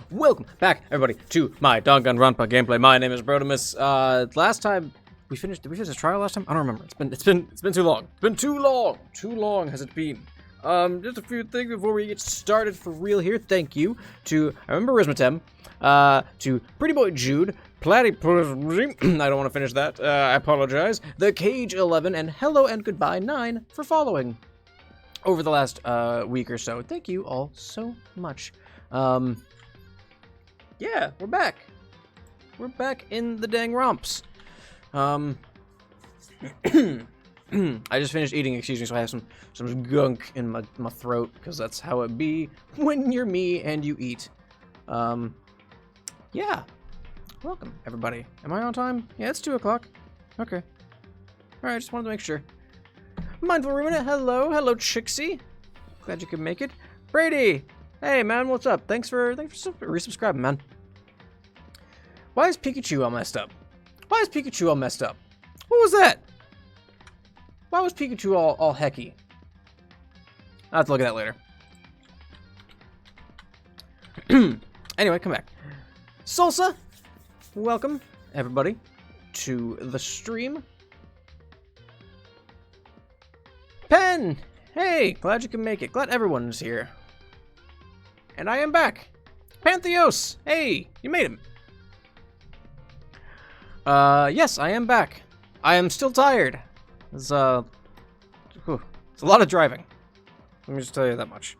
Welcome back, everybody, to my Danganronpa gameplay. My name is Brodemus. Last time we finished, did we finish this trial last time? I don't remember. It's been too long. It's been too long. Too long has it been. Just a few things before we get started for real here. Thank you to, I remember Rismatem, to Pretty Boy Jude, Platypus, I don't want to finish that, I apologize, The Cage 11, and Hello and Goodbye 9 for following over the last week or so. Thank you all so much. Yeah, we're back. We're back in the dang romps. I just finished eating, excuse me, so I have some gunk in my throat, because that's how it be when you're me and you eat. Yeah. Welcome, everybody. Am I on time? Yeah, it's 2 o'clock. Okay. Alright, just wanted to make sure. Mindful Ruminant, hello. Hello, Chixie. Glad you could make it. Brady! Hey, man, what's up? Thanks for resubscribing, man. Why is Pikachu all messed up? Why is Pikachu all messed up? What was that? Why was Pikachu all hecky? I'll have to look at that later. Anyway, come back. Salsa! Welcome, everybody, to the stream. Pen! Hey, glad you can make it. Glad everyone is here. And I am back. Pantheos! Hey, you made him. Yes, I am back. I am still tired. It's a lot of driving. Let me just tell you that much.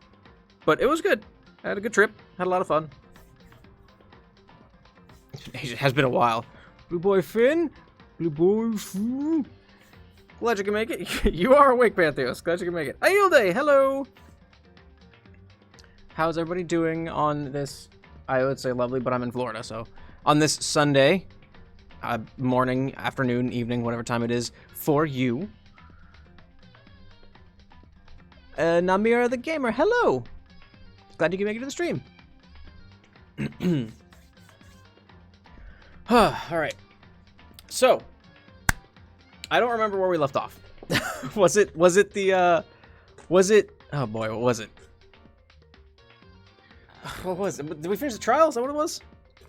But it was good. I had a good trip. Had a lot of fun. It has been a while. Blue Boy Finn? Blue Boy Finn? Glad you can make it. You are awake, Pantheos. Glad you can make it. Ayilde, hello! How's everybody doing on this, I would say lovely, but I'm in Florida, so. On this Sunday, morning, afternoon, evening, whatever time it is, for you. Namira the Gamer, hello! Glad you can make it to the stream. Alright. So, I don't remember where we left off. Was it, oh boy, what was it? What was it? Did we finish the trial? Is that what it was?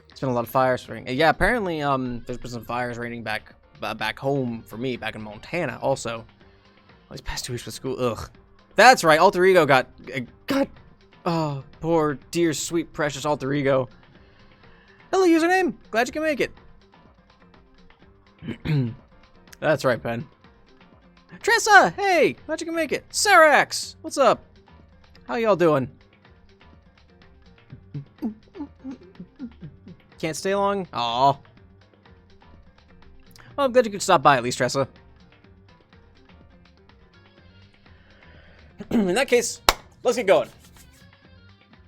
It's been a lot of fires raining. Yeah, apparently, there's been some fires raining back home for me, back in Montana, also. Well, these past 2 weeks with school, ugh. That's right, Alter Ego got, oh, poor, dear, sweet, precious Alter Ego. Hello, username. Glad you can make it. That's right, Ben. Tressa, hey, glad you can make it. Sarax, what's up? How y'all doing? Can't stay long? Aw. Well, I'm glad you could stop by at least, Tressa. In that case, let's get going.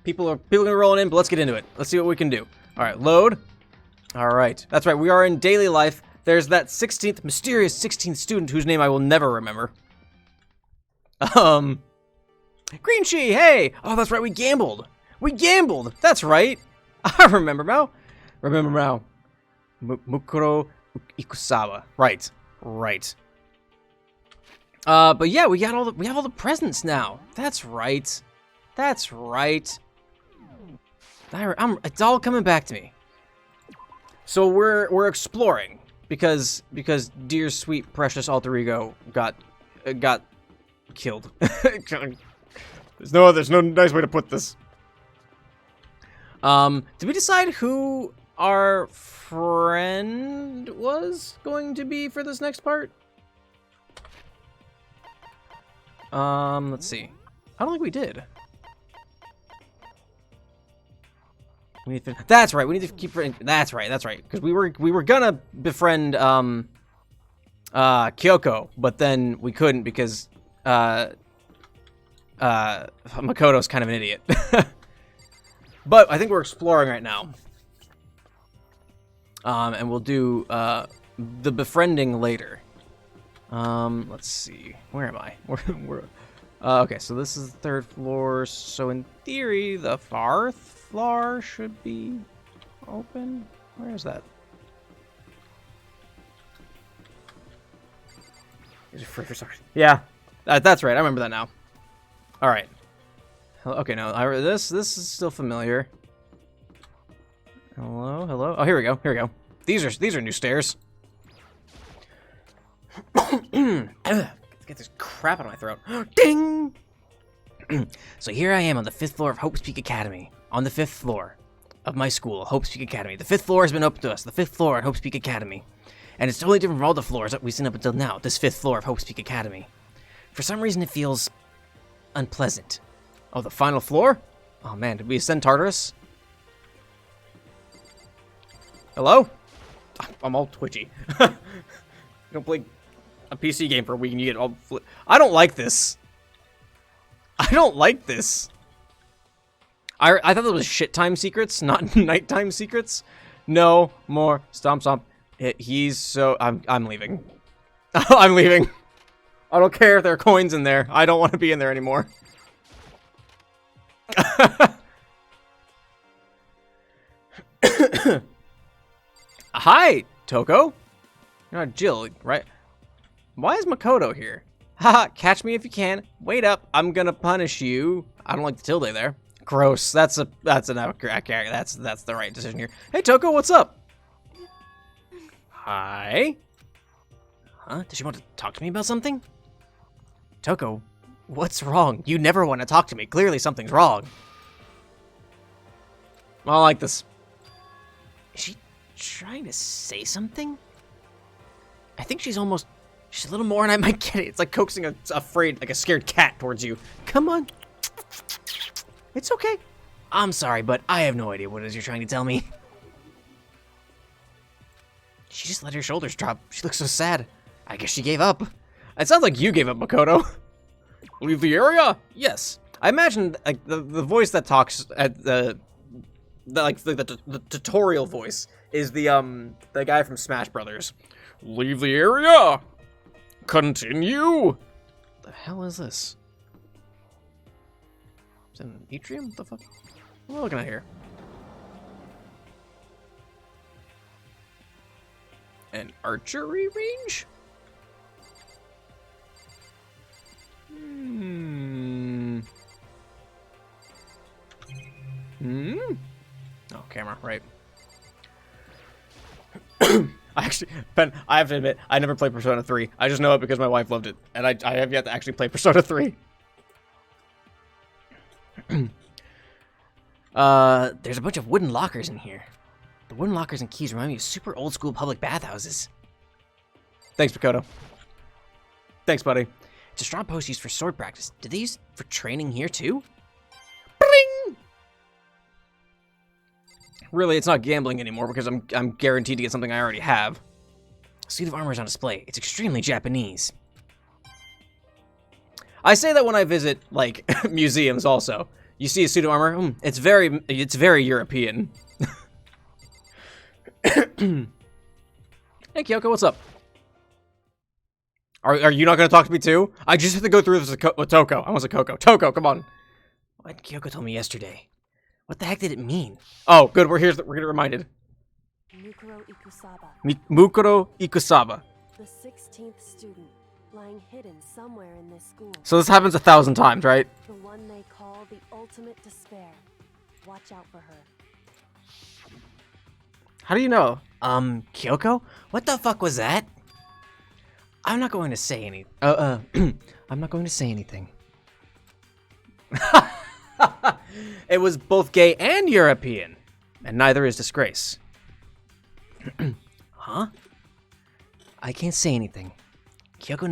People are gonna roll in, but let's get into it. Let's see what we can do. All right, load. All right, that's right. We are in daily life. There's that 16th, mysterious 16th student whose name I will never remember. Green Chi, hey! Oh, that's right, we gambled. We gambled, that's right. I remember now. Mukuro Ikusaba. Right. But yeah, we have all the presents now. That's right. It's all coming back to me. So we're exploring because dear sweet precious Alter Ego got killed. There's no nice way to put this. Did we decide who our friend was going to be for this next part? Let's see. I don't think we did. We need to, that's right. We need to keep. That's right. Because we were gonna befriend Kyoko, but then we couldn't because Makoto's kind of an idiot. But I think we're exploring right now. And we'll do the befriending later. Let's see. Where am I? Okay, so this is the 3rd floor. So in theory, the 4th floor should be open. Where is that? Yeah, that's right. I remember that now. All right. Okay, no, this is still familiar. Hello, hello. Oh, here we go. Here we go. These are new stairs. Get this crap out of my throat. Ding! So here I am on the 5th floor of Hope's Peak Academy. On the 5th floor of my school, Hope's Peak Academy. The 5th floor has been open to us. The 5th floor at Hope's Peak Academy. And it's totally different from all the floors that we've seen up until now. This 5th floor of Hope's Peak Academy. For some reason, it feels unpleasant. Oh, the final floor? Oh man, did we ascend Tartarus? Hello? I'm all twitchy. You don't play a PC game for a week and you get all I don't like this. I don't like this. I thought it was shit time secrets, not nighttime secrets. No more stomp stomp. He's so I'm leaving. I'm leaving. I don't care if there are coins in there. I don't want to be in there anymore. Hi, Toko. You're not Jill, right? Why is Makoto here? Haha, catch me if you can. Wait up, I'm gonna punish you. I don't like the tilde there. Gross. That's the right decision here. Hey, Toko, what's up? Hi. Huh? Does she want to talk to me about something? Toko, what's wrong? You never want to talk to me. Clearly something's wrong. I don't like this. Is she trying to say something? I think she's a little more and I might get it. It's like coaxing a scared cat towards you. Come on. It's okay. I'm sorry, but I have no idea what it is you're trying to tell me. She just let her shoulders drop. She looks so sad. I guess she gave up. It sounds like you gave up, Makoto. Leave the area? Yes. I imagine like the voice that talks at the tutorial voice is the guy from Smash Brothers. Leave the area. Continue. The hell is this? Is it an atrium? What the fuck? What am I looking at here? An archery range? Oh, camera, right. Ben, I have to admit, I never played Persona 3. I just know it because my wife loved it, and I have yet to actually play Persona 3. There's a bunch of wooden lockers in here. The wooden lockers and keys remind me of super old school public bathhouses. Thanks, Makoto. Thanks, buddy. It's a strong post used for sword practice. Did they use for training here too? Bring! Really, it's not gambling anymore because I'm guaranteed to get something I already have. A suit of armor is on display. It's extremely Japanese. I say that when I visit like museums also. You see a suit of armor? It's very European. Hey Kyoko, what's up? Are you not gonna talk to me too? I just have to go through this with Toko. I want to say Coco. Toko, come on. What Kyoko told me yesterday. What the heck did it mean? Oh, good. We're getting reminded. Mukuro Ikusaba. Mukuro Ikusaba. The 16th student, lying hidden somewhere in this school. So this happens 1,000 times, right? The one they call the ultimate despair. Watch out for her. How do you know? Kyoko? What the fuck was that? I'm not going to say any. I'm not going to say anything. It was both gay and European, and neither is disgrace. Huh? I can't say anything. Kyoko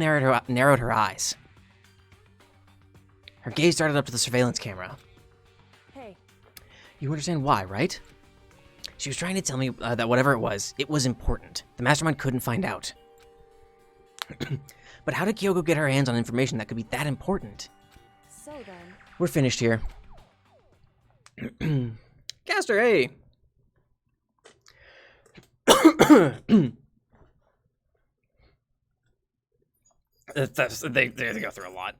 narrowed her eyes. Her gaze darted up to the surveillance camera. Hey. You understand why, right? She was trying to tell me that whatever it was important. The mastermind couldn't find out. But how did Kyoko get her hands on information that could be that important? So then... We're finished here. Caster, hey! They go through a lot.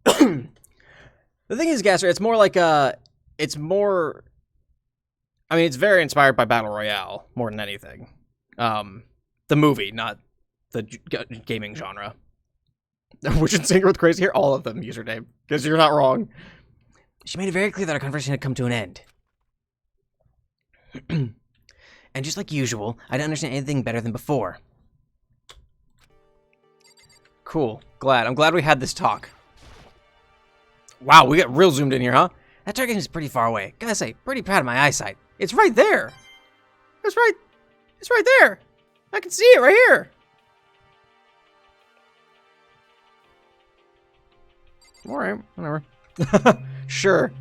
The thing is, Gaster, it's more like it's more... I mean, it's very inspired by Battle Royale, more than anything. The movie, not the gaming genre. Which in sync with Crazy here, all of them, username. Because you're not wrong. She made it very clear that our conversation had come to an end. And just like usual, I don't understand anything better than before. Cool. I'm glad we had this talk. Wow, we got real zoomed in here, huh? That target is pretty far away. Gotta say, pretty proud of my eyesight. It's right there. It's right there. I can see it right here. Alright, whatever. Sure.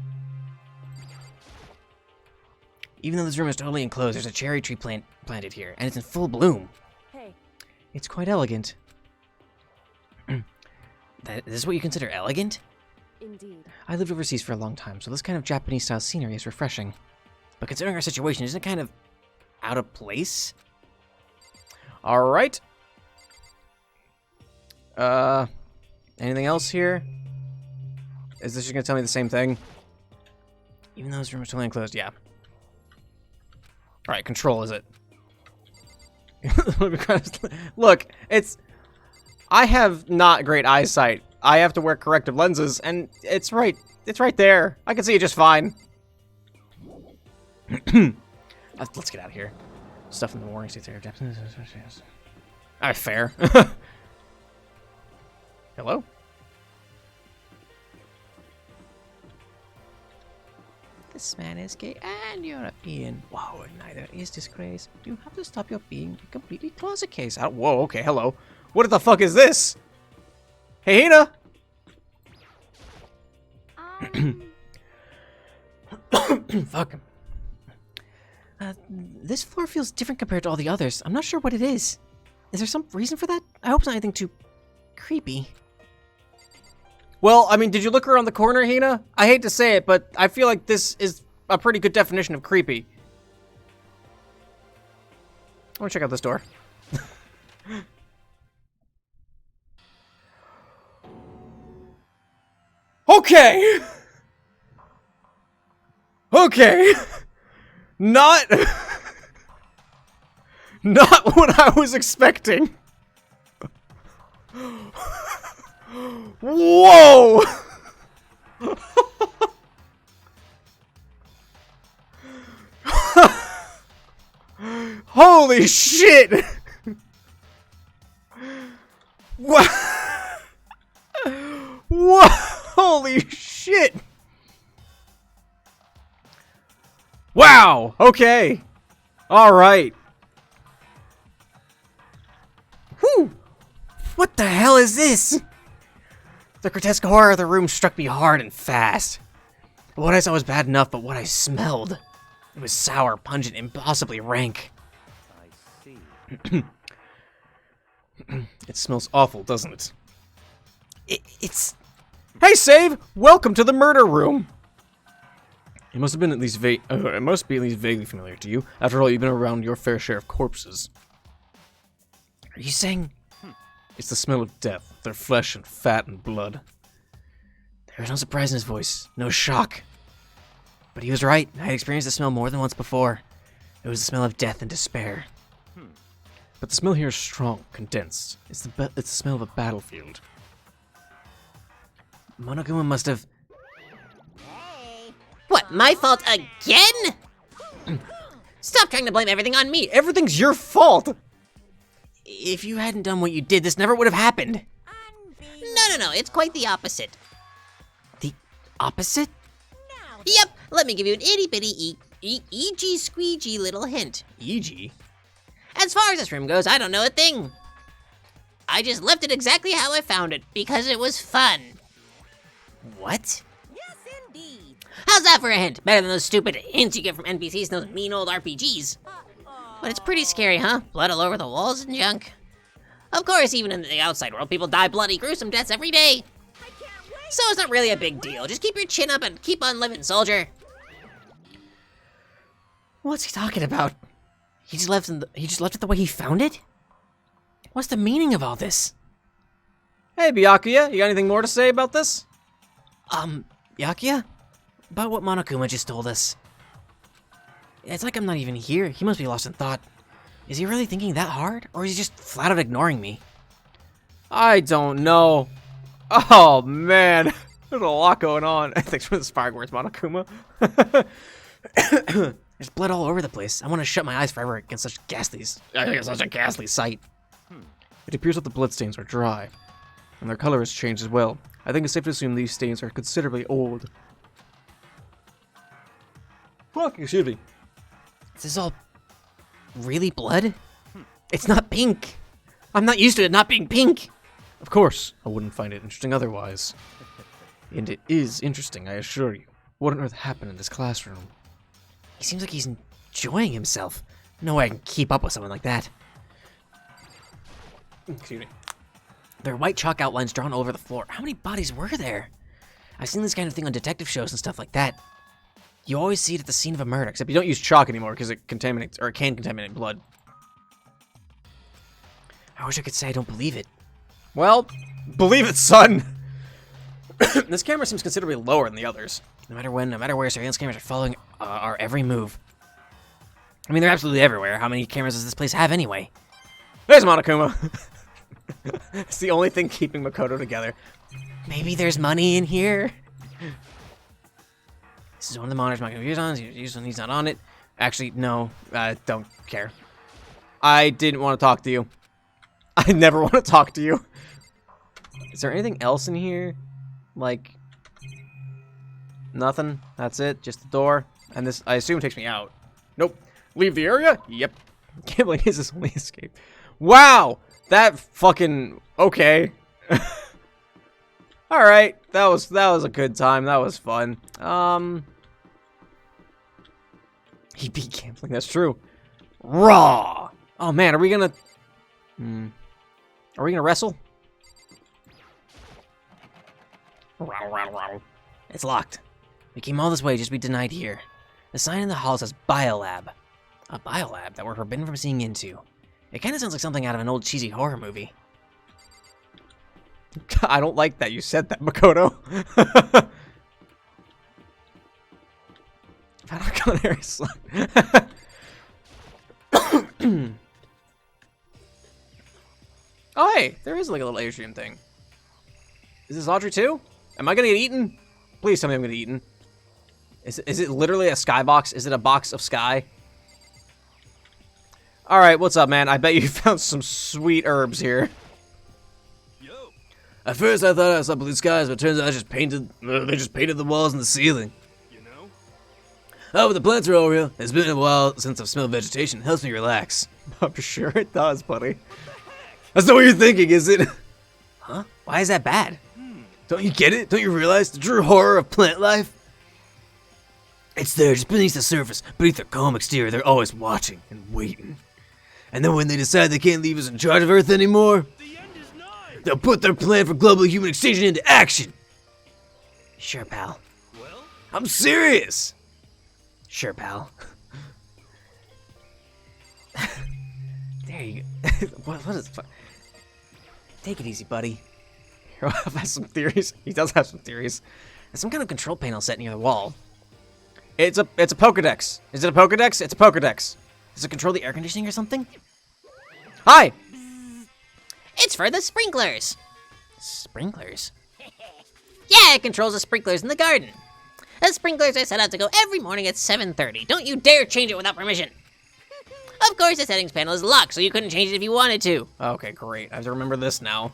Even though this room is totally enclosed, there's a cherry tree planted here, and it's in full bloom. Hey. It's quite elegant. This is what you consider elegant? Indeed. I lived overseas for a long time, so this kind of Japanese-style scenery is refreshing. But considering our situation, isn't it kind of out of place? Alright. Anything else here? Is this just gonna tell me the same thing? Even though this room is totally enclosed, yeah. Alright, control, is it? Look, I have not great eyesight. I have to wear corrective lenses, and it's right there. I can see it just fine. Let's get out of here. Stuff in the warning states there. Alright, fair. Hello? This man is gay and European. Wow, neither is disgrace. You have to stop your being a completely closet case. Whoa, okay, hello. What the fuck is this? Hey, Hina! Fuck. This floor feels different compared to all the others. I'm not sure what it is. Is there some reason for that? I hope it's not anything too creepy. Well, I mean, did you look around the corner, Hina? I hate to say it, but I feel like this is a pretty good definition of creepy. I want to check out this door. Okay! Okay! Not what I was expecting. Whoa! Holy shit! What? What? Holy shit! Wow! Okay. Alright. Whew! What the hell is this? The grotesque horror of the room struck me hard and fast. What I saw was bad enough, but what I smelled... It was sour, pungent, impossibly rank. I see. It smells awful, doesn't it? It's... Hey, Save! Welcome to the murder room! It must have been at least it must be at least vaguely familiar to you. After all, you've been around your fair share of corpses. Are you saying... It's the smell of death, their flesh and fat and blood. There was no surprise in his voice, no shock. But he was right. I had experienced the smell more than once before. It was the smell of death and despair. But the smell here is strong, condensed. It's the smell of a battlefield. Monokuma must have... What, my fault again? Stop trying to blame everything on me. Everything's your fault! If you hadn't done what you did, this never would have happened. No, it's quite the opposite. The opposite? Yep, let me give you an itty-bitty EG squeegee little hint. E.g.? As far as this room goes, I don't know a thing. I just left it exactly how I found it, because it was fun. What? Yes, indeed. How's that for a hint? Better than those stupid hints you get from NPCs and those mean old RPGs. But it's pretty scary, huh? Blood all over the walls and junk. Of course, even in the outside world, people die bloody, gruesome deaths every day. So it's not really a big deal. Just keep your chin up and keep on living, soldier. What's he talking about? He just left it the way he found it? What's the meaning of all this? Hey, Byakuya, you got anything more to say about this? Byakuya? About what Monokuma just told us. It's like I'm not even here. He must be lost in thought. Is he really thinking that hard? Or is he just flat out ignoring me? I don't know. Oh, man. There's a lot going on. Thanks for the inspiring words, Monokuma. There's blood all over the place. I want to shut my eyes forever against such a ghastly sight. It appears that the bloodstains are dry, and their color has changed as well. I think it's safe to assume these stains are considerably old. Fuck, excuse me. Is this all really blood? It's not pink. I'm not used to it not being pink. Of course, I wouldn't find it interesting otherwise. And it is interesting, I assure you. What on earth happened in this classroom? He seems like he's enjoying himself. No way I can keep up with someone like that. Excuse me. There are white chalk outlines drawn all over the floor. How many bodies were there? I've seen this kind of thing on detective shows and stuff like that. You always see it at the scene of a murder, Except you don't use chalk anymore because it contaminates, or it can contaminate blood. I wish I could say I don't believe it. Well, believe it, son! This camera seems considerably lower than the others. No matter when, no matter where, surveillance cameras are following our every move. I mean, they're absolutely everywhere. How many cameras does this place have anyway? There's Monokuma! It's the only thing keeping Makoto together. Maybe there's money in here? This is one of the monitors my computer's on. He's not on it. Actually, no. I don't care. I didn't want to talk to you. I never want to talk to you. Is there anything else in here? Like... nothing? That's it? Just the door? And this, I assume, takes me out. Nope. Leave the area? Yep. Can't believe this is only escape. Wow! That fucking... okay. Alright. That was a good time. That was fun. He beat gambling. That's true. Raw! Oh man, are we gonna... Are we gonna wrestle? Rattle, rattle, rattle. It's locked. We came all this way just to be denied here. The sign in the hall says Biolab. A biolab that we're forbidden from seeing into. It kind of sounds like something out of an old cheesy horror movie. I don't like that you said that, Makoto. Oh, hey, there is like a little atrium thing. Is this Audrey too? Am I gonna get eaten? Please tell me I'm gonna get eaten. Is it literally a skybox? Is it a box of sky? Alright, what's up, man? I bet you found some sweet herbs here. Yo. At first I thought I saw blue skies, but it turns out they just painted the walls and the ceiling. You know? Oh, but the plants are all real. It's been a while since I've smelled vegetation. It helps me relax. I'm sure it does, buddy. That's not what you're thinking, is it? Huh? Why is that bad? Don't you get it? Don't you realize the true horror of plant life? It's there, just beneath the surface. Beneath their calm exterior, they're always watching and waiting. And then when they decide they can't leave us in charge of Earth anymore, The end is nigh. they'll put their plan for global human extinction into action. Sure, pal. Well, I'm serious. Sure, pal. There you go. What is... Take it easy, buddy. Hero has some theories. He does have some theories. There's some kind of control panel set near the wall. It's a Pokedex. Is it a Pokedex? It's a Pokedex. Does it control the air conditioning or something? Hi! It's for the sprinklers. Sprinklers? Yeah, it controls the sprinklers in the garden. The sprinklers are set out to go every morning at 7:30. Don't you dare change it without permission. Of course, the settings panel is locked, so you couldn't change it if you wanted to. Okay, great. I have to remember this now.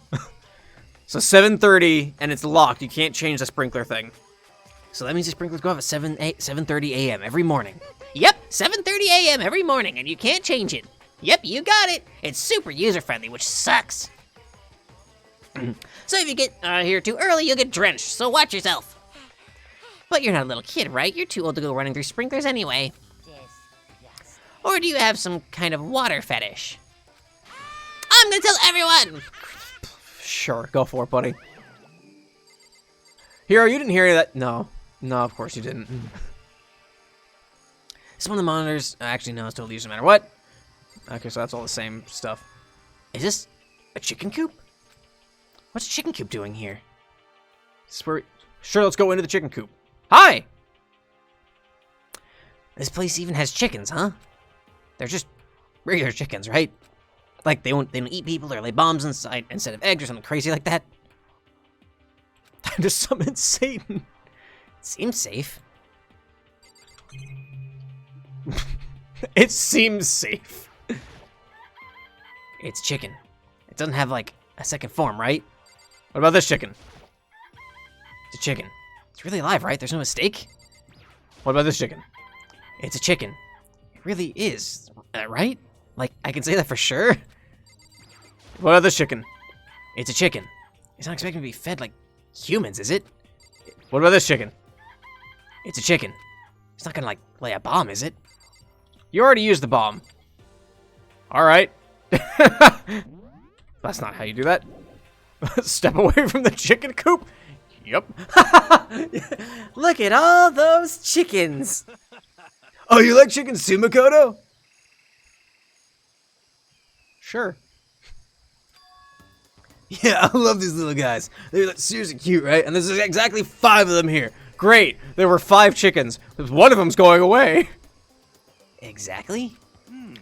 So 7:30, and it's locked. You can't change the sprinkler thing. So that means the sprinklers go off at 7:30 a.m. every morning. Yep, 7:30 a.m. every morning, and you can't change it. Yep, you got it. It's super user-friendly, which sucks. So if you get here too early, you'll get drenched, so watch yourself. But you're not a little kid, right? You're too old to go running through sprinklers anyway. Or do you have some kind of water fetish? I'm gonna tell everyone! Sure, go for it, buddy. Hero, you didn't hear any of that? No. No, of course you didn't. This one of the monitors... Actually, no, it's totally useless no matter What? Okay, so that's all the same stuff. Is this a chicken coop? What's a chicken coop doing here? Sure, let's go into the chicken coop. Hi! This place even has chickens, huh? They're just regular chickens, right? Like they don't eat people or lay bombs inside instead of eggs or something crazy like that. Time to summon Satan. Seems safe. It seems safe. It's chicken. It doesn't have, like, a second form, right? What about this chicken? It's a chicken. It's really alive, right? There's no mistake? What about this chicken? It's a chicken. It really is, right? Like, I can say that for sure? What about this chicken? It's a chicken. It's not expecting to be fed like humans, is it? What about this chicken? It's a chicken. It's not gonna, like, lay a bomb, is it? You already used the bomb. All right. That's not how you do that. Step away from the chicken coop. Yep. Look at all those chickens. Oh, you like chickens too, Makoto? Sure. Yeah, I love these little guys. They're like, seriously cute, right? And there's exactly 5 of them here. Great. There were 5 chickens. One of them's going away. Exactly?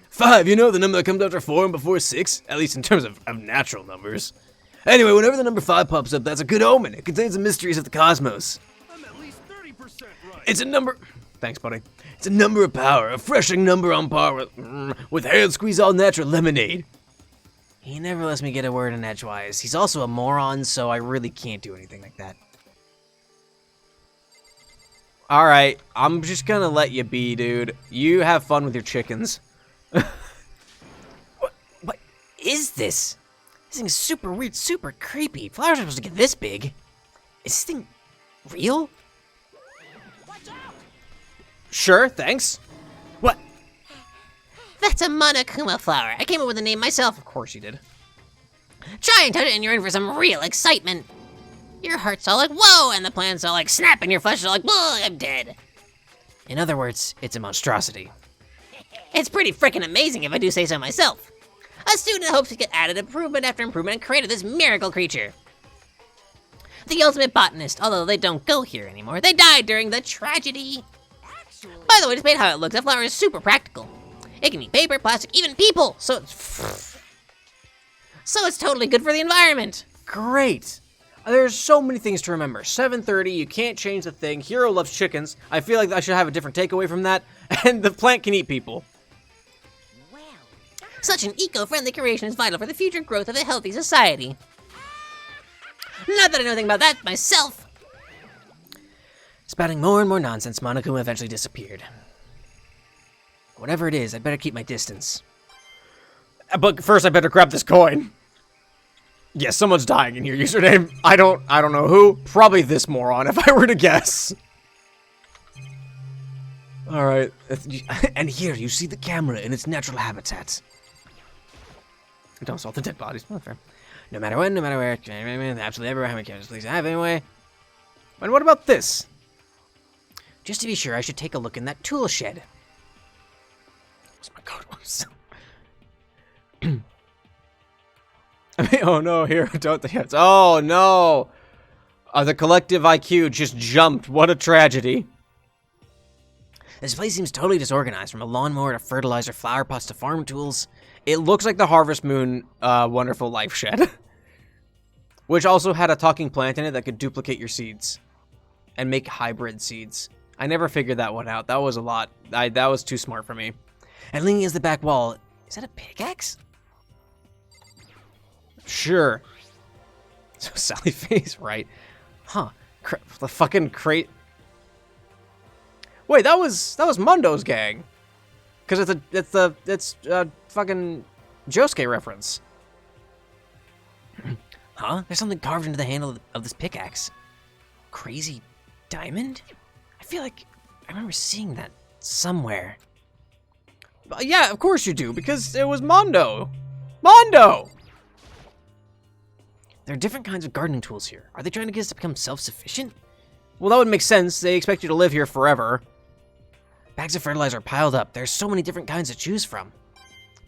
5, you know, the number that comes after 4 and before 6, at least in terms of natural numbers. Anyway, whenever the number 5 pops up, that's a good omen. It contains the mysteries of the cosmos. I'm at least 30% right. It's a number. Thanks, buddy. It's a number of power, a refreshing number on par with hand squeeze all natural lemonade. He never lets me get a word in edgewise. He's also a moron, so I really can't do anything like that. All right. I'm just going to let you be, dude. You have fun with your chickens. What is this? This thing's super weird, super creepy. Flowers are supposed to get this big. Is this thing real? Sure, thanks. What? That's a Monokuma flower. I came up with the name myself. Of course you did. Try and touch it and you're in for some real excitement. Your heart's all like, whoa, and the plant's all like, snap, and your flesh is all like, whoa, I'm dead. In other words, it's a monstrosity. It's pretty freaking amazing if I do say so myself. A student hopes to get added improvement after improvement and created this miracle creature. The ultimate botanist, although they don't go here anymore. They died during the tragedy. By the way, despite how it looks, that flower is super practical. It can eat paper, plastic, even people, so it's totally good for the environment. Great. There's so many things to remember. 7:30, you can't change the thing. Hero loves chickens. I feel like I should have a different takeaway from that. And the plant can eat people. Such an eco-friendly creation is vital for the future growth of a healthy society. Not that I know anything about that myself. Spouting more and more nonsense, Monokuma eventually disappeared. Whatever it is, I'd better keep my distance. But first I better grab this coin. Yes, someone's dying in your username. I don't know who. Probably this moron, if I were to guess. Alright, and here you see the camera in its natural habitat. Don't assault the dead bodies. Not fair. No matter when, no matter where, absolutely everywhere, how many cameras please have anyway. And what about this? Just to be sure, I should take a look in that tool shed. What's my code? I mean, oh no, here, don't think it's, oh no! The collective IQ just jumped. What a tragedy. This place seems totally disorganized, from a lawnmower to fertilizer, flower pots to farm tools. It looks like the Harvest Moon Wonderful Life Shed. Which also had a talking plant in it that could duplicate your seeds. And make hybrid seeds. I never figured that one out. That was a lot. That was too smart for me. And leaning against the back wall, is that a pickaxe? Sure. So Sally face, right? Huh. The fucking crate. Wait, that was Mundo's gang. Because it's a fucking Josuke reference. Huh? There's something carved into the handle of this pickaxe. Crazy diamond? I feel like I remember seeing that somewhere. Yeah, of course you do, because it was Mondo. Mondo! There are different kinds of gardening tools here. Are they trying to get us to become self-sufficient? Well, that would make sense. They expect you to live here forever. Bags of fertilizer are piled up. There's so many different kinds to choose from.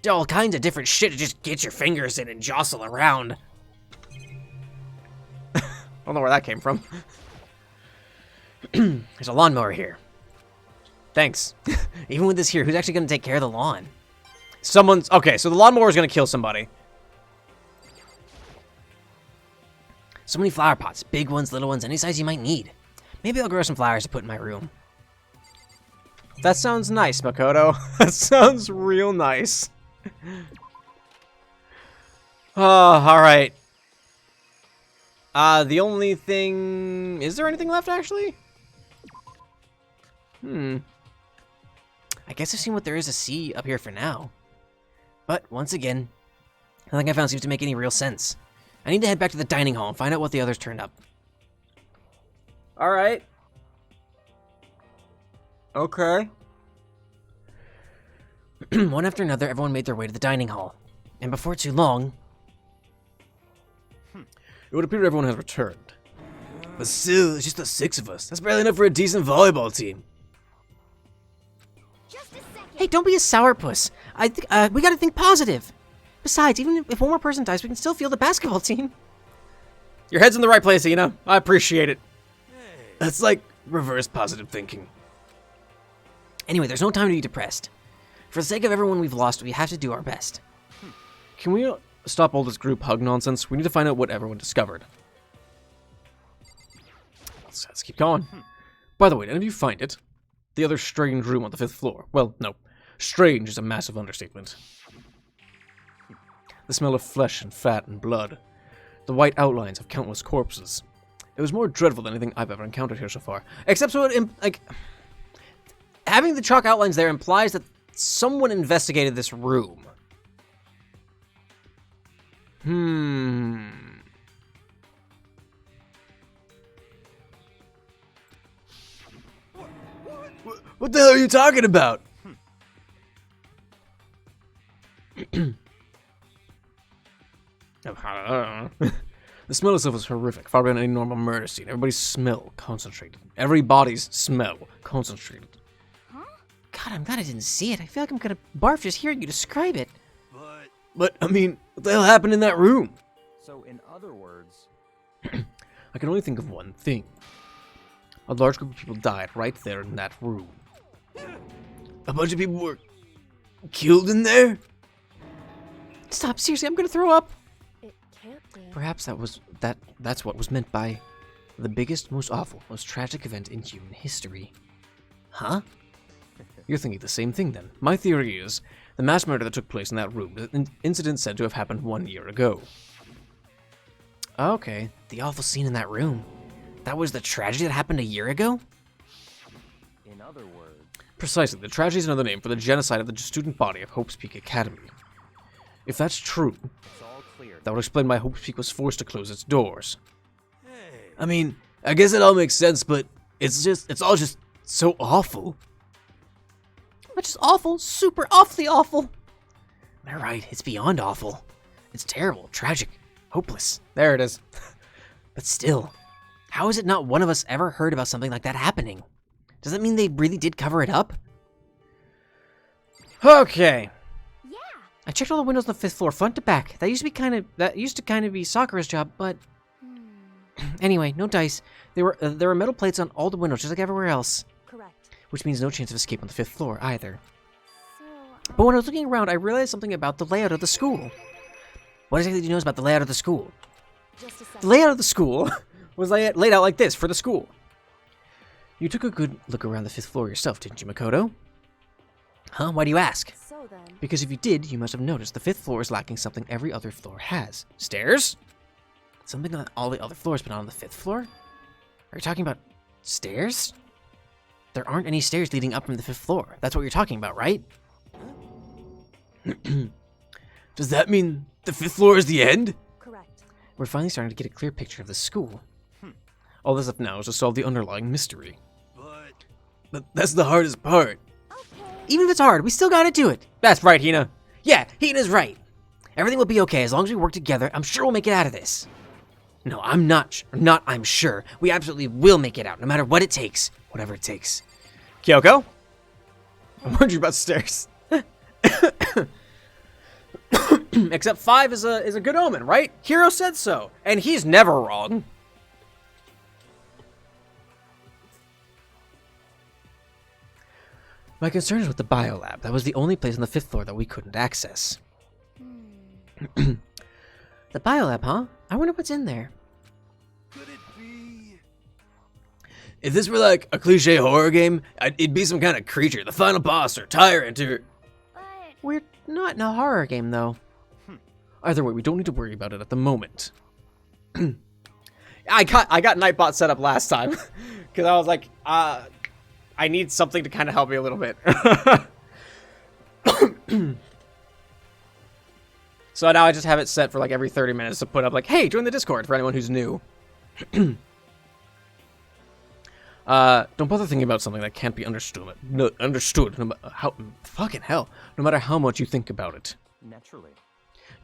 All kinds of different shit to just get your fingers in and jostle around. I don't know where that came from. There's a lawnmower here. Thanks. Even with this here, who's actually going to take care of the lawn? Okay, so the lawnmower is going to kill somebody. So many flower pots, big ones, little ones, any size you might need. Maybe I'll grow some flowers to put in my room. That sounds nice, Makoto. That sounds real nice. Oh, alright. The only thing... Is there anything left, actually? I guess I've seen what there is to see up here for now. But, once again, nothing I found seems to make any real sense. I need to head back to the dining hall and find out what the others turned up. Alright. Okay. One after another, everyone made their way to the dining hall. And before too long... It would appear everyone has returned. But still, it's just the 6 of us. That's barely enough for a decent volleyball team. Hey, don't be a sourpuss. We gotta think positive. Besides, even if one more person dies, we can still field the basketball team. Your head's in the right place, Ina. I appreciate it. That's like reverse positive thinking. Anyway, there's no time to be depressed. For the sake of everyone we've lost, we have to do our best. Can we stop all this group hug nonsense? We need to find out what everyone discovered. Let's keep going. By the way, did any of you find it? The other strange room on the 5th floor. Well, no. Strange is a massive understatement. The smell of flesh and fat and blood. The white outlines of countless corpses. It was more dreadful than anything I've ever encountered here so far. Except so it, having the chalk outlines there implies that someone investigated this room. What the hell are you talking about? The smell itself was horrific, far beyond any normal murder scene. Everybody's smell concentrated. Everybody's smell concentrated. God, I'm glad I didn't see it. I feel like I'm gonna barf just hearing you describe it. But, I mean, what the hell happened in that room? So, in other words, I can only think of one thing. A large group of people died right there in that room. A bunch of people were killed in there? Stop, seriously, I'm gonna throw up. It can't be. Perhaps that's what was meant by the biggest, most awful, most tragic event in human history. Huh? You're thinking the same thing then. My theory is the mass murder that took place in that room is an incident said to have happened 1 year ago. Okay, the awful scene in that room. That was the tragedy that happened a year ago? in other words, Precisely, the tragedy is another name for the genocide of the student body of Hope's Peak Academy. If that's true, it's all clear. that would explain why Hope's Peak was forced to close its doors. I mean, I guess it all makes sense, but it's all just so awful. Which is awful, super awfully awful. They're right, it's beyond awful. It's terrible, tragic, hopeless. There it is. But still, how is it not one of us ever heard about something like that happening? Does that mean they really did cover it up? Okay. Yeah. I checked all the windows on the 5th floor, front to back. That used to kind of be Sakura's job, but anyway, no dice. There were metal plates on all the windows, just like everywhere else, Correct. which means no chance of escape on the 5th floor either. So, But when I was looking around, I realized something about the layout of the school. what exactly do you know about the layout of the school? just a second. The layout of the school was laid out like this for the school. You took a good look around the 5th floor yourself, didn't you, Makoto? Huh? Why do you ask? So then, Because if you did, you must have noticed the 5th floor is lacking something every other floor has. Stairs? Something that all the other floors, but not on the 5th floor? Are you talking about stairs? There aren't any stairs leading up from the 5th floor. That's what you're talking about, right? Does that mean the 5th floor is the end? correct. We're finally starting to get a clear picture of the school. All that's left now is to solve the underlying mystery. But that's the hardest part. Even if it's hard, we still gotta do it. That's right, Hina. Yeah, Hina's right. Everything will be okay as long as we work together. I'm sure we'll make it out of this. No, I'm not. I'm sure. We absolutely will make it out, no matter what it takes. Whatever it takes. Kyoko? I warned you about stairs. Except 5 is a good omen, right? Hiro said so, and he's never wrong. My concern is with the biolab. That was the only place on the 5th floor that we couldn't access. The biolab, huh? I wonder what's in there. Could it be? If this were like a cliche horror game, it'd be some kind of creature, the final boss or tyrant or... We're not in a horror game, though. Either way, we don't need to worry about it at the moment. I got Nightbot set up last time because I was like, I need something to kind of help me a little bit. So now I just have it set for like every 30 minutes to put up like, hey, join the Discord for anyone who's new. Don't bother thinking about something that can't be understood. No matter how much you think about it. Naturally.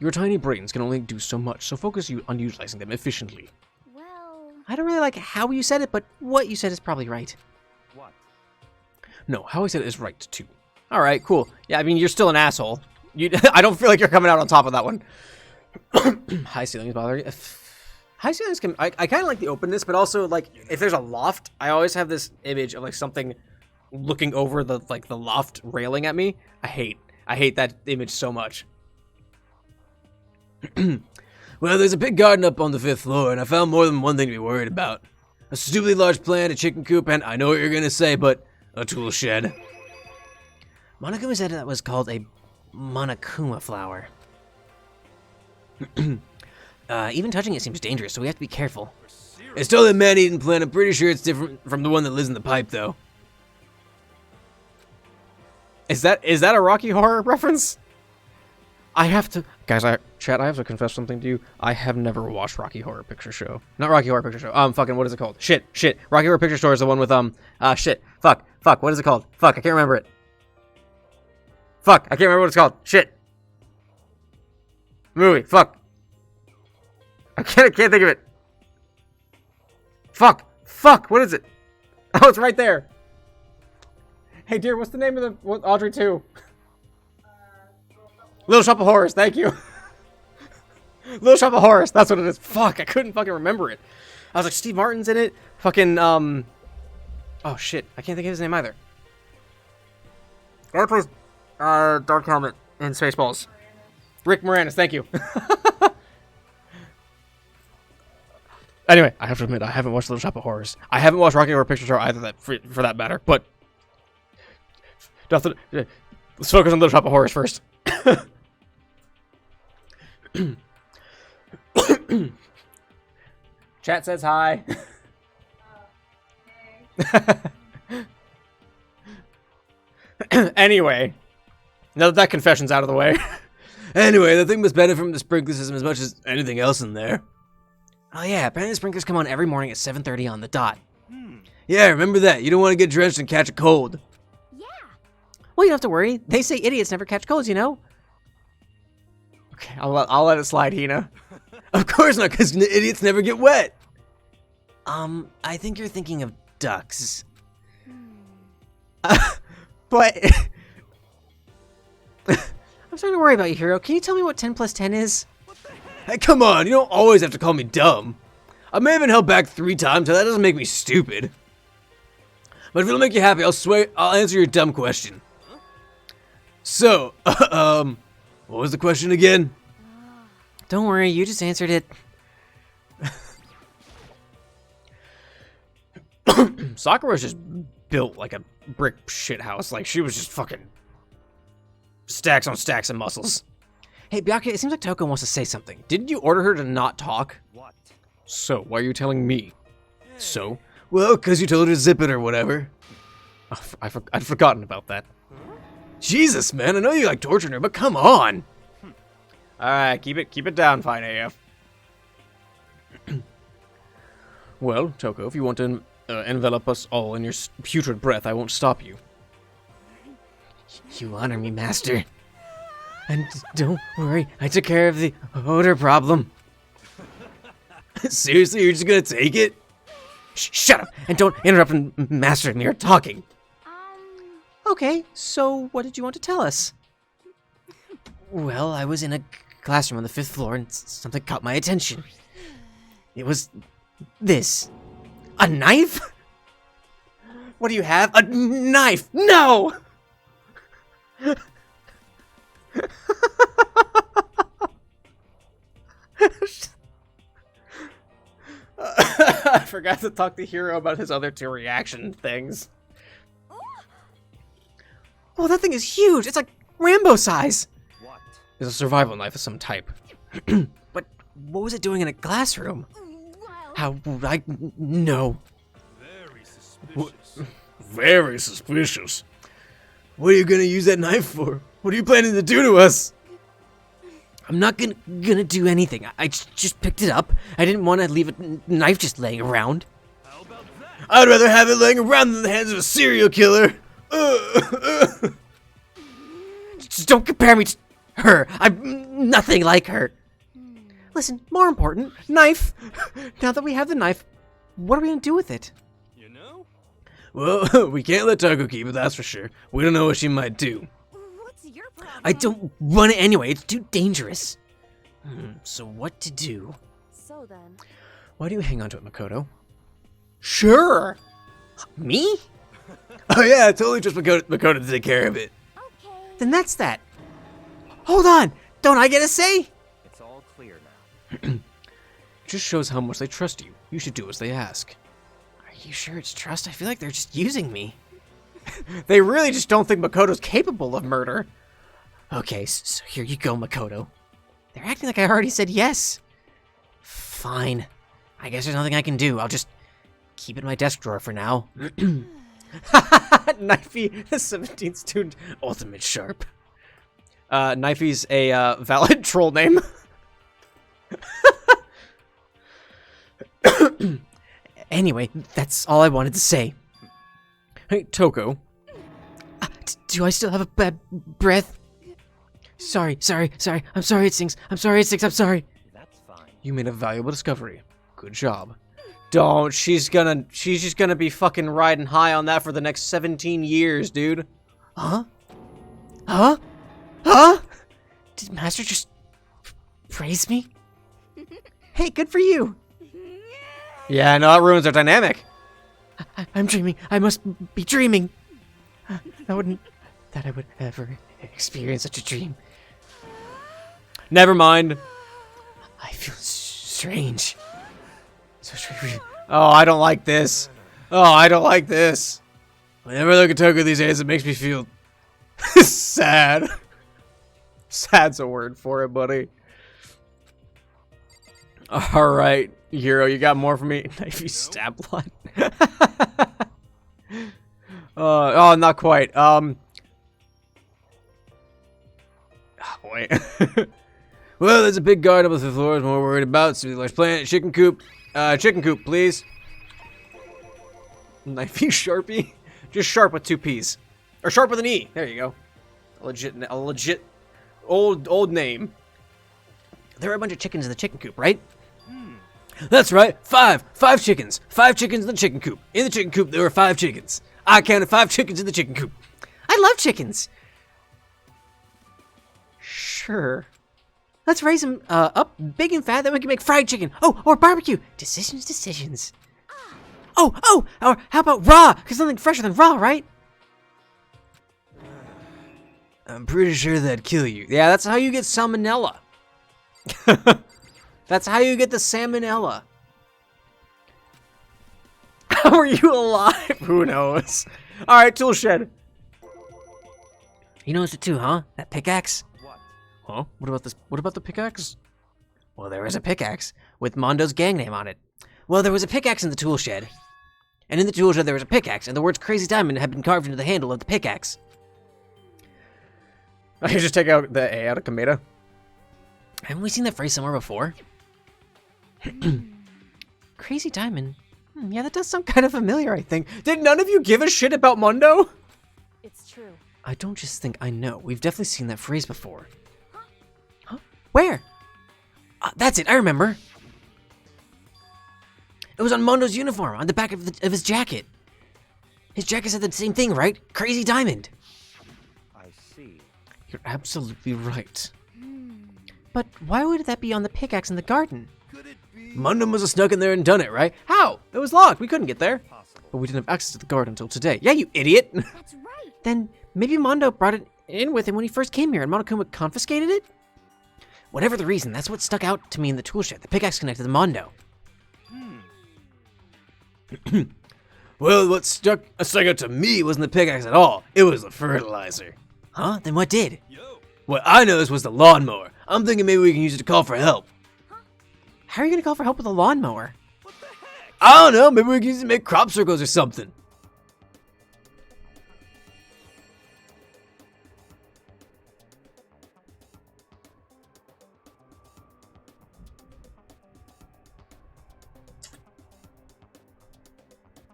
Your tiny brains can only do so much, so focus on utilizing them efficiently. Well, I don't really like how you said it, but what you said is probably right. What? No, how I said it is right, too. Alright, cool. Yeah, I mean, you're still an asshole. I don't feel like you're coming out on top of that one. High ceilings bother you? High ceilings can... I kind of like the openness, but also, like, if there's a loft, I always have this image of, like, something looking over the loft railing at me. I hate that image so much. Well, there's a big garden up on the 5th floor, and I found more than one thing to be worried about. A stupidly large plant, a chicken coop, and I know what you're gonna say, but a tool shed. Monokuma said that was called a Monokuma flower. Even touching it seems dangerous, so we have to be careful. It's still a man-eating plant. I'm pretty sure it's different from the one that lives in the pipe, though. Is that a Rocky Horror reference? I have to... Guys, chat, I have to confess something to you. I have never watched Rocky Horror Picture Show. Not Rocky Horror Picture Show. Fucking, what is it called? Shit. Rocky Horror Picture Show is the one with, shit. Fuck, what is it called? Fuck, I can't remember it. Fuck, I can't remember what it's called. Shit. Movie, fuck. I can't think of it. Fuck, what is it? Oh, it's right there. Hey, dear, what's the name of Audrey 2? Little Shop of Horrors, thank you. Little Shop of Horrors, that's what it is. Fuck, I couldn't fucking remember it. I was like, Steve Martin's in it. Fucking, oh shit, I can't think of his name either. Guy plays, Dark Helmet in Spaceballs. Rick Moranis, thank you. Anyway, I have to admit, I haven't watched Little Shop of Horrors. I haven't watched Rocky Horror Picture Show either, for that matter, but... Let's focus on Little Shop of Horrors first. Chat says hi. Anyway, now that confession's out of the way. Anyway, the thing must benefit from the sprinkler system as much as anything else in there. Oh yeah, apparently the sprinklers come on every morning at 7:30 on the dot. Yeah, remember that. You don't want to get drenched and catch a cold. yeah. Well, you don't have to worry. They say idiots never catch colds, you know? Okay, I'll let it slide, Hina. Of course not, because idiots never get wet. I think you're thinking of ducks. But... I'm starting to worry about you, Hero. Can you tell me what 10 plus 10 is? Hey, come on, you don't always have to call me dumb. I may have been held back 3 times, so that doesn't make me stupid. But if it'll make you happy, I'll swear I'll answer your dumb question. So, what was the question again? Don't worry, you just answered it. Sakura's just built like a brick shithouse. Like, she was just fucking stacks on stacks of muscles. Hey, Byakuya, it seems like Toko wants to say something. Didn't you order her to not talk? What? So, why are you telling me? So? Well, because you told her to zip it or whatever. Oh, I'd forgotten about that. Jesus, man, I know you like torturing her, but come on. Alright, keep it down, fine AF. Well, Toko, if you want to envelop us all in your putrid breath, I won't stop you. You honor me, Master. And don't worry, I took care of the odor problem. Seriously, you're just gonna take it? Shut up, and don't interrupt Master and me are talking. Okay, so what did you want to tell us? Well, I was in a classroom on the 5th floor and something caught my attention. It was this. A knife? What do you have? A knife! No! I forgot to talk to Hero about his other 2 reaction things. Oh, that thing is huge! It's like Rambo size! What? It's a survival knife of some type. But what was it doing in a glass room? How would I know? Very suspicious. Very suspicious. What are you gonna use that knife for? What are you planning to do to us? I'm not gonna do anything. I just picked it up. I didn't want to leave a knife just laying around. How about that? I'd rather have it laying around than the hands of a serial killer. Just don't compare me to her. I'm nothing like her. Listen, more important, knife. Now that we have the knife, what are we gonna do with it? You know? Well, we can't let Taco keep it, that's for sure. We don't know what she might do. What's your problem? I don't want it anyway. It's too dangerous. So what to do? So then, Why do you hang on to it, Makoto? Sure. Me? Oh yeah, I totally trust Makoto to take care of it. okay. Then that's that. Hold on. Don't I get a say? It's all clear now. Just shows how much they trust you. You should do as they ask. Are you sure it's trust? I feel like they're just using me. They really just don't think Makoto's capable of murder. Okay, so here you go, Makoto. They're acting like I already said yes. Fine. I guess there's nothing I can do. I'll just keep it in my desk drawer for now. Knifey, the 17th student, ultimate sharp. Knifey's a valid troll name. Anyway, that's all I wanted to say. Hey, Toko. Do I still have a bad breath? Sorry. I'm sorry it stinks. I'm sorry. That's fine. You made a valuable discovery. Good job. Don't. She's just gonna be fucking riding high on that for the next 17 years, dude. Huh? Did Master just praise me? Hey, good for you. Yeah, no, that ruins our dynamic. I'm dreaming. I must be dreaming. I would ever experience such a dream. Never mind. I feel strange. So strange. Oh, I don't like this. Whenever I look at Toko these days, it makes me feel sad. Sad's a word for it, buddy. Alright, Hero, you got more for me? Knifey stab line. Oh, not quite. Wait. Well, there's a big guard up on the 5th floor. I'm more worried about. See the large plant. Chicken coop. Chicken coop, please. Knifey Sharpie? Just sharp with 2 P's. Or sharp with an E. There you go. A legit old name. There are a bunch of chickens in the chicken coop, right? That's right. 5 chickens. 5 chickens in the chicken coop. In the chicken coop, there were 5 chickens. I counted 5 chickens in the chicken coop. I love chickens. Sure. Let's raise them up big and fat, then we can make fried chicken. Oh, or barbecue. Decisions. Oh, or how about raw? Because nothing fresher than raw, right? I'm pretty sure that'd kill you. Yeah, that's how you get salmonella. That's how you get the salmonella. How are you alive? Who knows? Alright, tool shed. You noticed it too, huh? That pickaxe? What? Huh? What about this? What about the pickaxe? Well, there was a pickaxe with Mondo's gang name on it. Well, there was a pickaxe in the tool shed. And in the tool shed there was a pickaxe, and the words Crazy Diamond had been carved into the handle of the pickaxe. I could just take out the A out of Kameda. Haven't we seen that phrase somewhere before? Crazy Diamond? Yeah, that does sound kind of familiar, I think. Did none of you give a shit about Mondo? It's true. I don't just think I know. We've definitely seen that phrase before. Huh? Where? That's it, I remember. It was on Mondo's uniform, on the back of his jacket. His jacket said the same thing, right? Crazy Diamond. I see. You're absolutely right. But why would that be on the pickaxe in the garden? Could it be? Mondo must have snuck in there and done it, right? How? It was locked. We couldn't get there. Possible. But we didn't have access to the garden until today. Yeah, you idiot. That's right. Then maybe Mondo brought it in with him when he first came here and Monokuma confiscated it? Whatever the reason, that's what stuck out to me in the tool shed. The pickaxe connected to Mondo. Well, what stuck out to me wasn't the pickaxe at all. It was the fertilizer. Huh? Then what did? Yo, What I noticed was the lawnmower. I'm thinking maybe we can use it to call for help. How are you gonna call for help with a lawnmower? what the heck? I don't know, maybe we can use it to make crop circles or something.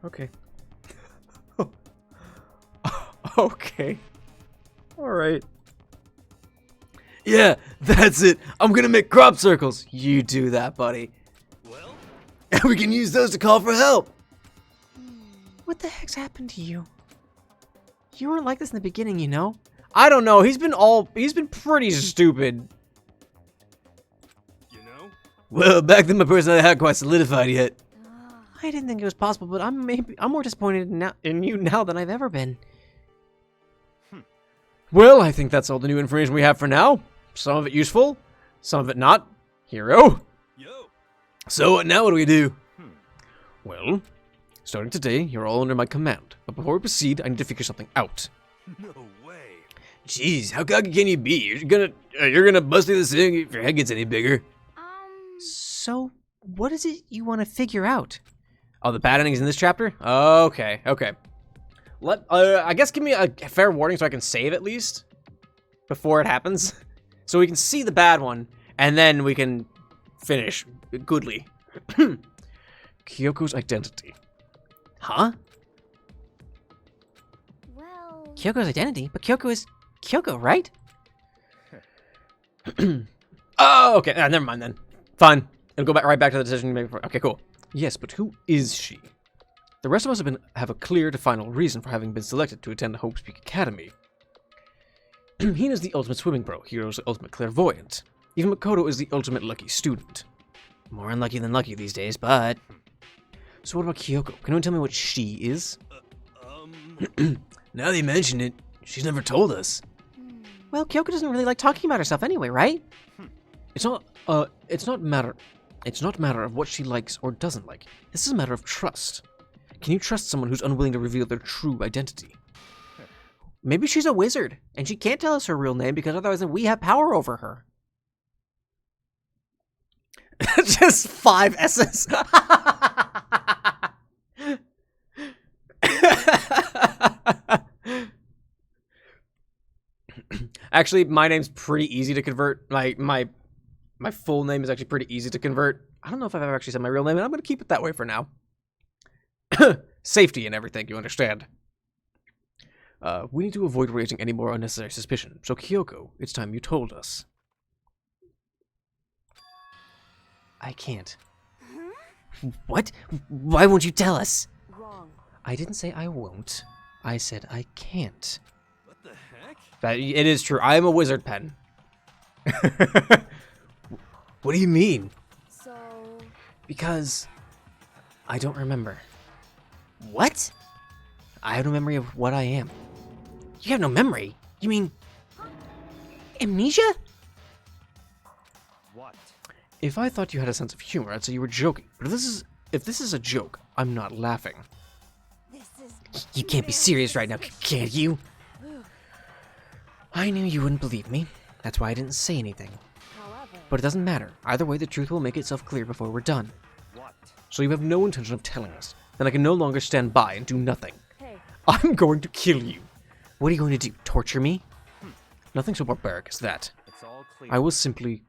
Okay. Okay. Alright. Yeah, that's it. I'm gonna make crop circles. You do that, buddy. Well, And we can use those to call for help. What the heck's happened to you? You weren't like this in the beginning, you know? I don't know. He's been pretty stupid. you know? Well, back then my personality hadn't quite solidified yet. I didn't think it was possible, but I'm more disappointed in you now than I've ever been. Well, I think that's all the new information we have for now. Some of it useful, some of it not. Hero. Yo, So now what do we do? Well, starting today, you're all under my command. But before we proceed, I need to figure something out. no way. Jeez, how cocky can you be? You're gonna bust through this thing if your head gets any bigger. So, what is it you want to figure out? Oh, the bad endings in this chapter? Okay. I guess give me a fair warning so I can save at least before it happens. So we can see the bad one, and then we can finish goodly. Kyoko's identity. Huh? Well, Kyoko's identity? But Kyoko is Kyoko, right? Oh, Okay, never mind then. Fine. It'll go right back to the decision you made before. Okay, cool. Yes, but who is she? The rest of us have a clear, definable reason for having been selected to attend the Hope Peak Academy. Hina's the ultimate swimming pro. Hiro's the ultimate clairvoyant. Even Makoto is the ultimate lucky student. More unlucky than lucky these days, but... So what about Kyoko? Can anyone tell me what she is? Now that you mention it, she's never told us. Well, Kyoko doesn't really like talking about herself anyway, right? It's not a matter of what she likes or doesn't like. This is a matter of trust. Can you trust someone who's unwilling to reveal their true identity? Maybe she's a wizard, and she can't tell us her real name because otherwise we have power over her. Just 5 S's. Actually, my name's pretty easy to convert. My full name is actually pretty easy to convert. I don't know if I've ever actually said my real name, and I'm going to keep it that way for now. Safety and everything, you understand. We need to avoid raising any more unnecessary suspicion. So, Kyoko, it's time you told us. I can't. What? Why won't you tell us? wrong. I didn't say I won't. I said I can't. What the heck? It is true. I am a wizard pen. What do you mean? So, Because I don't remember. What? I have no memory of what I am. You have no memory? You mean... amnesia? What? If I thought you had a sense of humor, I'd say you were joking. But if this is a joke, I'm not laughing. this is. You can't be serious right now, can't you? I knew you wouldn't believe me. That's why I didn't say anything. However, But it doesn't matter. Either way, the truth will make itself clear before we're done. What? So you have no intention of telling us. Then I can no longer stand by and do nothing. hey, I'm going to kill you. What are you going to do? Torture me? Nothing so barbaric as that. It's all clear. I will simply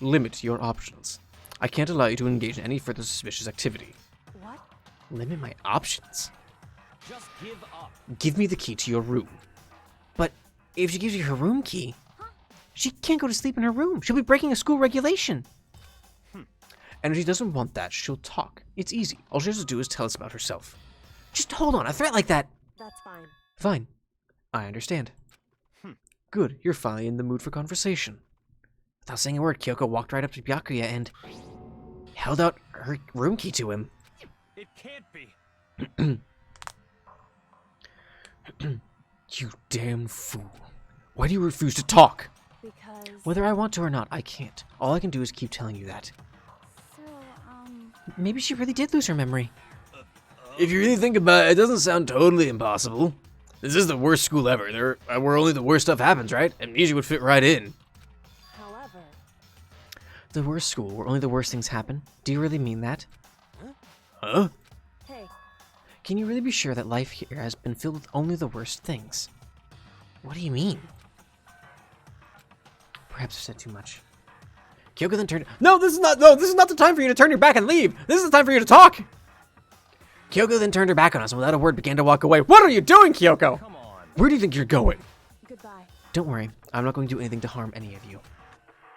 limit your options. I can't allow you to engage in any further suspicious activity. what? Limit my options? Just give up. Give me the key to your room. But if she gives you her room key... She can't go to sleep in her room. She'll be breaking a school regulation. And if she doesn't want that, she'll talk. It's easy. All she has to do is tell us about herself. Just hold on, a threat like that... That's fine. Fine. I understand. Good. You're finally in the mood for conversation. Without saying a word, Kyoko walked right up to Byakuya and... held out her room key to him. It can't be. You damn fool. Why do you refuse to talk? Because. Whether I want to or not, I can't. All I can do is keep telling you that. So, Maybe she really did lose her memory. If you really think about it, it doesn't sound totally impossible. This is the worst school ever. Where only the worst stuff happens, right? Amnesia would fit right in. However, The worst school where only the worst things happen? Do you really mean that? Huh? hey, Can you really be sure that life here has been filled with only the worst things? What do you mean? Perhaps I've said too much. Kyoko then turned. No, this is not the time for you to turn your back and leave. This is the time for you to talk. Kyoko then turned her back on us and without a word began to walk away. What are you doing, Kyoko? Come on. Where do you think you're going? goodbye. Don't worry, I'm not going to do anything to harm any of you.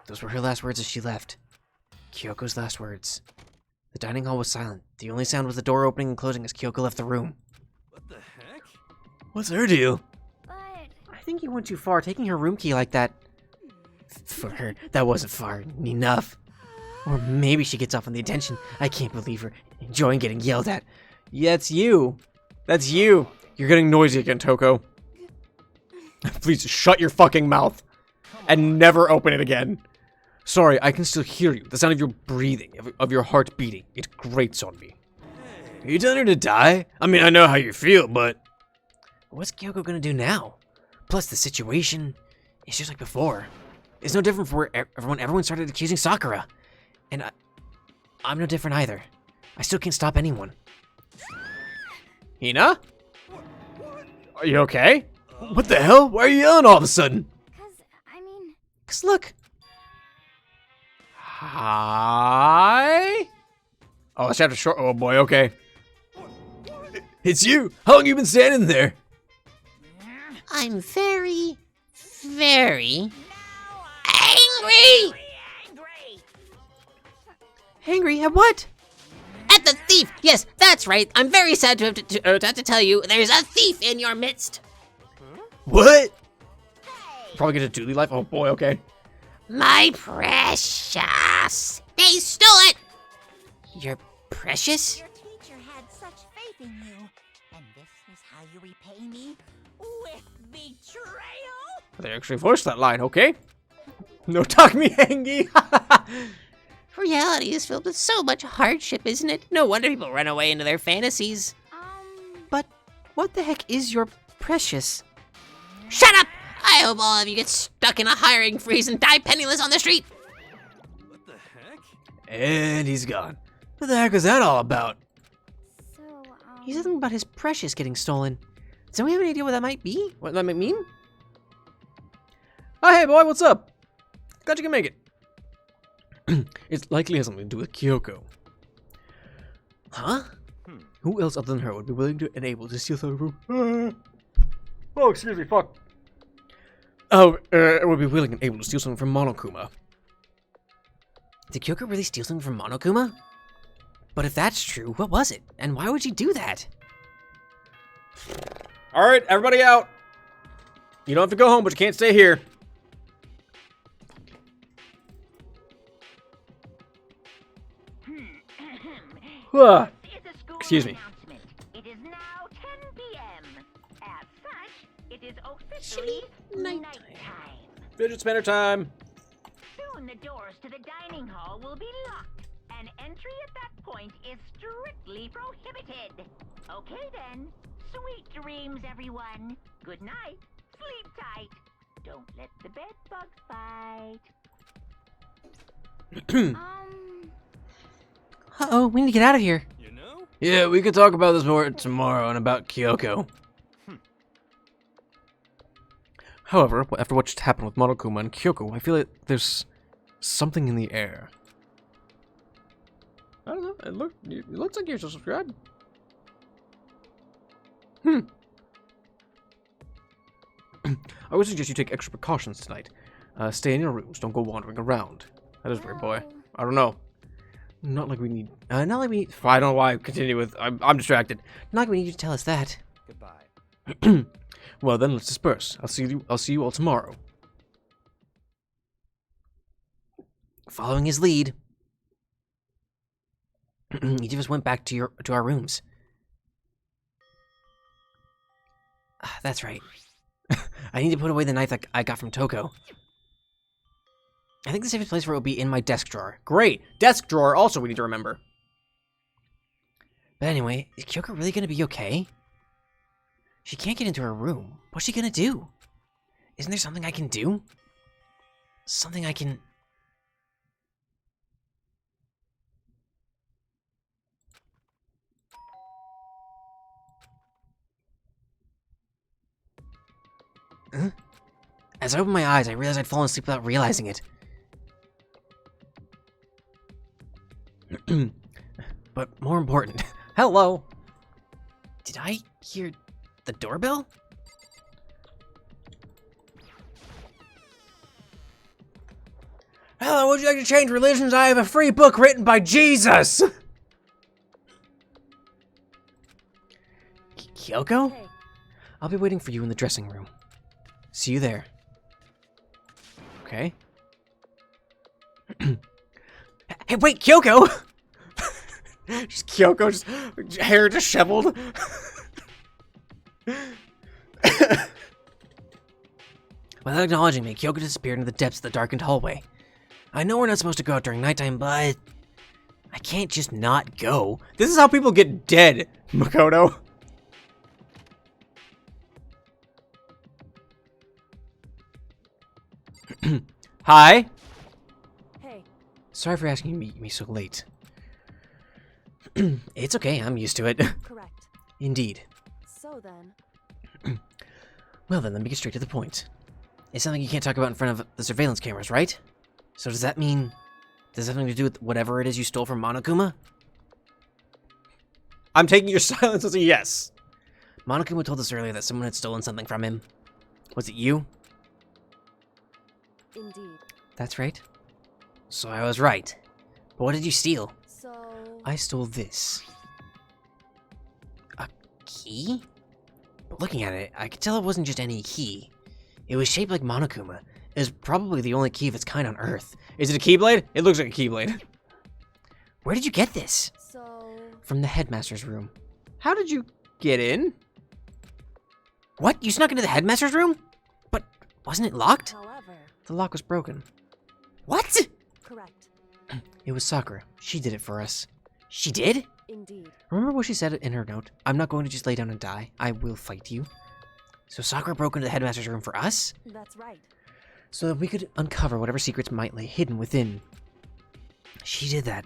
Those were her last words as she left. Kyoko's last words. The dining hall was silent. The only sound was the door opening and closing as Kyoko left the room. What the heck? What's her deal? But I think you went too far taking her room key like that. For her, that wasn't far enough. Or maybe she gets off on the attention. I can't believe her enjoying getting yelled at. Yeah, it's you. That's you. You're getting noisy again, Toko. Please shut your fucking mouth and never open it again. Sorry, I can still hear you. The sound of your breathing, of your heart beating. It grates on me. Are you telling her to die? I mean, I know how you feel, but... What's Kyoko gonna do now? Plus, the situation is just like before. It's no different from where everyone started accusing Sakura. And I'm no different either. I still can't stop anyone. Hina? Are you okay? What the hell? Why are you yelling all of a sudden? I mean, 'Cause look. Hi? Oh, it's chapter short. Oh boy, okay. It's you! How long you been standing there? I'm very, very angry Angry at what? at the thief. Yes, that's right. I'm very sad to have to tell you there's a thief in your midst. What? Probably get a duty life. Oh boy, okay. My precious. They stole it. You're precious? Your teacher had such faith in you, and this is how you repay me with betrayal. They actually voiced that line, okay? No talk me hangy. Reality is filled with so much hardship, isn't it? No wonder people run away into their fantasies. But what the heck is your precious? Shut up! I hope all of you get stuck in a hiring freeze and die penniless on the street. What the heck? And he's gone. What the heck is that all about? so, He said something about his precious getting stolen. Does anyone have any idea what that might be? What that might mean? Oh, hey boy, what's up? Glad you can make it. It likely has something to do with Kyoko. Huh? Who else other than her would be willing to and able to steal the room? Oh, excuse me, fuck. Oh, would be willing and able to steal something from Monokuma. Did Kyoko really steal something from Monokuma? But if that's true, what was it? And why would she do that? Alright, everybody out. You don't have to go home, but you can't stay here. Excuse me. It is now 10 p.m. As such, it is officially nighttime. Fidget spinner time. Soon the doors to the dining hall will be locked, and entry at that point is strictly prohibited. Okay then, sweet dreams, everyone. Good night. Sleep tight. Don't let the bed bugs bite. Uh-oh, we need to get out of here. You know? Yeah, we could talk about this more tomorrow and about Kyoko. However, after what just happened with Monokuma and Kyoko, I feel like there's something in the air. I don't know. It looks like you're subscribed. I would suggest you take extra precautions tonight. Stay in your rooms. Don't go wandering around. That is weird, boy. I don't know. Not like we need. I don't know why I continue with. I'm distracted. Not like we need you to tell us that. Goodbye. Well then, let's disperse. I'll see you all tomorrow. Following his lead, each of us went back to our rooms. That's right. I need to put away the knife that I got from Toko. I think the safest place for it will be in my desk drawer. Great! Desk drawer also we need to remember. But anyway, is Kyoko really gonna be okay? She can't get into her room. What's she gonna do? Isn't there something I can do? Something I can... Huh? As I opened my eyes, I realized I'd fallen asleep without realizing it. But more important... Hello. Did I hear the doorbell? Hello, would you like to change religions? I have a free book written by Jesus! Kyoko? Hey, I'll be waiting for you in the dressing room. See you there. Okay. Hey, wait, Kyoko! Just Kyoko, just hair disheveled. Without acknowledging me, Kyoko disappeared into the depths of the darkened hallway. I know we're not supposed to go out during nighttime, but... I can't just not go. This is how people get dead, Makoto. Hi. hey, Sorry for asking you to meet me so late. It's okay, I'm used to it. correct. Indeed. So then, Well then, let me get straight to the point. It's something you can't talk about in front of the surveillance cameras, right? So does that mean... Does it have something to do with whatever it is you stole from Monokuma? I'm taking your silence as a yes. Monokuma told us earlier that someone had stolen something from him. Was it you? indeed. That's right. So I was right. But what did you steal? So, I stole this. A key? But looking at it, I could tell it wasn't just any key. It was shaped like Monokuma. It was probably the only key of its kind on Earth. Is it a Keyblade? It looks like a Keyblade. Where did you get this? so, From the headmaster's room. How did you get in? What? You snuck into the headmaster's room? But wasn't it locked? however, The lock was broken. What? correct. It was Sakura. She did it for us. She did? Indeed. Remember what she said in her note? I'm not going to just lay down and die. I will fight you. So Sakura broke into the headmaster's room for us? That's right. So that we could uncover whatever secrets might lay hidden within. She did that.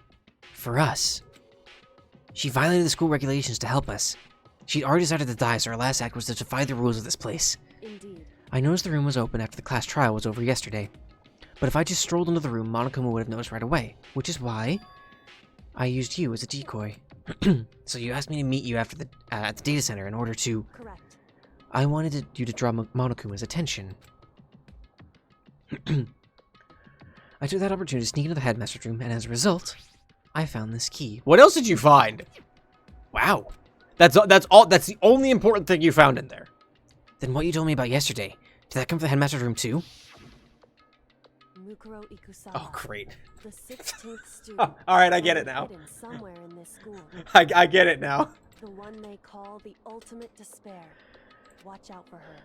For us. She violated the school regulations to help us. She'd already decided to die, so her last act was to defy the rules of this place. Indeed. I noticed the room was open after the class trial was over yesterday. But if I just strolled into the room, Monokuma would have noticed right away. Which is why I used you as a decoy. So you asked me to meet you after at the data center in order to... Correct. I wanted you to draw Monokuma's attention. I took that opportunity to sneak into the headmaster's room, and as a result, I found this key. What else did you find? Wow. That's all. That's the only important thing you found in there. Then what you told me about yesterday, did that come from the headmaster's room too? Mukuro Ikusaba. Oh, great. The 16th student. All right, I get it now. hidden somewhere in this school. I get it now. The one they call the ultimate despair. Watch out for her.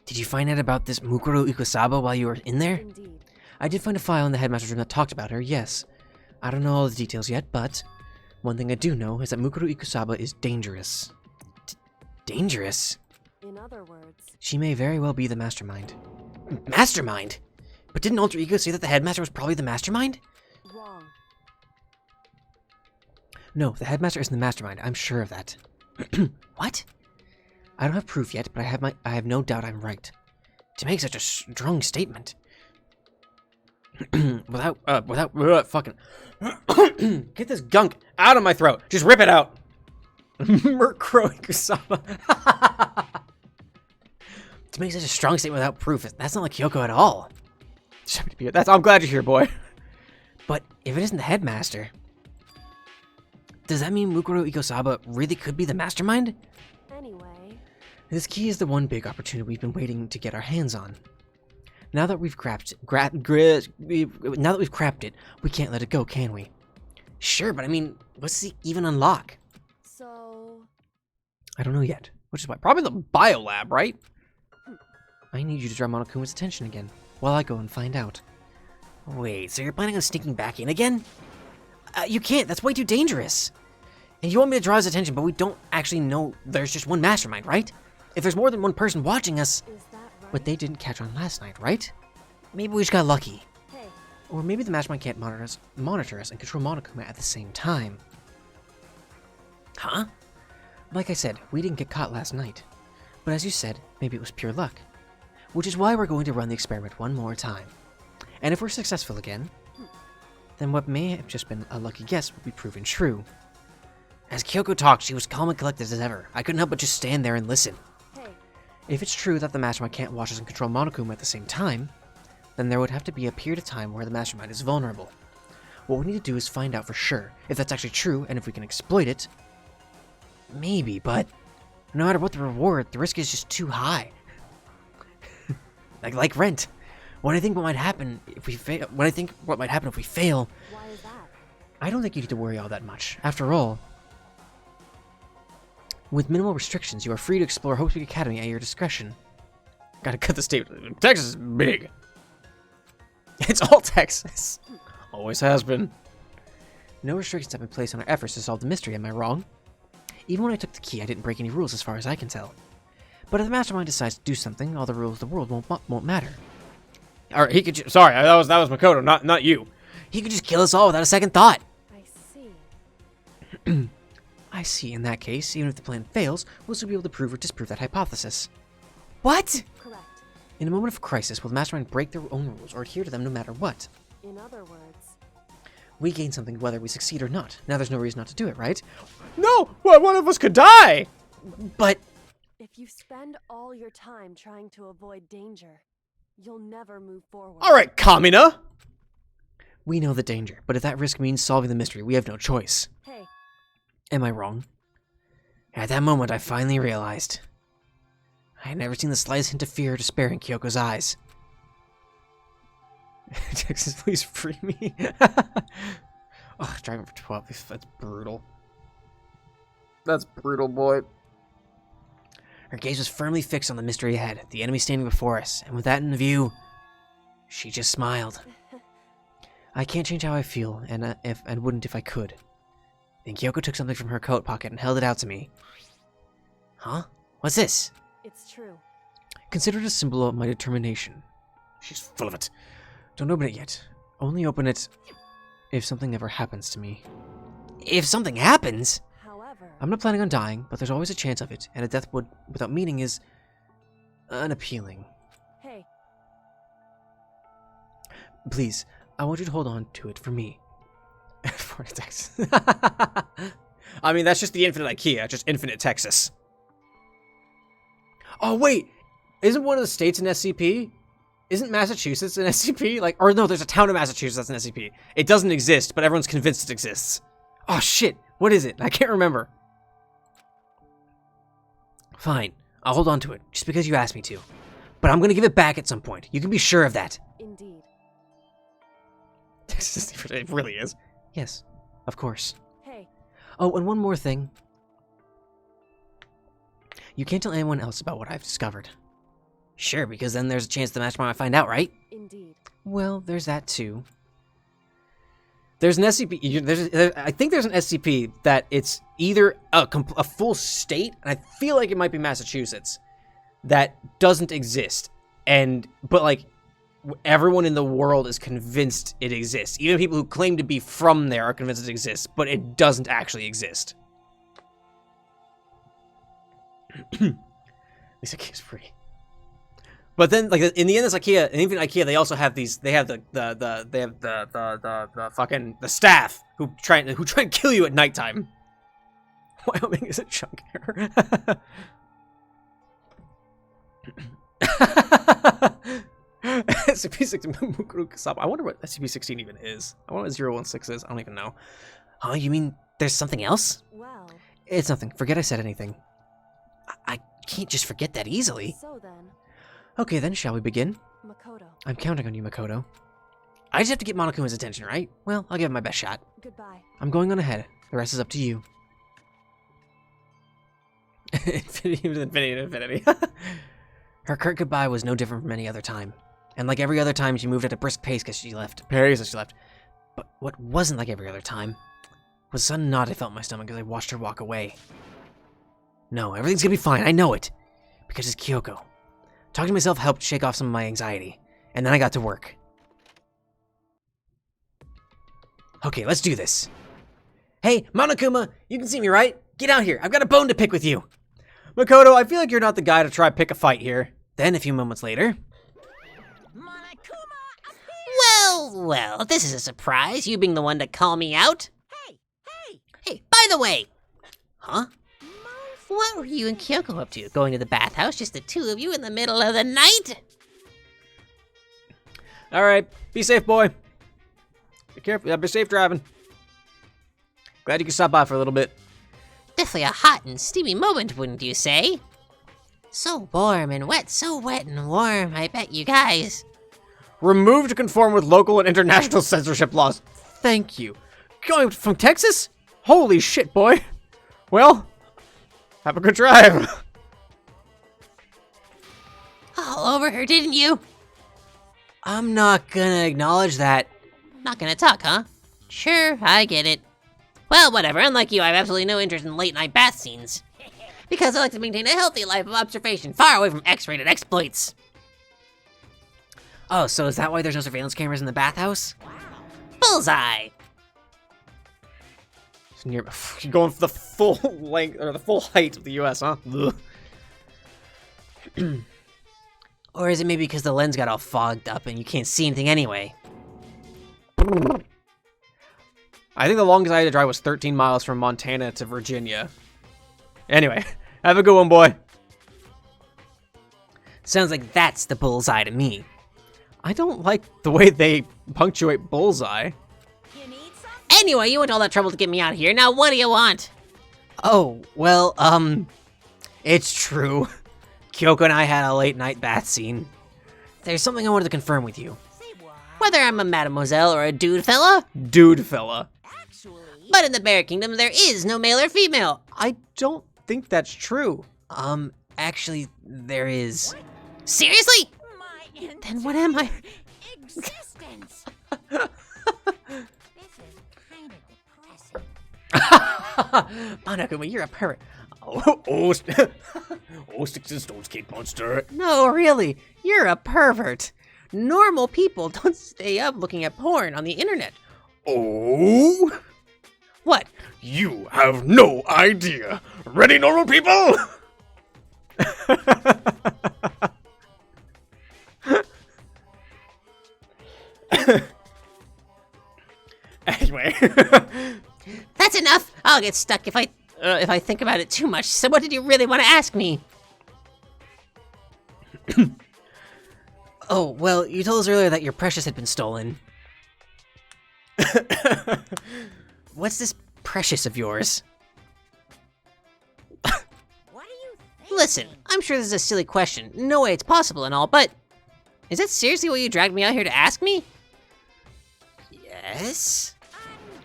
Did you find out about this Mukuro Ikusaba while you were in there? Indeed. I did find a file in the headmaster's room that talked about her, yes. I don't know all the details yet, but one thing I do know is that Mukuro Ikusaba is dangerous. Dangerous? In other words, She may very well be the mastermind. Mastermind? But didn't Alter Ego say that the headmaster was probably the mastermind? wrong. No, the headmaster isn't the mastermind. I'm sure of that. What? I don't have proof yet, but I have no doubt I'm right. To make such a strong statement. without fucking get this gunk out of my throat. Just rip it out. Mukuro Ikusaba. To make such a strong statement without proof, that's not like Kyoko at all. I'm glad you're here, boy. But if it isn't the headmaster, does that mean Mukuro Ikusaba really could be the mastermind? Anyway, This key is the one big opportunity we've been waiting to get our hands on. Now that we've crapped it, we can't let it go, can we? Sure, but I mean, what's it even unlock? so I don't know yet. Which is why probably the biolab, right? I need you to draw Monokuma's attention again, while I go and find out. Wait, so you're planning on sneaking back in again? You can't. That's way too dangerous. And you want me to draw his attention, but we don't actually know there's just one mastermind, right? If there's more than one person watching us... Is that right? But they didn't catch on last night, right? Maybe we just got lucky. Hey, Or maybe the mastermind can't monitor us and control Monokuma at the same time. Huh? Like I said, we didn't get caught last night. But as you said, maybe it was pure luck. Which is why we're going to run the experiment one more time. And if we're successful again, then what may have just been a lucky guess will be proven true. As Kyoko talked, she was calm and collected as ever. I couldn't help but just stand there and listen. hey, If it's true that the mastermind can't watch us and control Monokuma at the same time, then there would have to be a period of time where the mastermind is vulnerable. What we need to do is find out for sure if that's actually true and if we can exploit it. Maybe, but no matter what the reward, the risk is just too high. like rent. When I think what might happen if we fail, why is that? I don't think you need to worry all that much. After all, with minimal restrictions, you are free to explore Hope Peak Academy at your discretion. Gotta cut the statement. Texas is big. It's all Texas. Always has been. No restrictions have been placed on our efforts to solve the mystery, am I wrong? Even when I took the key, I didn't break any rules as far as I can tell. But if the mastermind decides to do something, all the rules of the world won't matter. All right, he could. Sorry, that was Makoto, not you. He could just kill us all without a second thought. I see. I see. In that case, even if the plan fails, we'll still be able to prove or disprove that hypothesis. What? Correct. In a moment of crisis, will the mastermind break their own rules or adhere to them no matter what? In other words, We gain something whether we succeed or not. Now there's no reason not to do it, right? No, well, one of us could die. But if you spend all your time trying to avoid danger, you'll never move forward. All right, Kamina. we know the danger. But if that risk means solving the mystery, we have no choice. Hey, Am I wrong? At that moment, I finally realized. I had never seen the slightest hint of fear or despair in Kyoko's eyes. Texas, please free me. Oh, driving for 12. That's brutal. That's brutal, boy. Her gaze was firmly fixed on the mystery ahead, the enemy standing before us, and with that in view, she just smiled. I can't change how I feel, and wouldn't if I could. Then Kyoko took something from her coat pocket and held it out to me. Huh? What's this? it's true. Consider it a symbol of my determination. She's full of it. Don't open it yet. Only open it if something ever happens to me. If something happens? However, I'm not planning on dying, but there's always a chance of it, and a death without meaning is unappealing. hey, Please, I want you to hold on to it for me. For Texas. I mean, that's just the infinite IKEA, just infinite Texas. Oh, wait! Isn't one of the states an SCP? Isn't Massachusetts an SCP? Like, or no, there's a town of Massachusetts that's an SCP. It doesn't exist, but everyone's convinced it exists. Oh, shit! What is it? I can't remember. Fine, I'll hold on to it, just because you asked me to. But I'm gonna give it back at some point. You can be sure of that. indeed. It really is. Yes, of course. Hey, Oh, and one more thing. You can't tell anyone else about what I've discovered. Sure, because then there's a chance the mastermind might find out, right? indeed. Well, there's that too. There's an SCP. I think there's an SCP that it's either a full state, and I feel like it might be Massachusetts, that doesn't exist, but like everyone in the world is convinced it exists. Even people who claim to be from there are convinced it exists, but it doesn't actually exist. At least IKEA's free. But then, like in the end, it's IKEA, and even IKEA, they also have these. They have the fucking the staff who try and kill you at nighttime. Wyoming is a chunk here. SCP-16 Mukuro Ikusaba. I wonder what SCP-16 even is. I wonder what 016 is. I don't even know. Huh? You mean there's something else? Well, It's nothing. Forget I said anything. I can't just forget that easily. so then, Okay, then, shall we begin? Makoto, I'm counting on you, Makoto. I just have to get Monokuma's attention, right? Well, I'll give it my best shot. goodbye. I'm going on ahead. The rest is up to you. Infinity. Her curt goodbye was no different from any other time. And like every other time, she moved at a brisk pace as she left. Paris as she left. But what wasn't like every other time was a sudden knot I felt in my stomach as I watched her walk away. No, everything's gonna be fine, I know it. Because it's Kyoko. Talking to myself helped shake off some of my anxiety, and then I got to work. Okay, let's do this. Hey, Monokuma, you can see me, right? Get out here, I've got a bone to pick with you. Makoto, I feel like you're not the guy to try pick a fight here. Then, a few moments later... Well, if this is a surprise, you being the one to call me out. Hey, by the way. Huh? What were you and Kyoko up to? Going to the bathhouse, just the two of you in the middle of the night? Alright, be safe, boy. Be careful, be safe driving. Glad you could stop by for a little bit. Definitely a hot and steamy moment, wouldn't you say? So warm and wet, so wet and warm, I bet you guys. Removed to conform with local and international censorship laws. Thank you. Going from Texas? Holy shit, boy. Well, have a good drive. All over her, didn't you? I'm not gonna acknowledge that. Not gonna talk, huh? Sure, I get it. Well, whatever. Unlike you, I have absolutely no interest in late-night bath scenes. Because I like to maintain a healthy life of observation, far away from X-rated exploits. Oh, so is that why there's no surveillance cameras in the bathhouse? Bullseye! You're going for the full length, or the full height of the US, huh? Or is it maybe because the lens got all fogged up and you can't see anything anyway? I think the longest I had to drive was 13 miles from Montana to Virginia. Anyway, have a good one, boy. Sounds like that's the bullseye to me. I don't like the way they punctuate bullseye. Anyway, you went to all that trouble to get me out here. Now what do you want? Oh, well, it's true. Kyoko and I had a late night bath scene. There's something I wanted to confirm with you. Whether I'm a mademoiselle or a dude fella? Dude fella. But in the Bear Kingdom, there is no male or female. I don't think that's true. Actually, there is. Seriously? Then what am I? Existence. Monokuma, you're a pervert. Oh, sticks and stones, Kate Monster. No, really, you're a pervert. Normal people don't stay up looking at porn on the internet. Oh? What? You have no idea. Ready, normal people? Anyway. That's enough. I'll get stuck if I think about it too much. So what did you really want to ask me? Oh, well, you told us earlier that your Precious had been stolen. What's this Precious of yours? What are you thinking? Listen, I'm sure this is a silly question. No way it's possible and all, but is that seriously what you dragged me out here to ask me? Yes?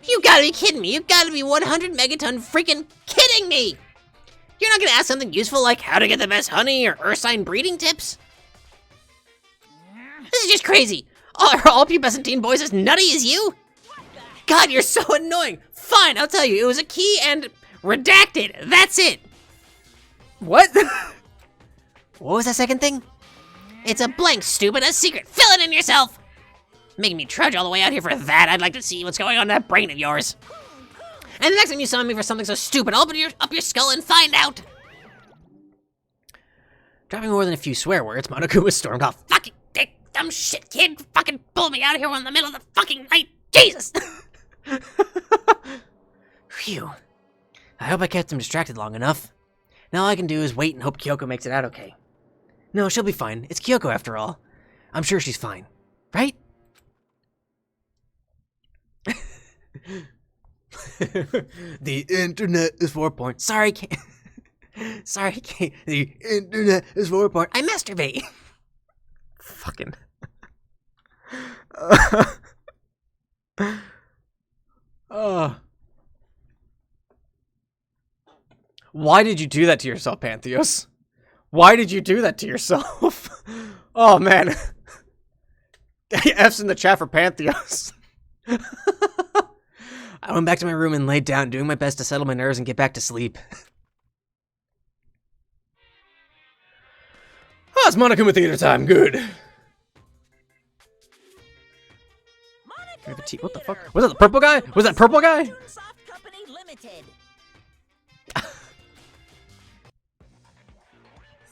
You gotta be kidding me. You gotta be 100 megaton freaking kidding me. You're not gonna ask something useful like how to get the best honey or Ursine breeding tips? This is just crazy. Are all pubescent teen boys as nutty as you? God, you're so annoying. Fine, I'll tell you. It was a key and redacted. That's it. What? What was that second thing? It's a blank, stupid, a secret. Fill it in yourself. Making me trudge all the way out here for that. I'd like to see what's going on in that brain of yours. And the next time you summon me for something so stupid, I'll open up your skull and find out. Dropping more than a few swear words, Monokuma stormed off. Fucking dick, dumb shit, kid. Fucking pull me out of here in the middle of the fucking night. Jesus. Phew. I hope I kept him distracted long enough. Now all I can do is wait and hope Kyoko makes it out okay. No, she'll be fine. It's Kyoko after all. I'm sure she's fine. Right? The internet is for porn. Sorry, Kate. Sorry, Kate. The internet is for porn. I masturbate. Fucking. Why did you do that to yourself, Pantheos? Why did you do that to yourself? Oh, man. F's in the chat for Pantheos. I went back to my room and laid down, doing my best to settle my nerves and get back to sleep. Oh, it's Monokuma Theater time. Good. What the fuck? Was that the purple guy? Was that purple guy? Soft Company Limited.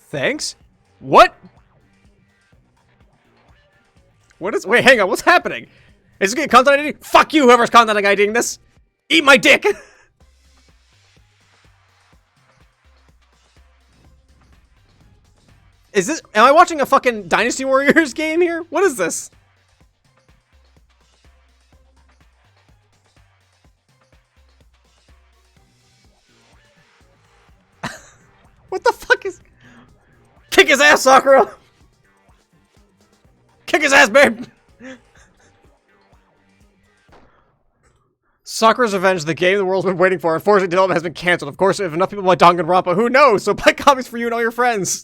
Thanks? What? What is... Wait, hang on. What's happening? Is this getting content ID? Fuck you, whoever's content IDing this. Eat my dick. Is this... Am I watching a fucking Dynasty Warriors game here? What is this? What the fuck is... Kick his ass, Sakura! Kick his ass, babe! Sakura's Revenge, the game the world's been waiting for. Unfortunately, development has been cancelled. Of course, if enough people buy Danganronpa, who knows? So buy copies for you and all your friends.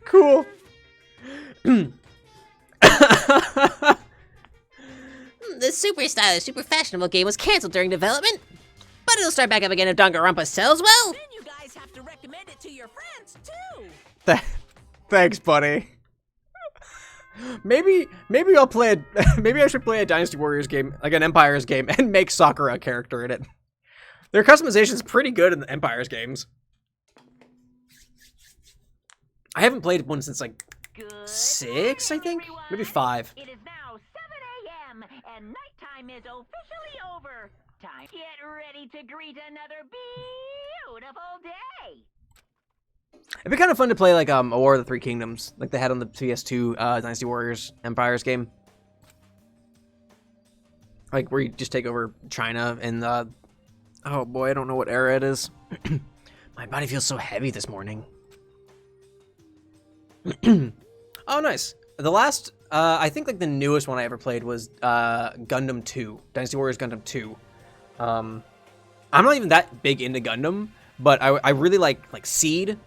Cool. The super stylish, super fashionable game was canceled during development, but it'll start back up again if Danganronpa sells well. Then you guys have to recommend it to your friends too. Thanks, buddy. Maybe I'll play a maybe I should play a Dynasty Warriors game, like an Empires game, and make Sakura a character in it. Their customization's pretty good in the Empires games. I haven't played one since like Good 6, I think, morning, maybe everyone. 5. It is now 7 a.m. and nighttime is officially over. Time. Get ready to greet another beautiful day. It'd be kind of fun to play like a War of the Three Kingdoms, like they had on the PS2 Dynasty Warriors Empires game. Like where you just take over China and oh boy, I don't know what era it is. My body feels so heavy this morning. Oh, nice. The last, I think like the newest one I ever played was Gundam 2, Dynasty Warriors Gundam 2. I'm not even that big into Gundam, but I really like Seed.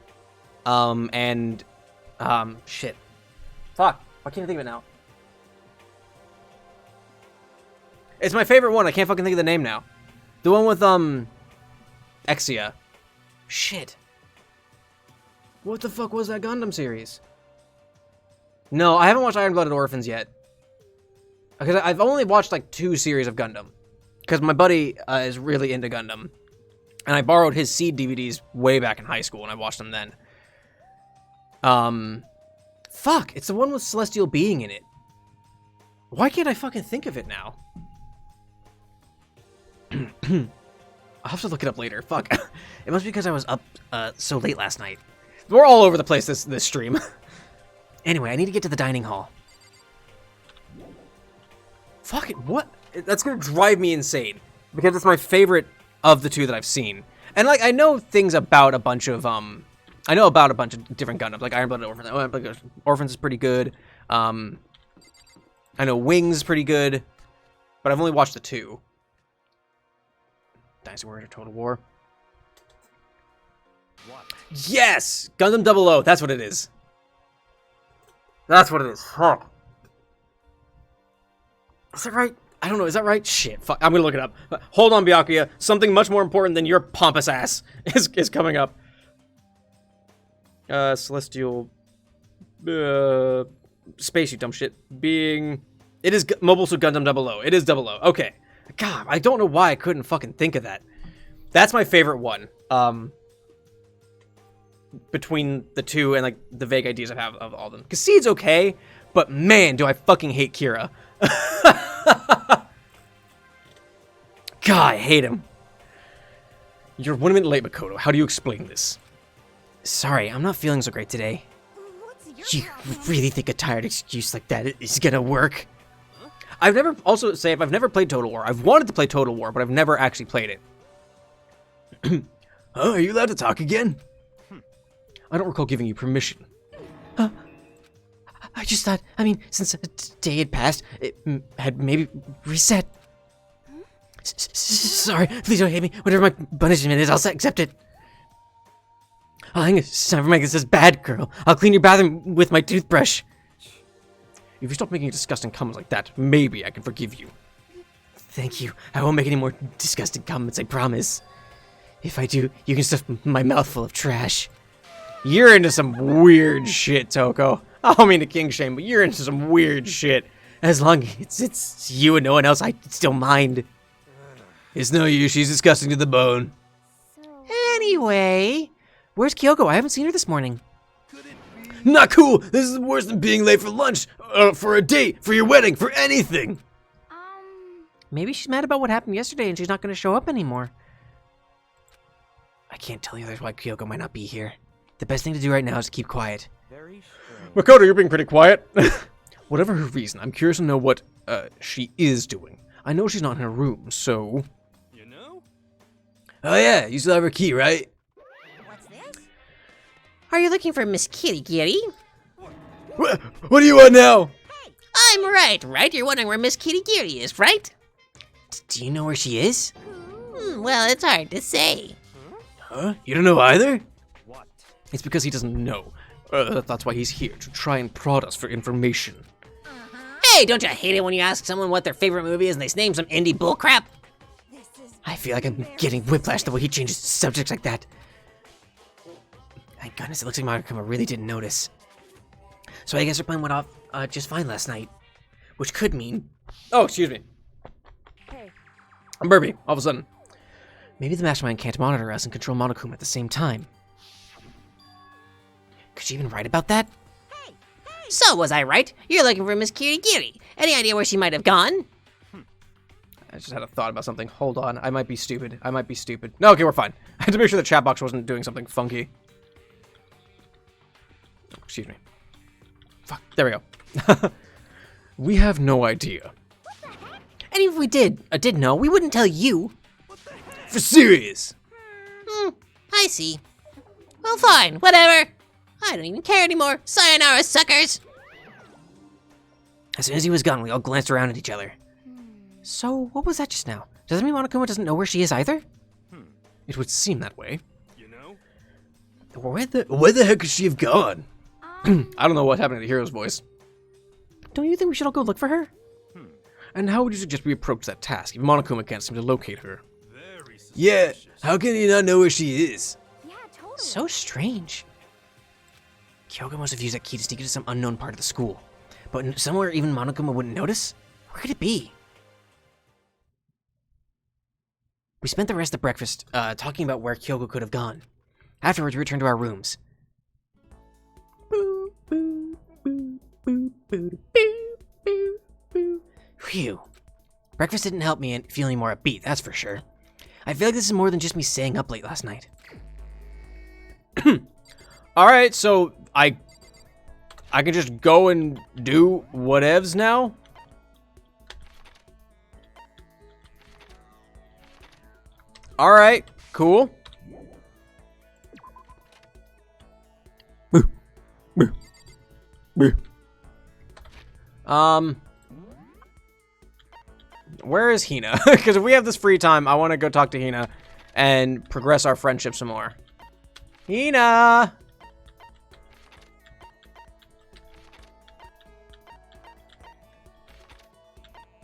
And shit. Fuck. Why can't I think of it now? It's my favorite one. I can't fucking think of the name now. The one with Exia. Shit. What the fuck was that Gundam series? No, I haven't watched Iron Blooded Orphans yet. Because I've only watched like 2 series of Gundam. Because my buddy is really into Gundam. And I borrowed his Seed DVDs way back in high school and I watched them then. Fuck, it's the one with Celestial Being in it. Why can't I fucking think of it now? I'll have to look it up later. Fuck. It must be because I was up so late last night. We're all over the place this stream. Anyway, I need to get to the dining hall. Fuck it, what? That's gonna drive me insane. Because it's my favorite of the 2 that I've seen. And like, I know things about a bunch of, I know about a bunch of different Gundams, like Iron Blooded Orphans. Orphans is pretty good. I know Wings is pretty good. But I've only watched the 2. Dynasty Warriors Total War. What? Yes! Gundam 00, that's what it is. That's what it is. Fuck. Is that right? I don't know, is that right? Shit, fuck, I'm gonna look it up. Hold on, Byakuya. Something much more important than your pompous ass is coming up. Celestial... space, you dumb shit. Being... It is Mobile Suit Gundam 00. It is 00. Okay. God, I don't know why I couldn't fucking think of that. That's my favorite one. Between the 2 and like the vague ideas I have of all of them. Because Seed's okay, but man, do I fucking hate Kira. God, I hate him. You're 1 minute late, Makoto. How do you explain this? Sorry, I'm not feeling so great today. What's your You problem? really think a tired excuse like that is gonna work? I've never, also say, if I've never played Total War. I've wanted to play Total War, but I've never actually played it. Oh, are you allowed to talk again? I don't recall giving you permission. I just thought, I mean, since a day had passed, it had maybe reset. Sorry, please don't hate me. Whatever my punishment is, I'll accept it. Oh, I think it's time for making this bad girl. I'll clean your bathroom with my toothbrush. If you stop making disgusting comments like that, maybe I can forgive you. Thank you. I won't make any more disgusting comments, I promise. If I do, you can stuff my mouth full of trash. You're into some weird shit, Toko. I don't mean to king shame, but you're into some weird shit. As long as it's you and no one else, I still mind. It's no use, she's disgusting to the bone. Anyway, where's Kyoko? I haven't seen her this morning. Not cool! This is worse than being late for lunch, for a date, for your wedding, for anything! Maybe she's mad about what happened yesterday and she's not going to show up anymore. I can't tell you others why Kyoko might not be here. The best thing to do right now is to keep quiet. Very strange. Makoto, you're being pretty quiet. Whatever her reason, I'm curious to know what she is doing. I know she's not in her room, so... You know? Oh yeah, you still have her key, right? What's this? Are you looking for Miss Kitty Kitty? What do you want now? I'm right? You're wondering where Miss Kitty Kitty is, right? Do you know where she is? Well, it's hard to say. Huh? You don't know either? What? It's because he doesn't know. That's why he's here, to try and prod us for information. Hey, don't you hate it when you ask someone what their favorite movie is and they name some indie bullcrap? I feel like I'm getting whiplash the way he changes subjects like that. Thank goodness, it looks like Monokuma really didn't notice. So I guess her plan went off just fine last night. Which could mean... Oh, excuse me. Hey, I'm burpy, all of a sudden. maybe the mastermind can't monitor us and control Monokuma at the same time. Could she even write about that? So was I right? You're looking for Miss Kitty Kitty. Any idea where she might have gone? I just had a thought about something. Hold on, I might be stupid. No, okay, we're fine. I had to make sure the chat box wasn't doing something funky. Oh, excuse me. Fuck, there we go. We have no idea. And even if we did know, we wouldn't tell you. For serious! I see. Well, fine, whatever. I don't even care anymore. Sayonara, suckers! As soon as he was gone, we all glanced around at each other. So, what was that just now? Does that mean Monokuma doesn't know where she is either? It would seem that way. You know? Where the heck could she have gone? I don't know what happened to the hero's voice. Don't you think we should all go look for her? And how would you suggest we approach that task if Monokuma can't seem to locate her? Very suspicious. Yeah, how can he not know where she is? yeah, totally. So strange. Kyoko must have used that key to sneak into some unknown part of the school. But somewhere even Monokuma wouldn't notice? Where could it be? We spent the rest of breakfast talking about where Kyoko could have gone. Afterwards, we returned to our rooms. Phew. Breakfast didn't help me feel any more upbeat, that's for sure. I feel like this is more than just me staying up late last night. Alright, so I can just go and do whatevs now? Alright, cool. Where is Hina? Because if we have this free time, I want to go talk to Hina and progress our friendship some more. Hina!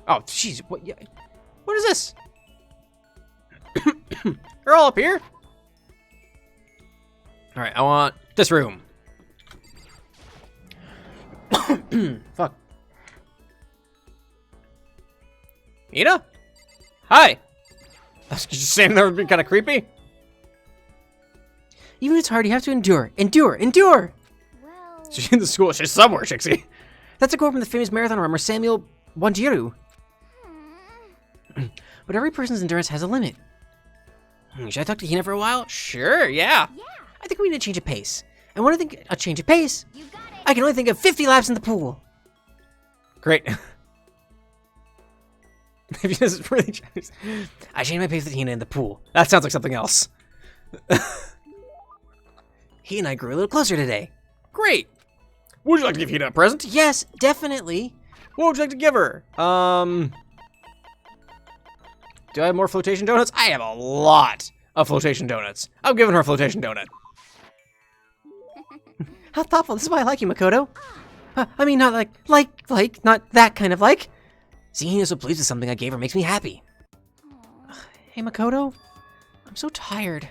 Oh, jeez, what is this? You're all up here? Alright, I want this room. Fuck. Hina? Hi! I was just saying that would be kind of creepy. Even if it's hard, you have to endure. Endure! Well, She's in the school. She's somewhere, Shixie. That's a quote from the famous marathon runner Samuel Wanjiru. But every person's endurance has a limit. Should I talk to Hina for a while? Sure, yeah. I think we need a change of pace. And when I think a change of pace, You got it. I can only think of 50 laps in the pool. Great. If you just really change. I changed my pace with Hina in the pool. That sounds like something else. He and I grew a little closer today. Great. Would you like to give Hina a present? Yes, definitely. What would you like to give her? Do I have more flotation donuts? I have a lot of flotation donuts. I'm giving her a flotation donut. How thoughtful. This is why I like you, Makoto. I mean, not like, not that kind of like. Seeing you so pleased with something I gave her makes me happy. Hey, Makoto. I'm so tired.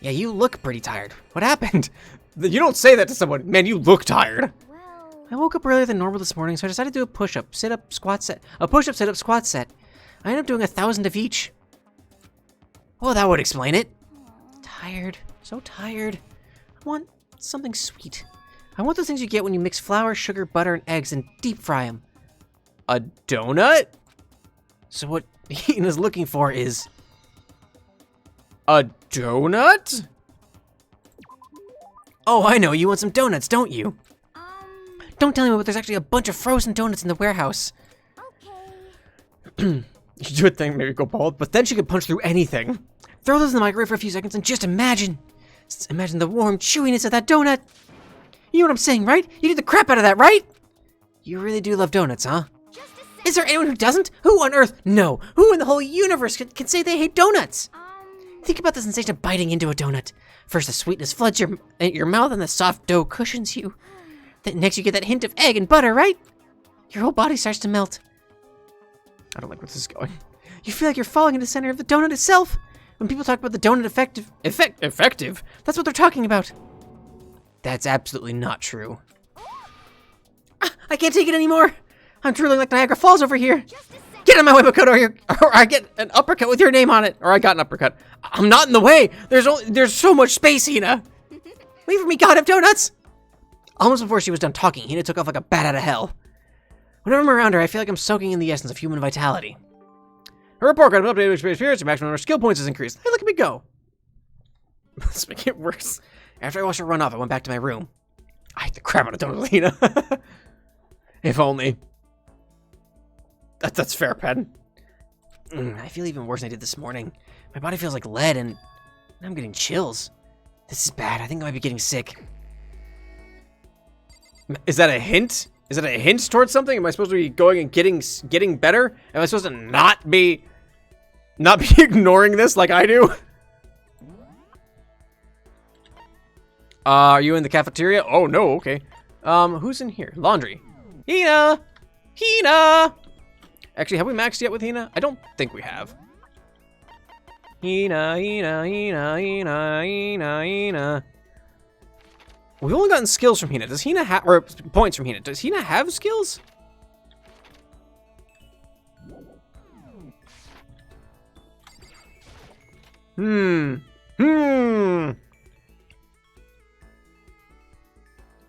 Yeah, you look pretty tired. What happened? You don't say that to someone. Man, you look tired. Well, I woke up earlier than normal this morning, so I decided to do a push-up, sit-up, squat set. A push-up, sit-up, squat set. I ended up doing 1,000 of each. Well, that would explain it. Tired. So tired. I want something sweet. I want those things you get when you mix flour, sugar, butter, and eggs and deep fry them. A donut? So what Hina's looking for is... A donut? Oh, I know. You want some donuts, don't you? Don't tell me, but there's actually a bunch of frozen donuts in the warehouse. okay. You would think maybe go bald, but then she could punch through anything. Throw those in the microwave for a few seconds and just imagine. Just imagine the warm chewiness of that donut. You know what I'm saying, right? You did the crap out of that, right? You really do love donuts, huh? Just a sec. Is there anyone who doesn't? Who on earth? No. Who in the whole universe can say they hate donuts? Think about the sensation of biting into a donut. First, the sweetness floods your mouth and the soft dough cushions you. Then next, you get that hint of egg and butter, right? Your whole body starts to melt. I don't like where this is going. You feel like you're falling into the center of the donut itself. When people talk about the donut effective, that's what they're talking about. That's absolutely not true. I can't take it anymore. I'm drooling like Niagara Falls over here. Just a sec. Get in my way, Makoto, or I get an uppercut with your name on it. Or I got an uppercut. I'm not in the way. There's so much space, Hina. Leave for me, God of Donuts. Almost before she was done talking, Hina took off like a bat out of hell. Whenever I'm around her, I feel like I'm soaking in the essence of human vitality. Her report got an updated experience. Your maximum number of skill points has increased. Hey, look at me go. Let's make it worse. After I watched her run off, I went back to my room. I hate the crap out of donut, Lena. If only. That's fair, Pen. I feel even worse than I did this morning. My body feels like lead, and I'm getting chills. This is bad. I think I might be getting sick. Is that a hint? Is that a hint towards something? Am I supposed to be going and getting better? Am I supposed to not be ignoring this like I do? Are you in the cafeteria? Oh no, okay. Who's in here? Laundry. Hina! Hina! Actually, have we maxed yet with Hina? I don't think we have. Hina. We've only gotten skills from Hina. Does Hina have, or points from Hina? Does Hina have skills?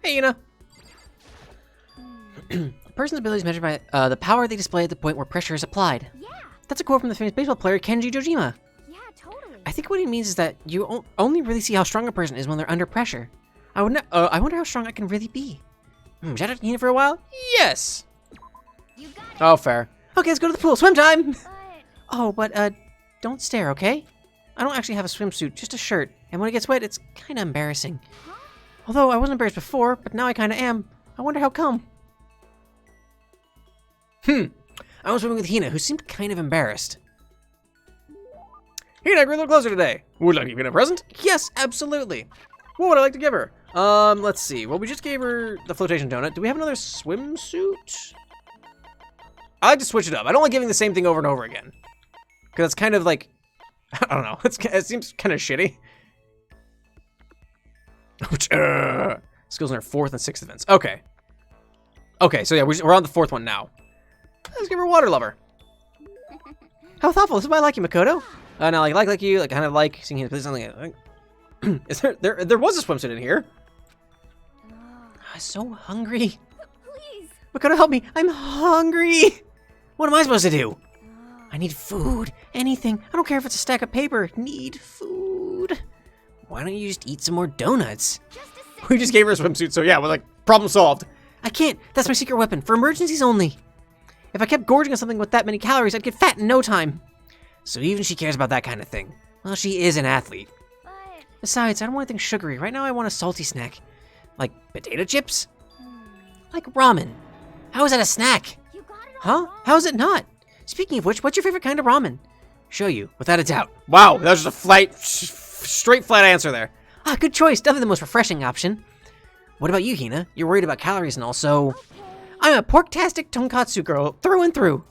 Hey, Hina. A person's ability is measured by the power they display at the point where pressure is applied. Yeah. That's a quote from the famous baseball player Kenji Jojima. Yeah, totally. I think what he means is that you only really see how strong a person is when they're under pressure. I wonder how strong I can really be. Shout out to Hina for a while? Yes! You got it. Oh, fair. Okay, let's go to the pool. Swim time! But Oh, but, don't stare, okay? I don't actually have a swimsuit, just a shirt. And when it gets wet, it's kinda embarrassing. Although, I wasn't embarrassed before, but now I kinda am. I wonder how come. I was swimming with Hina, who seemed kind of embarrassed. Hina, we're a little closer today. Would you like to give me a present? Yes, absolutely. What would I like to give her? Let's see. Well, we just gave her the flotation donut. Do we have another swimsuit? I like to switch it up. I don't like giving the same thing over and over again. Because it's kind of like, I don't know. It seems kind of shitty. Skills in our 4th and 6th events. Okay. Okay, so yeah, we're on the 4th one now. Let's give her Water Lover. How thoughtful. This is why I like you, Makoto. Now, like you, like kind of like seeing him. Something. Is there was a swimsuit in here? I'm so hungry. please. Makoto, help me. I'm hungry. What am I supposed to do? I need food. Anything. I don't care if it's a stack of paper. Need food. Why don't you just eat some more donuts? Just a sec. We just gave her a swimsuit, so yeah, we're like, problem solved. I can't. That's my secret weapon. For emergencies only. If I kept gorging on something with that many calories, I'd get fat in no time. So even she cares about that kind of thing. Well, she is an athlete. But Besides, I don't want anything sugary. Right now I want a salty snack. Like potato chips? Like ramen. How is that a snack? you got it all Huh? wrong. How is it not? Speaking of which, what's your favorite kind of ramen? Show you, without a doubt. Wow, that was just a straight flat answer there. Ah, good choice. Definitely the most refreshing option. What about you, Hina? You're worried about calories and all, so... I'm a pork-tastic tonkatsu girl through and through.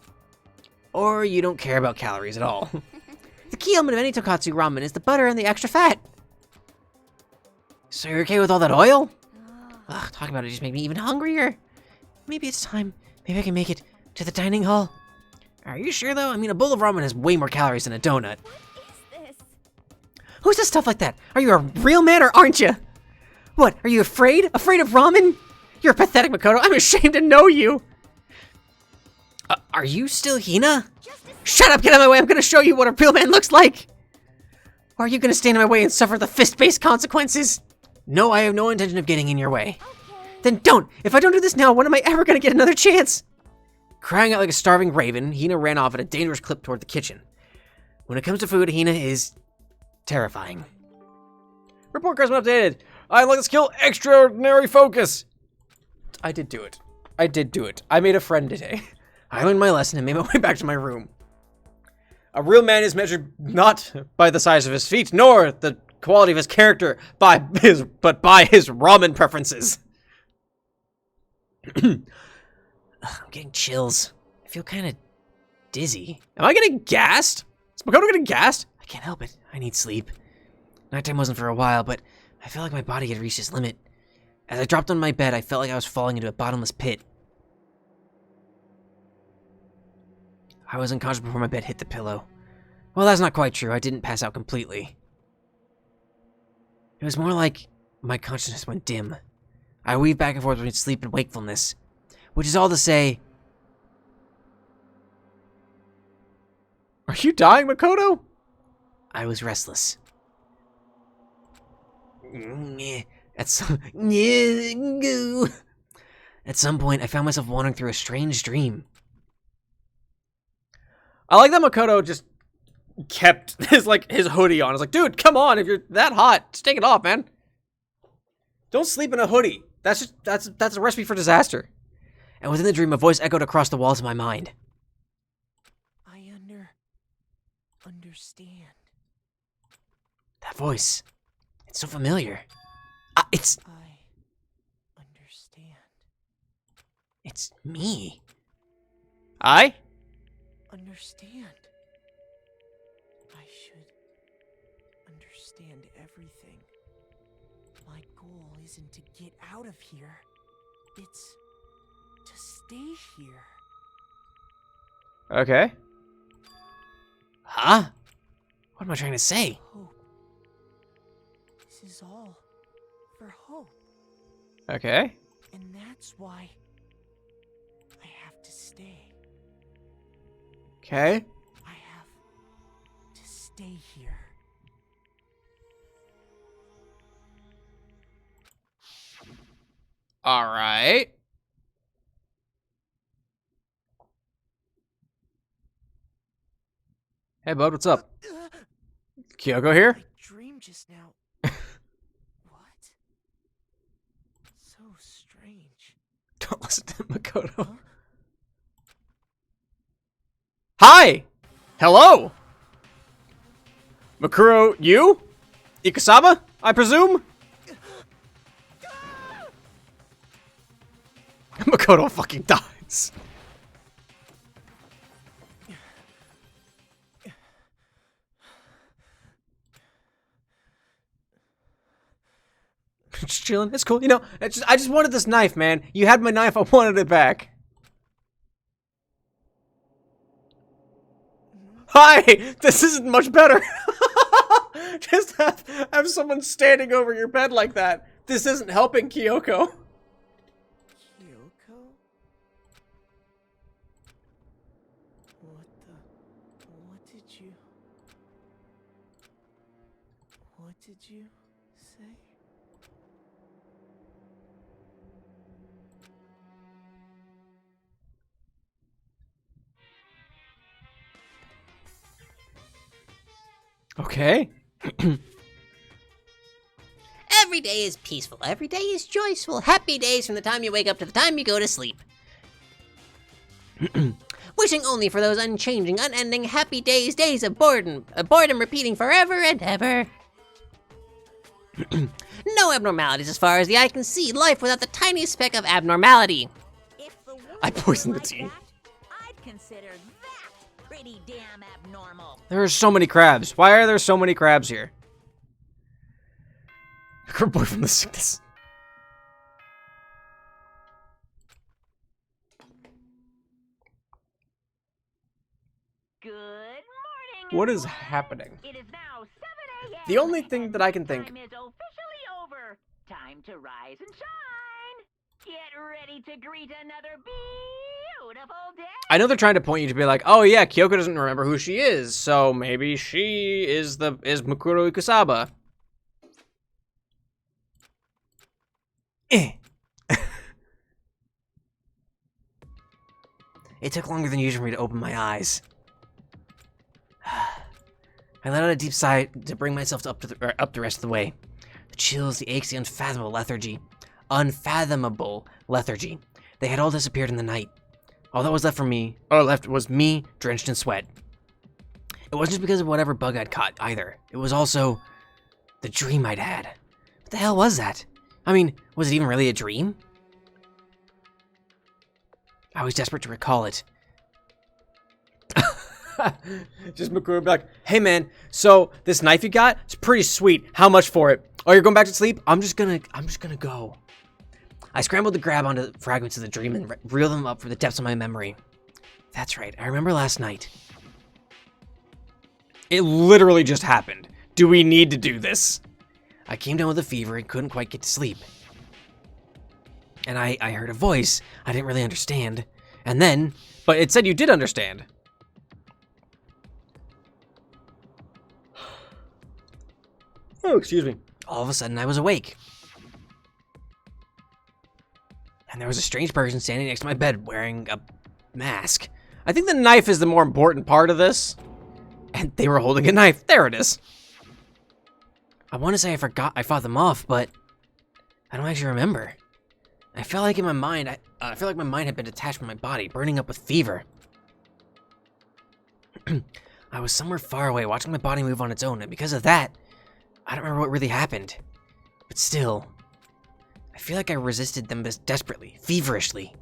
Or you don't care about calories at all. The key element of any tonkatsu ramen is the butter and the extra fat. So you're okay with all that oil? Ugh, talking about it just made me even hungrier. Maybe it's time. Maybe I can make it to the dining hall. Are you sure, though? I mean, a bowl of ramen has way more calories than a donut. What is this? Who says stuff like that? Are you a real man or aren't you? What, are you afraid? Afraid of ramen? You're pathetic, Makoto. I'm ashamed to know you. Are you still Hina? Shut up, get out of my way. I'm gonna show you what a real man looks like. Or are you gonna stand in my way and suffer the fist-based consequences? No, I have no intention of getting in your way. Then don't. If I don't do this now, when am I ever gonna get another chance? Crying out like a starving raven, Hina ran off at a dangerous clip toward the kitchen. When it comes to food, Hina is terrifying. Report cards been updated. I like the skill extraordinary focus. I did do it. I did do it. I made a friend today. I learned my lesson and made my way back to my room. A real man is measured not by the size of his feet, nor the quality of his character, but by his ramen preferences. I'm getting chills. I feel kind of dizzy. Am I getting gassed? Is Makoto getting gassed? I can't help it. I need sleep. Nighttime wasn't for a while, but I felt like my body had reached its limit. As I dropped on my bed, I felt like I was falling into a bottomless pit. I was unconscious before my bed hit the pillow. Well, that's not quite true. I didn't pass out completely. It was more like my consciousness went dim. I weaved back and forth between sleep and wakefulness, which is all to say... Are you dying, Makoto? I was restless. At some point, I found myself wandering through a strange dream. I like that Makoto just kept his hoodie on. It's like, dude, come on, if you're that hot, just take it off, man. Don't sleep in a hoodie. That's a recipe for disaster. And within the dream, a voice echoed across the walls of my mind. I understand. That voice. It's so familiar. It's I understand. It's me. I? Understand. I should understand everything. My goal isn't to get out of here. It's to stay here. Okay. Huh? What am I trying to say? Hope. This is all for hope. Okay. And that's why I have to stay. Okay. I have to stay here. All right. Hey, bud, what's up? Kyoko here? My dream just now. What? So strange. Don't listen to Makoto. Huh? Hi! Hello! Mukuro, you? Ikusaba, I presume? Makoto fucking dies. Just chilling. It's cool. You know, I just wanted this knife, man. You had my knife. I wanted it back. Hi! This isn't much better. Just have someone standing over your bed like that. This isn't helping, Kyoko. Kyoko? What did you say? Okay. Every day is peaceful. Every day is joyful. Happy days from the time you wake up to the time you go to sleep. Wishing only for those unchanging, unending, happy days of boredom repeating forever and ever. No abnormalities as far as the eye can see. Life without the tiniest speck of abnormality. If the world I poisoned the was like tea. that, I'd consider that pretty damn abnormal. There are so many crabs. Why are there so many crabs here? Her boy from the sickness. Good morning. What is everyone. happening? It is now 7 a.m. The only thing and that I can think- Time is officially over. Time to rise and shine. Get ready to greet another beautiful day. I know they're trying to point you to be like, oh yeah, Kyoko doesn't remember who she is, so maybe she is Mukuro Ikusaba. It took longer than usual for me to open my eyes. I let out a deep sigh to bring myself up the rest of the way. The chills, the aches, the unfathomable lethargy. Unfathomable lethargy. They had all disappeared in the night. All that was left was me, drenched in sweat. It wasn't just because of whatever bug I'd caught, either. It was also the dream I'd had. What the hell was that? I mean, was it even really a dream? I was desperate to recall it. Just Mukuro be like, hey man, so this knife you got, it's pretty sweet. How much for it? Oh, you're going back to sleep? I'm just gonna go. I scrambled to grab onto the fragments of the dream and reel them up from the depths of my memory. That's right, I remember last night. It literally just happened. Do we need to do this? I came down with a fever and couldn't quite get to sleep. And I heard a voice I didn't really understand. And then, But it said you did understand. Oh, excuse me. all of a sudden I was awake. And there was a strange person standing next to my bed wearing a mask. I think the knife is the more important part of this. And they were holding a knife. There it is. I want to say I fought them off, but I don't actually remember. I felt like in my mind, I felt like my mind had been detached from my body, burning up with fever. I was somewhere far away, watching my body move on its own, and because of that, I don't remember what really happened. But still, I feel like I resisted them desperately, feverishly.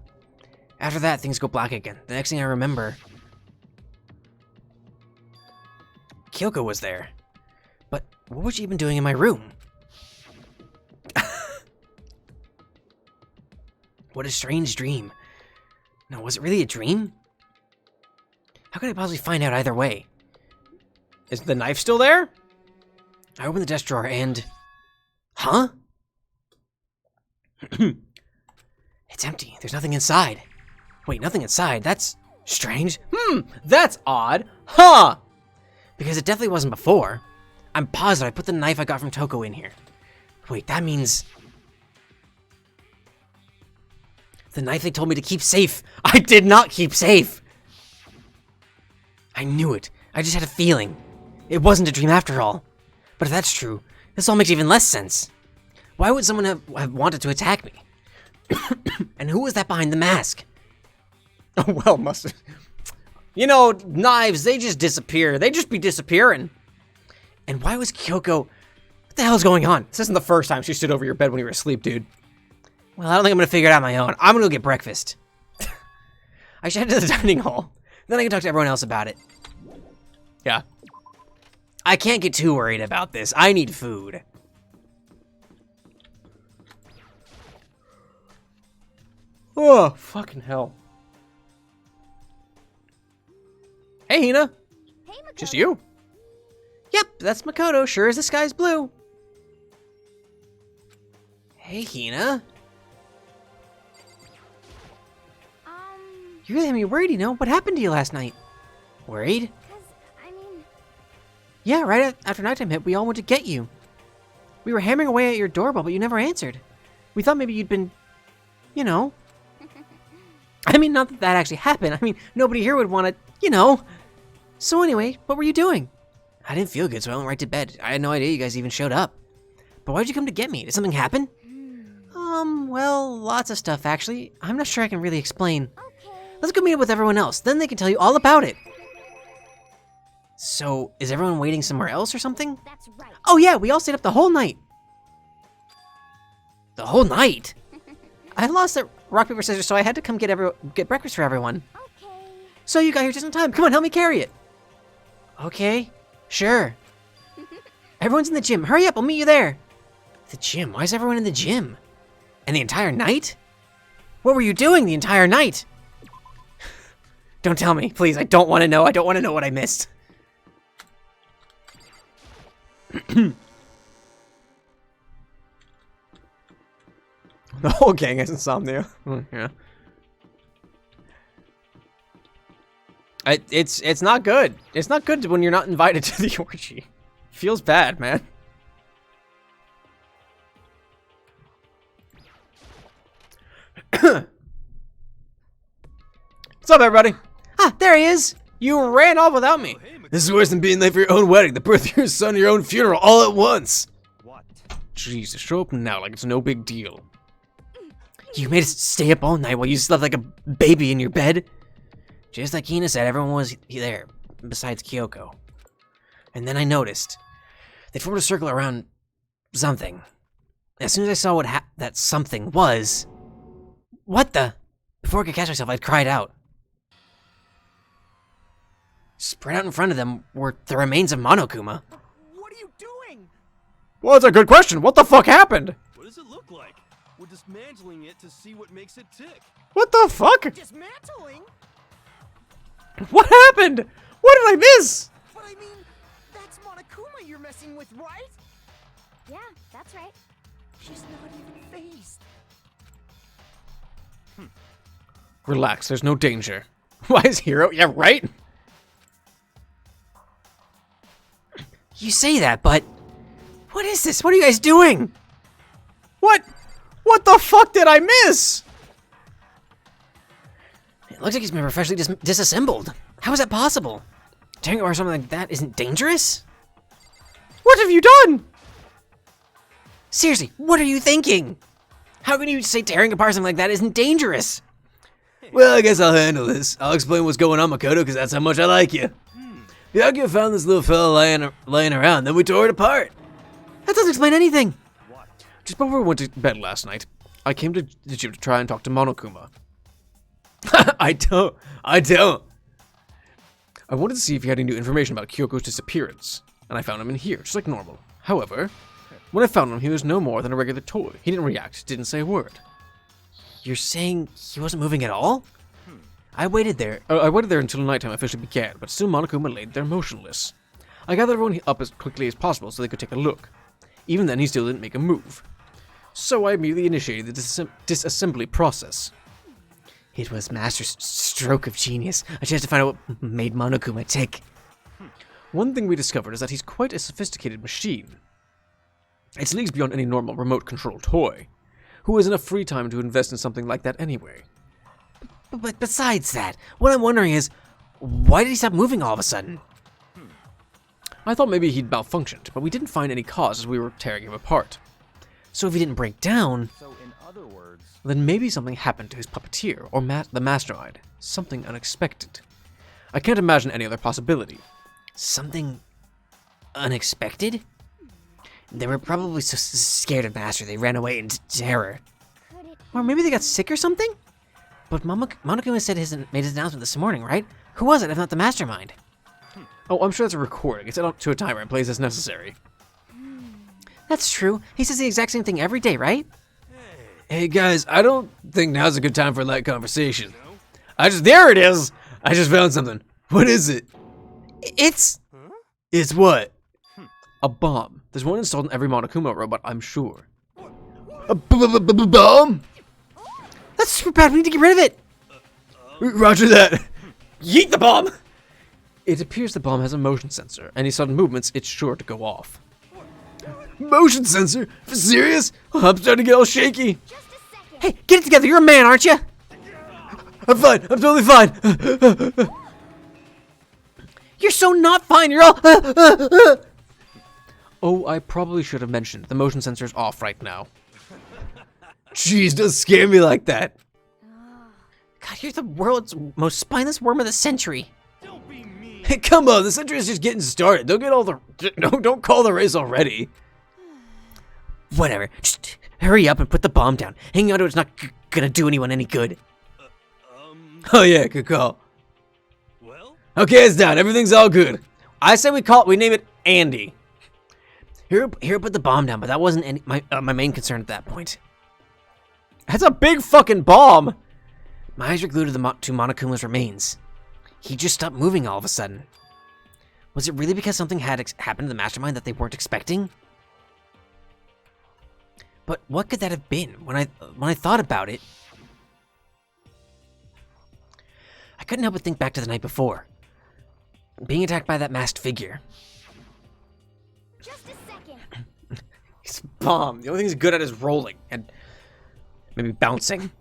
After that, things go black again. The next thing I remember, Kyoko was there. But what was she even doing in my room? What a strange dream. No, was it really a dream? How could I possibly find out either way? Is the knife still there? I opened the desk drawer and... Huh? It's empty. There's nothing inside. Wait, nothing inside? That's strange. That's odd. Huh! Because it definitely wasn't before. I'm positive I put the knife I got from Toko in here. Wait, that means... the knife they told me to keep safe. I did not keep safe. I knew it. I just had a feeling. It wasn't a dream after all. But if that's true, this all makes even less sense. Why would someone have wanted to attack me? And who was that behind the mask? Oh, well, must have. You know, knives, they just disappear. They just be disappearing. And why was Kyoko... What the hell's going on? This isn't the first time she stood over your bed when you were asleep, dude. Well, I don't think I'm gonna figure it out on my own. I'm gonna go get breakfast. I should head to the dining hall. Then I can talk to everyone else about it. Yeah. I can't get too worried about this. I need food. Oh, fucking hell. Hey, Hina. Hey, Makoto. Just you? Yep, that's Makoto. Sure as the sky's blue. Hey, Hina. You really had me worried, you know? What happened to you last night? Worried? 'Cause, I mean, Yeah, right after nighttime hit, we all went to get you. We were hammering away at your doorbell, but you never answered. We thought maybe you'd been, you know. I mean, not that that actually happened. I mean, nobody here would want to, you know. So anyway, what were you doing? I didn't feel good, so I went right to bed. I had no idea you guys even showed up. But why'd you come to get me? Did something happen? Well, lots of stuff, actually. I'm not sure I can really explain. okay. Let's go meet up with everyone else. Then they can tell you all about it. So, is everyone waiting somewhere else or something? That's right. Oh yeah, we all stayed up the whole night. The whole night? I lost at rock, paper, scissors, so I had to come get breakfast for everyone. Okay. So you got here just in time. Come on, help me carry it. Okay, sure. Everyone's in the gym. Hurry up, I'll meet you there. The gym? Why is everyone in the gym? And the entire night? What were you doing the entire night? Don't tell me, please. I don't want to know. I don't want to know what I missed. The whole gang has insomnia. Yeah. It's not good. It's not good when you're not invited to the orgy. Feels bad, man. What's up, everybody? Ah, there he is. You ran off without me. This is worse than being late for your own wedding, the birth of your son, your own funeral, all at once. What? Jesus, show up now like it's no big deal. You made us stay up all night while you slept like a baby in your bed. Just like Hina said, everyone was there, besides Kyoko. And then I noticed they formed a circle around something. As soon as I saw what that something was, what the? Before I could catch myself, I cried out. Spread out in front of them were the remains of Monokuma. What are you doing? Well, that's a good question. What the fuck happened? What does it look like? We're dismantling it to see what makes it tick. What the fuck? Dismantling? What happened? What did I miss? But I mean, that's Monokuma you're messing with, right? Yeah, that's right. She's not even phased. Relax, there's no danger. Why is Hero? Yeah, right? You say that, but what is this? What are you guys doing? What? What the fuck did I miss? It looks like he's been professionally disassembled. How is that possible? Tearing apart something like that isn't dangerous? What have you done? Seriously, what are you thinking? How can you say tearing apart something like that isn't dangerous? Well, I guess I'll handle this. I'll explain what's going on, Makoto, because that's how much I like you. Byakuya found this little fella laying around, then we tore it apart. That doesn't explain anything. Just before we went to bed last night, I came to the gym to try and talk to Monokuma. I don't. I wanted to see if he had any new information about Kyoko's disappearance, and I found him in here, just like normal. However, when I found him, he was no more than a regular toy. He didn't react, didn't say a word. You're saying he wasn't moving at all? I waited there. I waited there until nighttime officially began, but still Monokuma laid there motionless. I gathered everyone up as quickly as possible so they could take a look. Even then, he still didn't make a move. So I immediately initiated the disassembly process. It was Master's stroke of genius. I just had to find out what made Monokuma tick. One thing we discovered is that he's quite a sophisticated machine. It's leagues beyond any normal remote-controlled toy. Who has enough free time to invest in something like that anyway? But besides that, what I'm wondering is, why did he stop moving all of a sudden? I thought maybe he'd malfunctioned, but we didn't find any cause as we were tearing him apart. So if he didn't break down, So in other words, Then maybe something happened to his puppeteer, or the mastermind. Something unexpected. I can't imagine any other possibility. something unexpected? They were probably so scared of Master they ran away in terror. Could it Or maybe they got sick or something? But Monokuma said made his announcement this morning, right? Who was it if not the mastermind? Oh, I'm sure that's a recording. It's set up to a timer and plays as necessary. That's true. He says the exact same thing every day, right? Hey guys, I don't think now's a good time for a light conversation. There it is! I just found something. What is it? It's... It's what? A bomb. There's one installed in every Monokuma robot, I'm sure. A bomb? That's super bad. We need to get rid of it. Roger that. Yeet the bomb! It appears the bomb has a motion sensor. Any sudden movements, it's sure to go off. Motion sensor? For serious? I'm starting to get all shaky. just a second? Hey, get it together. You're a man, aren't you? I'm fine. I'm totally fine. You're so not fine. You're all... Oh, I probably should have mentioned, the motion sensor's off right now. Jeez, don't scare me like that. God, you're the world's most spineless worm of the century. Don't be mean. Hey, come on, the century is just getting started. Don't call the race already. Whatever. Just hurry up and put the bomb down. Hanging onto it's not gonna do anyone any good. Oh yeah, good call. Well? Okay, it's down. Everything's all good. I say we name it Andy. Here, put the bomb down, but that wasn't my main concern at that point. That's a big fucking bomb! My eyes were glued to to Monokuma's remains. He just stopped moving all of a sudden. Was it really because something had happened to the mastermind that they weren't expecting? But what could that have been? When I thought about it, I couldn't help but think back to the night before. Being attacked by that masked figure. Just a second. It's a bomb. The only thing he's good at is rolling and maybe bouncing.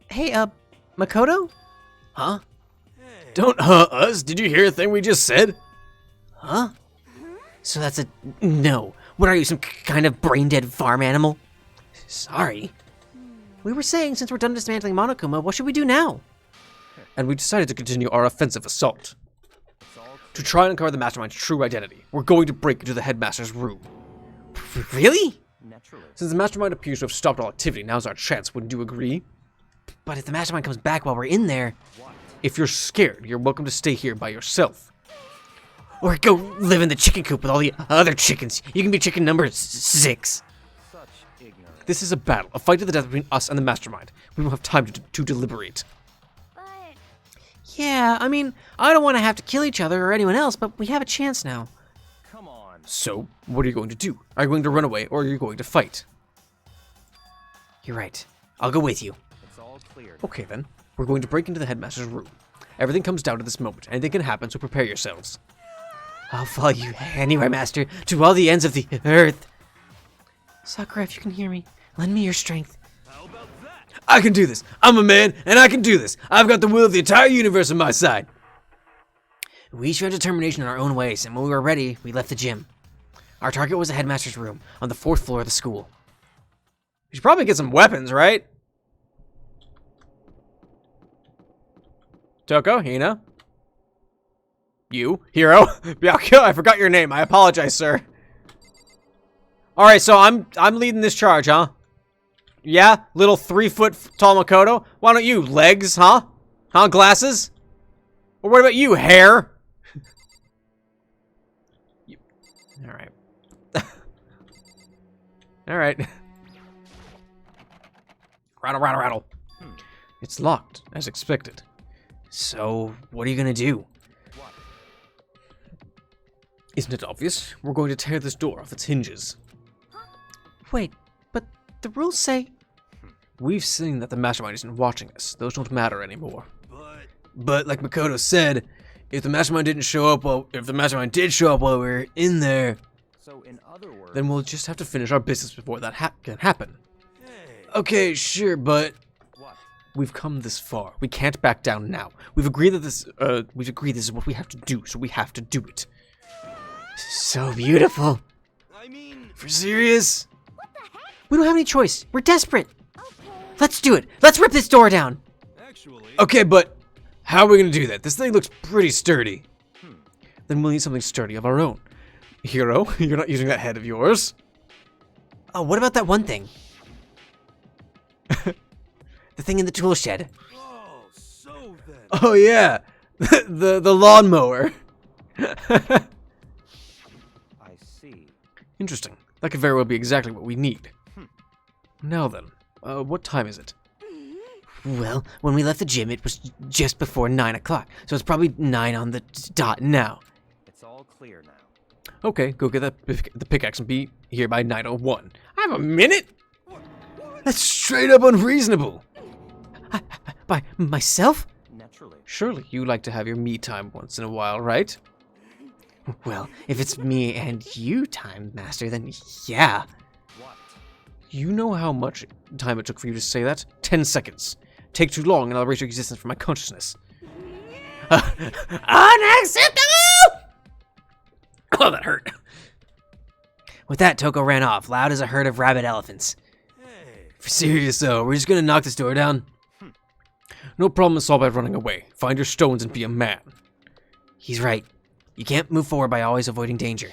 Hey, Makoto? Huh? Don't us. Did you hear a thing we just said? Huh? So that's a no. What are you, some kind of brain-dead farm animal? Sorry. We were saying since we're done dismantling Monokuma, what should we do now? And we decided to continue our offensive assault. To try and uncover the mastermind's true identity, we're going to break into the headmaster's room. Really? Naturally. Since the mastermind appears to have stopped all activity, now's our chance, wouldn't you agree? But if the mastermind comes back while we're in there... If you're scared, you're welcome to stay here by yourself. Or go live in the chicken coop with all the other chickens. You can be chicken number 6. Such ignorance. This is a battle, a fight to the death between us and the mastermind. We won't have time to deliberate. But Yeah, I mean, I don't want to have to kill each other or anyone else, but we have a chance now. Come on. So, what are you going to do? Are you going to run away, or are you going to fight? You're right. I'll go with you. It's all clear. Okay then, we're going to break into the headmaster's room. Everything comes down to this moment. Anything can happen, so prepare yourselves. I'll follow you anywhere, Master, to all the ends of the earth. Sakura, if you can hear me, lend me your strength. How about that? I can do this. I'm a man, and I can do this. I've got the will of the entire universe on my side. We showed determination in our own ways, and when we were ready, we left the gym. Our target was the headmaster's room on the 4th floor of the school. You should probably get some weapons, right? Toko, Hina? You? Hero? Byakuya, I forgot your name. I apologize, sir. Alright, so I'm leading this charge, huh? Yeah? Little 3-foot tall Makoto? Why don't you? Legs, huh? Huh? Glasses? Or what about you? Hair? Alright. Alright. Rattle, rattle, rattle. It's locked, as expected. So, what are you gonna do? Isn't it obvious? We're going to tear this door off its hinges. Wait, but the rules say... We've seen that the mastermind isn't watching us. Those don't matter anymore. But like Makoto said, if the mastermind did show up while we were in there, So in other words, Then we'll just have to finish our business before that can happen. okay, sure, but what? We've come this far. We can't back down now. We've agreed that this is what we have to do, so we have to do it. So beautiful. I mean, for serious? We don't have any choice. We're desperate. okay. Let's do it. Let's rip this door down. actually, Okay, but how are we gonna do that? This thing looks pretty sturdy. Then we'll need something sturdy of our own. Hero, you're not using that head of yours. Oh, what about that one thing? The thing in the tool shed. oh, so then, Oh yeah, the lawnmower. I see. Interesting. That could very well be exactly what we need. Now then, what time is it? Well, when we left the gym, it was just before 9 o'clock, so it's probably 9 on the dot now. It's all clear now. Okay, go get the pickaxe and be here by 9:01. I have a minute? That's straight up unreasonable. By myself? Naturally. Surely you like to have your me time once in a while, right? Well, if it's me and you time, Master, then yeah. What? You know how much time it took for you to say that? 10 seconds. Take too long and I'll erase your existence from my consciousness. Unacceptable! Oh, that hurt. With that, Toko ran off, loud as a herd of rabid elephants. Hey, For serious though, we're just gonna knock this door down. No problem is solved by running away. Find your stones and be a man. He's right. You can't move forward by always avoiding danger.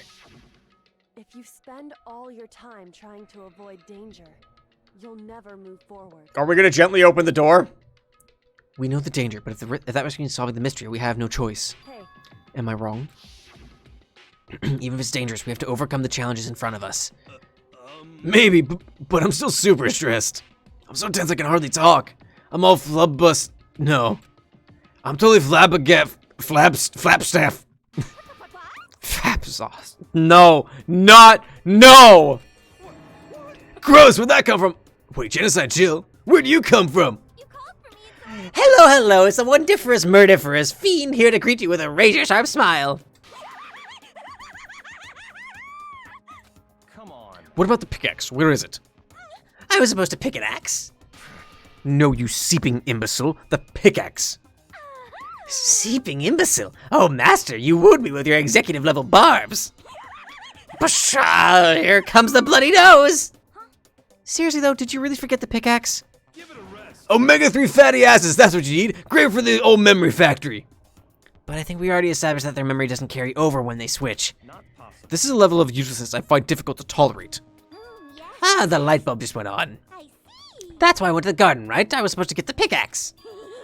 If If you spend all your time trying to avoid danger, you'll never move forward. Are we gonna gently open the door? We know the danger, but if that machine is solving the mystery, we have no choice. Hey, Am I wrong? Even if it's dangerous, we have to overcome the challenges in front of us. Maybe, but I'm still super stressed. I'm so tense I can hardly talk. I'm all No. I'm totally flabstaff. Fap sauce. No, no! Gross, where'd that come from? Wait, genocide chill? Where'd you come from? Hello, it's a wondiferous, murdiferous fiend here to greet you with a razor-sharp smile. Come on. What about the pickaxe? Where is it? I was supposed to pick an axe. No, you seeping imbecile. The pickaxe. Seeping imbecile. Oh, master, you wooed me with your executive-level barbs. Pshaw, here comes the bloody nose. Seriously though, did you really forget the pickaxe? Give it a rest. Omega-3 fatty acids, that's what you need. Great for the old memory factory. But I think we already established that their memory doesn't carry over when they switch. Not possible. This is a level of uselessness I find difficult to tolerate. Ah, the light bulb just went on. I see. That's why I went to the garden, right? I was supposed to get the pickaxe.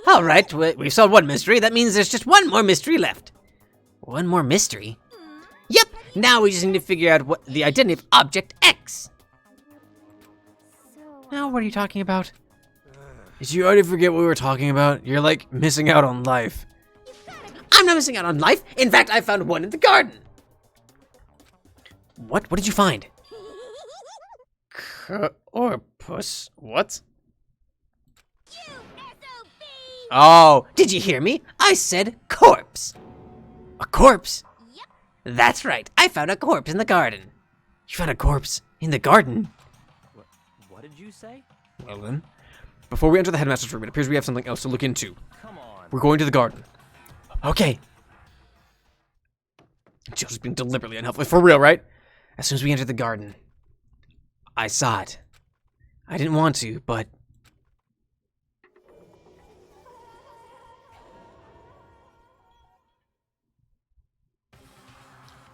All right, we've solved one mystery. That means there's just one more mystery left. One more mystery? Yep, now we just need to figure out what the identity of Object X. So, Now, what are you talking about? Did you already forget what we were talking about? You're like missing out on life. I'm not missing out on life. In fact, I found one in the garden. What? What did you find? Corpus? What? Oh, did you hear me? I said corpse. A corpse? Yep. That's right. I found a corpse in the garden. You found a corpse in the garden? What did you say? Well then, before we enter the headmaster's room, it appears we have something else to look into. Come on. We're going to the garden. Okay. Jill's just being deliberately unhelpful. For real, right? As soon as we entered the garden, I saw it. I didn't want to, but...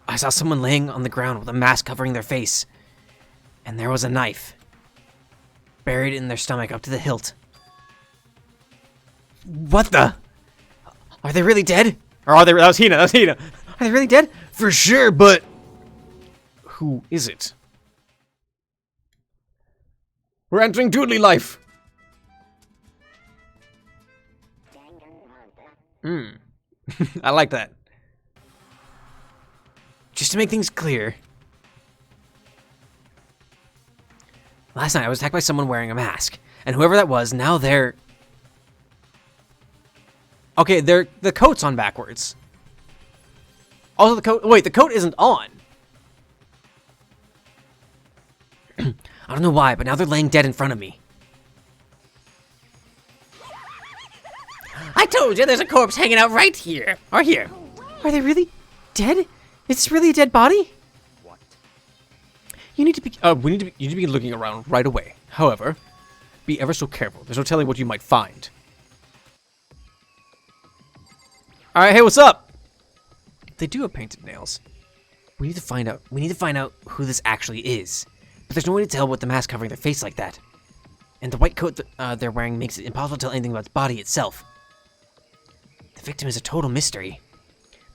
I saw someone laying on the ground with a mask covering their face. And there was a knife. Buried in their stomach up to the hilt. What the? Are they really dead? Or are they? That was Hina. Are they really dead? For sure, but Who is it? We're entering Doodly life. I like that. Just to make things clear. Last night I was attacked by someone wearing a mask. And whoever that was, now they're... Okay, the coat's on backwards. Also the coat... Wait, the coat isn't on. I don't know why, but now they're laying dead in front of me. I told you there's a corpse hanging out right here. Or here. Are they really dead? Is this really a dead body? What? You need to be... you need to be looking around right away. However, be ever so careful. There's no telling what you might find. Alright, hey, what's up? They do have painted nails. We need to find out. We need to find out who this actually is. But there's no way to tell with the mask covering their face like that. And the white coat they're wearing makes it impossible to tell anything about the body itself. The victim is a total mystery.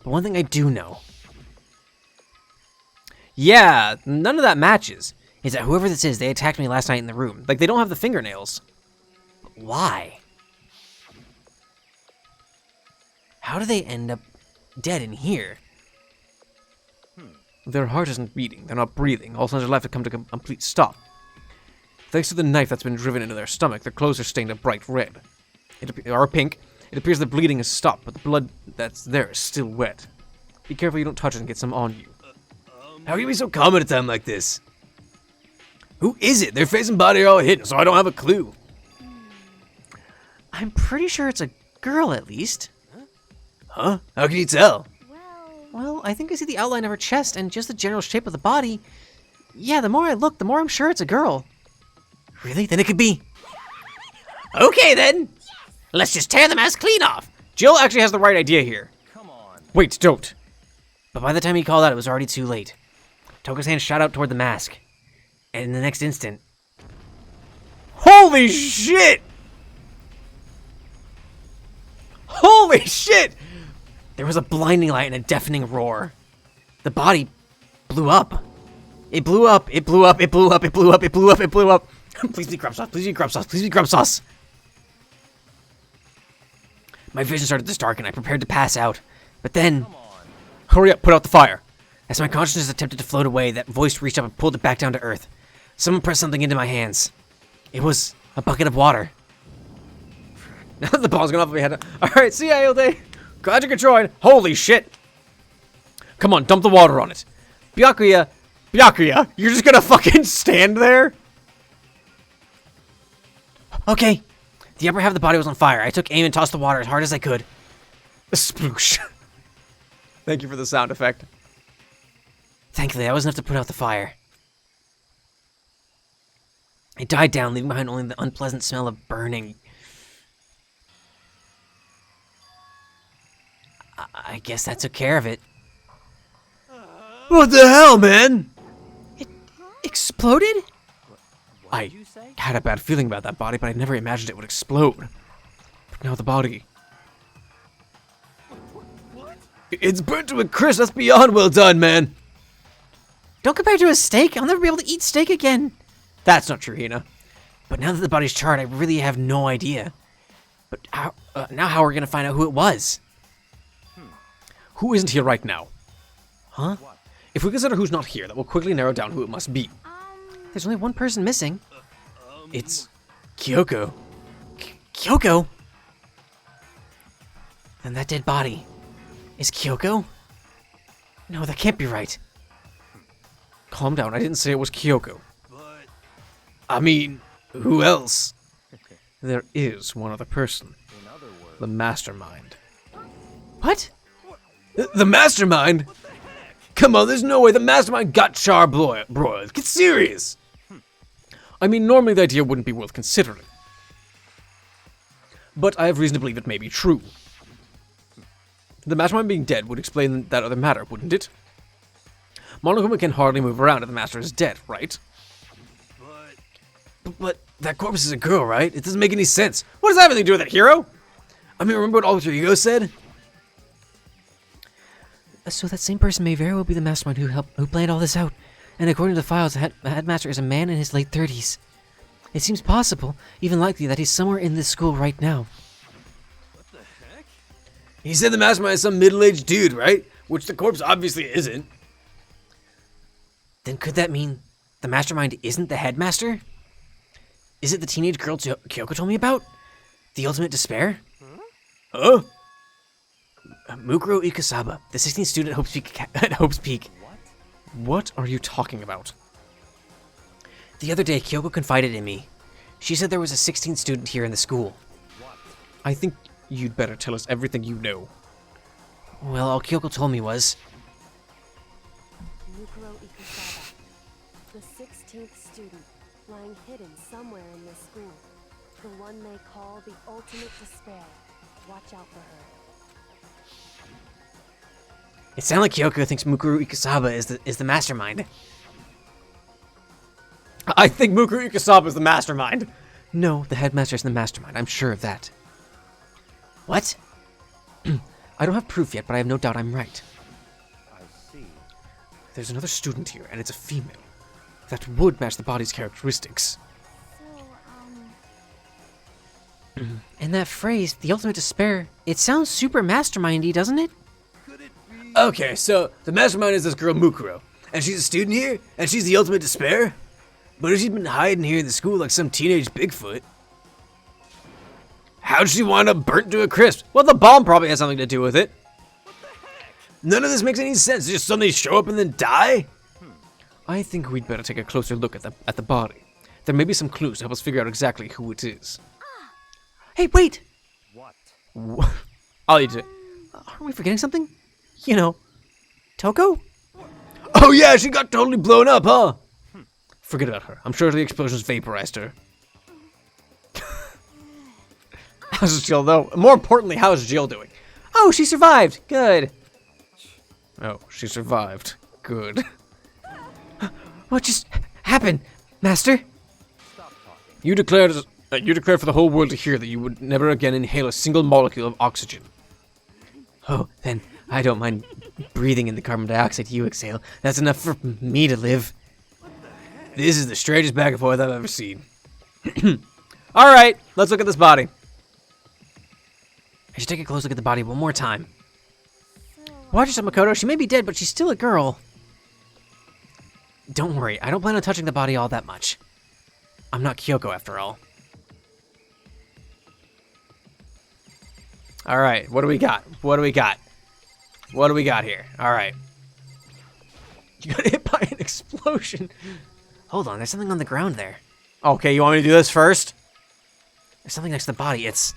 But one thing I do know... Yeah, none of that matches. Is that whoever this is, they attacked me last night in the room. Like, they don't have the fingernails. But why? How do they end up dead in here? Their heart isn't beating. They're not breathing. All signs of life have come to a complete stop. Thanks to the knife that's been driven into their stomach, their clothes are stained a bright red. Or pink. It appears the bleeding has stopped, but the blood that's there is still wet. Be careful you don't touch it and get some on you. how can you be so calm at a time like this? Who is it? Their face and body are all hidden, so I don't have a clue. I'm pretty sure it's a girl, at least. Huh? How can you tell? Well, I think I see the outline of her chest and just the general shape of the body. Yeah, the more I look, the more I'm sure it's a girl. Really? Then it could be. Okay, then. Let's just tear the mask clean off. Jill actually has the right idea here. Come on. Wait, don't. But by the time he called out, it was already too late. Toko's hand shot out toward the mask. And in the next instant... Holy shit! Holy shit! There was a blinding light and a deafening roar. The body blew up. It blew up, it blew up, it blew up, it blew up, it blew up, it blew up. Please be grub sauce, please be grub sauce, please be grub sauce. My vision started to darken. I prepared to pass out. But then... Hurry up, put out the fire. As my consciousness attempted to float away, that voice reached up and pulled it back down to earth. Someone pressed something into my hands. It was a bucket of water. Now the ball's gone off my head. Alright, see ya, Hilde. Glad you could join. Holy shit. Come on, dump the water on it. Byakuya, you're just gonna fucking stand there? Okay. The upper half of the body was on fire. I took aim and tossed the water as hard as I could. Sploosh. Thank you for the sound effect. Thankfully, that was enough to put out the fire. It died down, leaving behind only the unpleasant smell of burning. I guess that took care of it. What the hell, man? It exploded? What did you say? I had a bad feeling about that body, but I never imagined it would explode. But now the body... It's burnt to a crisp. That's beyond well done, man. Don't compare it to a steak. I'll never be able to eat steak again. That's not true, Hina. But now that the body's charred, I really have no idea. But how, now how are we going to find out who it was? Who isn't here right now? Huh? If we consider who's not here, that will quickly narrow down who it must be. There's only one person missing. It's Kyoko. Kyoko? Then that dead body is Kyoko? No, that can't be right. Calm down, I didn't say it was Kyoko. I mean, who else? There is one other person. The mastermind. What? The mastermind? Come on, there's no way the mastermind got broiled. Get serious! I mean, normally the idea wouldn't be worth considering. But I have reason to believe it may be true. The mastermind being dead would explain that other matter, wouldn't it? Monokuma can hardly move around if the master is dead, right? But that corpse is a girl, right? It doesn't make any sense. What does that have anything to do with it, hero? I mean, remember what Alter Ego said? So that same person may very well be the mastermind who planned all this out. And according to the files, the headmaster is a man in his late 30s. It seems possible, even likely, that he's somewhere in this school right now. What the heck? He said the mastermind is some middle-aged dude, right? Which the corpse obviously isn't. Then could that mean the mastermind isn't the headmaster? Is it the teenage girl Kyoko told me about? The ultimate despair? Huh? Mukuro Ikusaba, the 16th student at Hope's Peak. What are you talking about? The other day, Kyoko confided in me. She said there was a 16th student here in the school. I think you'd better tell us everything you know. Well, all Kyoko told me was... Mukuro Ikusaba, the 16th student, lying hidden somewhere in this school. The one they call the ultimate despair. Watch out for her. It sounds like Kyoko thinks Mukuro Ikusaba is the mastermind. I think Mukuro Ikusaba is the mastermind. No, the headmaster is the mastermind. I'm sure of that. What? I don't have proof yet, but I have no doubt I'm right. I see. There's another student here, and it's a female. That would match the body's characteristics. So, And that phrase, the ultimate despair, it sounds super mastermindy, doesn't it? Could it be? Okay, so the mastermind is this girl Mukuro, and she's a student here, and she's the ultimate despair? But if she's been hiding here in the school like some teenage Bigfoot, how'd she wind up burnt to a crisp? Well, the bomb probably has something to do with it. None of this makes any sense. Just suddenly show up and then die? I think we'd better take a closer look at the body. There may be some clues to help us figure out exactly who it is. Hey, wait! What? I'll eat it. Aren't we forgetting something? You know, Toko? Oh yeah, she got totally blown up, huh? Forget about her. I'm sure the explosions vaporized her. How's Jill, though? More importantly, how's Jill doing? Oh, she survived! Good. Oh, she survived. Good. What just happened, Master? Stop talking. You declared for the whole world to hear that you would never again inhale a single molecule of oxygen. Oh, then I don't mind breathing in the carbon dioxide you exhale. That's enough for me to live. This is the strangest back and forth I've ever seen. Alright, let's look at this body. I should take a close look at the body one more time. Watch yourself, Makoto. She may be dead, but she's still a girl. Don't worry, I don't plan on touching the body all that much. I'm not Kyoko after all. Alright, what do we got? What do we got? What do we got here? Alright. You got hit by an explosion. Hold on, there's something on the ground there. Okay, you want me to do this first? There's something next to the body. It's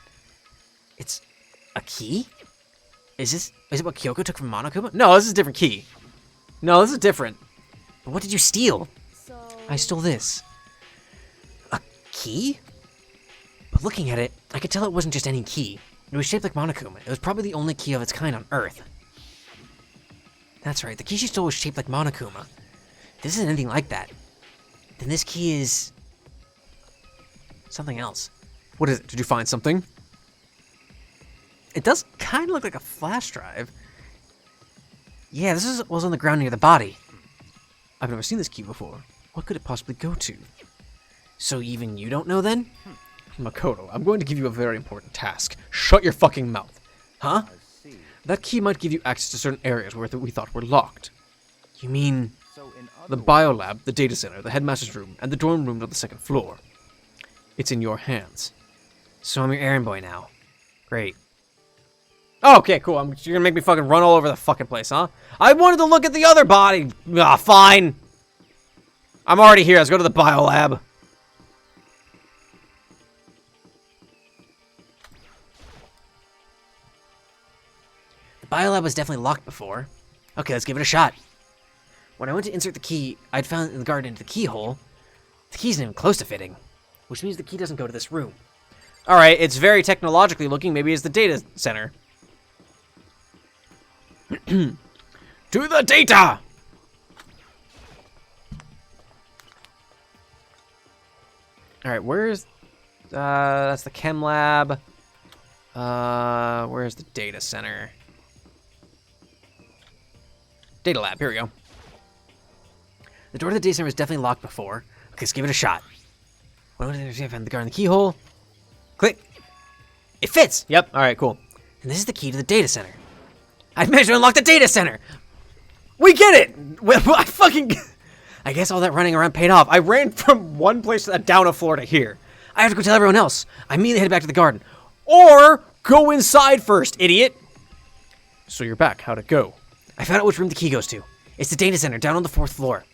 a key? Is it what Kyoko took from Monokuma? No, this is a different key. No, this is different. But what did you steal? So, I stole this. A key? But looking at it, I could tell it wasn't just any key. It was shaped like Monokuma. It was probably the only key of its kind on Earth. That's right, the key she stole was shaped like Monokuma. If this isn't anything like that, then this key is something else. What is it? Did you find something? It does kind of look like a flash drive. Yeah, this is what was on the ground near the body. I've never seen this key before. What could it possibly go to? So even you don't know then? Makoto, I'm going to give you a very important task. Shut your fucking mouth. Huh? I see. That key might give you access to certain areas where we thought were locked. You mean So in the other biolab, the data center, the headmaster's room, and the dorm room on the second floor? It's in your hands. So I'm your errand boy now. Great. Oh, okay, cool. You're gonna make me fucking run all over the fucking place, huh? I wanted to look at the other body. Ah, fine. I'm already here. Let's go to the biolab. The biolab was definitely locked before. Okay, let's give it a shot. When I went to insert the key, I'd found it in the garden into the keyhole. The key isn't even close to fitting, which means the key doesn't go to this room. Alright, it's very technologically looking. Maybe it's the data center. To the data! Alright, where's... that's the chem lab. Where's the data center? Data lab, here we go. The door to the data center was definitely locked before. Okay, let's give it a shot. What do I find the guard in the keyhole? Click. It fits! Yep, alright, cool. And this is the key to the data center. I've managed to unlock the data center! We get it! I fucking... I guess all that running around paid off. I ran from one place down a floor to here. I have to go tell everyone else. I immediately head back to the garden. Or go inside first, idiot! So you're back. How'd it go? I found out which room the key goes to. It's the data center, down on the 4th floor.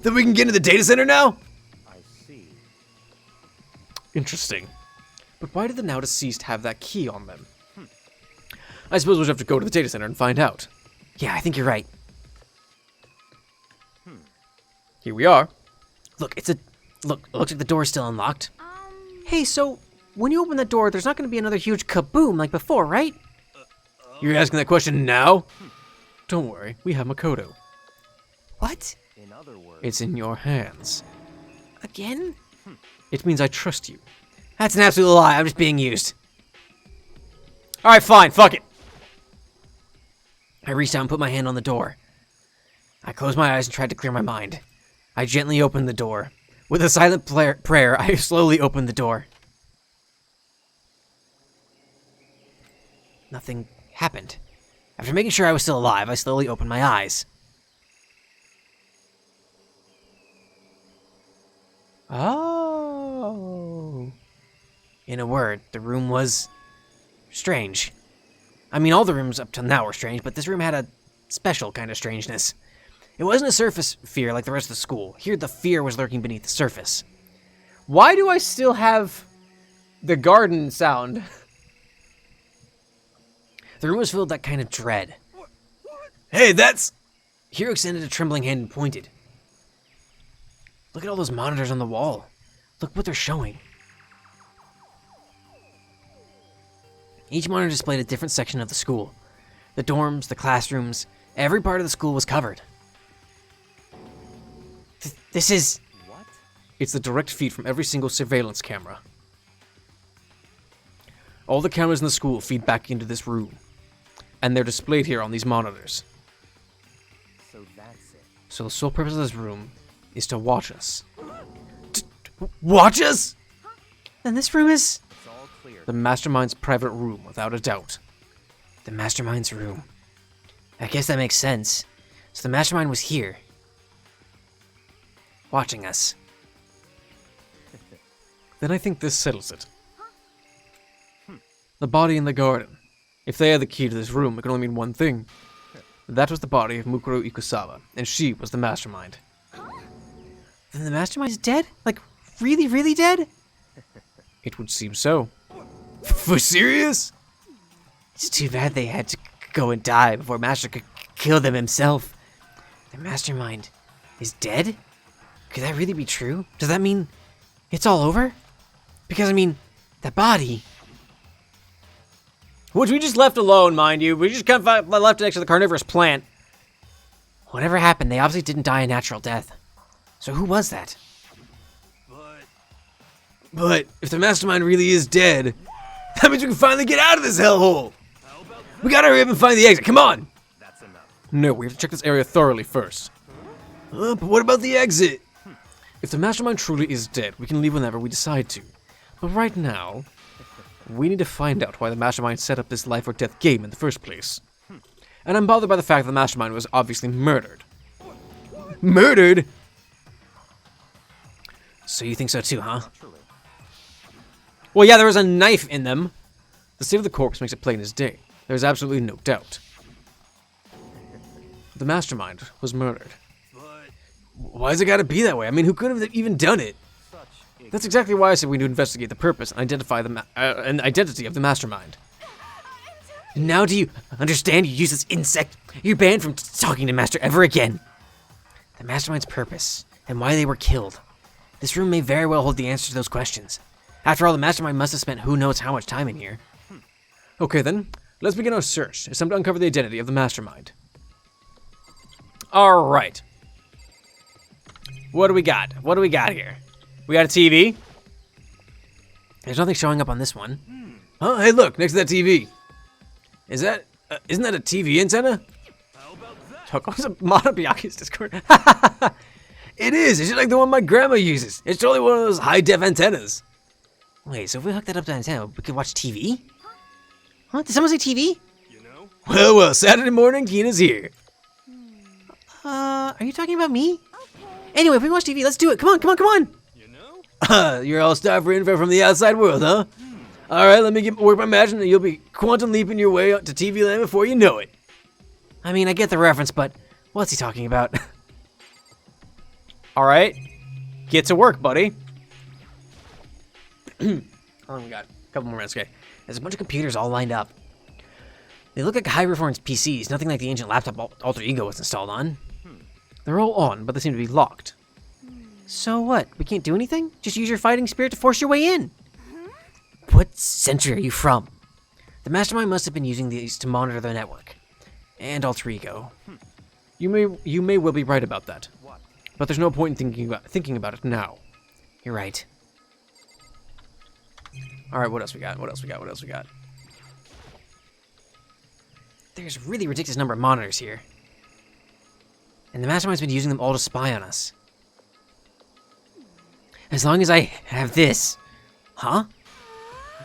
Then we can get into the data center now? I see. Interesting. But why did the now deceased have that key on them? I suppose we'll just have to go to the data center and find out. Yeah, I think you're right. Here we are. Look, it looks like the door's still unlocked. Hey, so when you open the door, there's not going to be another huge kaboom like before, right? You're asking that question now? Don't worry, we have Makoto. What? In other words, It's in your hands. Again? It means I trust you. That's an absolute lie. I'm just being used. Alright, fine. Fuck it. I reached out and put my hand on the door. I closed my eyes and tried to clear my mind. I gently opened the door. With a silent prayer, I slowly opened the door. Nothing happened. After making sure I was still alive, I slowly opened my eyes. Oh. In a word, the room was strange. I mean, all the rooms up till now were strange, but this room had a special kind of strangeness. It wasn't a surface fear like the rest of the school. Here, the fear was lurking beneath the surface. Why do I still have the garden sound? The room was filled with that kind of dread. Hey, that's... Hiro extended a trembling hand and pointed. Look at all those monitors on the wall. Look what they're showing. Each monitor displayed a different section of the school. The dorms, the classrooms, every part of the school was covered. This is... What? It's the direct feed from every single surveillance camera. All the cameras in the school feed back into this room. And they're displayed here on these monitors. So that's it. So the sole purpose of this room is to watch us. Watch us?! Then this room is... It's all clear. The Mastermind's private room, without a doubt. The Mastermind's room. I guess that makes sense. So the Mastermind was here. Watching us. Then I think this settles it. The body in the garden. If they had the key to this room, it can only mean one thing. That was the body of Mukuro Ikusaba, and she was the Mastermind. Then the Mastermind's dead? Like, really, really dead? It would seem so. For serious? It's too bad they had to go and die before Master could kill them himself. The Mastermind is dead? Could that really be true? Does that mean it's all over? Because, I mean, that body... Which we just left alone, mind you. We just kind of left it next to the carnivorous plant. Whatever happened, they obviously didn't die a natural death. So who was that? But if the Mastermind really is dead, that means we can finally get out of this hellhole. We gotta hurry up and find the exit. Come on. That's enough. No, we have to check this area thoroughly first. But what about the exit? If the Mastermind truly is dead, we can leave whenever we decide to. But right now, we need to find out why the Mastermind set up this life or death game in the first place. And I'm bothered by the fact that the Mastermind was obviously murdered. Murdered? So you think so too, huh? Well, yeah, there was a knife in them. The state of the corpse makes it plain as day. There's absolutely no doubt. The Mastermind was murdered. Why's it gotta be that way? I mean, who could have even done it? That's exactly why I said we need to investigate the purpose and identify the an identity of the Mastermind. Now do you understand? You use this insect. You're banned from talking to Master ever again. The Mastermind's purpose and why they were killed. This room may very well hold the answer to those questions. After all, the Mastermind must have spent who knows how much time in here. Okay then, let's begin our search. It's time to uncover the identity of the Mastermind. Alright. What do we got? What do we got here? We got a TV. There's nothing showing up on this one. Oh, hey, look, next to that TV. Isn't that a TV antenna? Talk on Monobiaki's Discord. It is. It's just like the one my grandma uses. It's totally one of those high-def antennas. Wait, so if we hook that up to the antenna, we could watch TV? Huh? Did someone say TV? Well, Saturday morning, Keena's here. Are you talking about me? Anyway, if we watch TV, let's do it. Come on, come on, come on. You're all star for info from the outside world, huh? All right, let me work my magic, and you'll be quantum leaping your way to TV land before you know it. I mean, I get the reference, but what's he talking about? Alright. Get to work, buddy. How long we got? A couple more minutes, okay. There's a bunch of computers all lined up. They look like high-performance PCs, nothing like the ancient laptop Alter Ego was installed on. They're all on, but they seem to be locked. So what? We can't do anything? Just use your fighting spirit to force your way in. What century are you from? The Mastermind must have been using these to monitor the network. And Alter Ego. You may well be right about that. But there's no point in thinking about it now. You're right. Alright, what else we got? What else we got? What else we got? There's a really ridiculous number of monitors here. And the Mastermind's been using them all to spy on us. As long as I have this. Huh?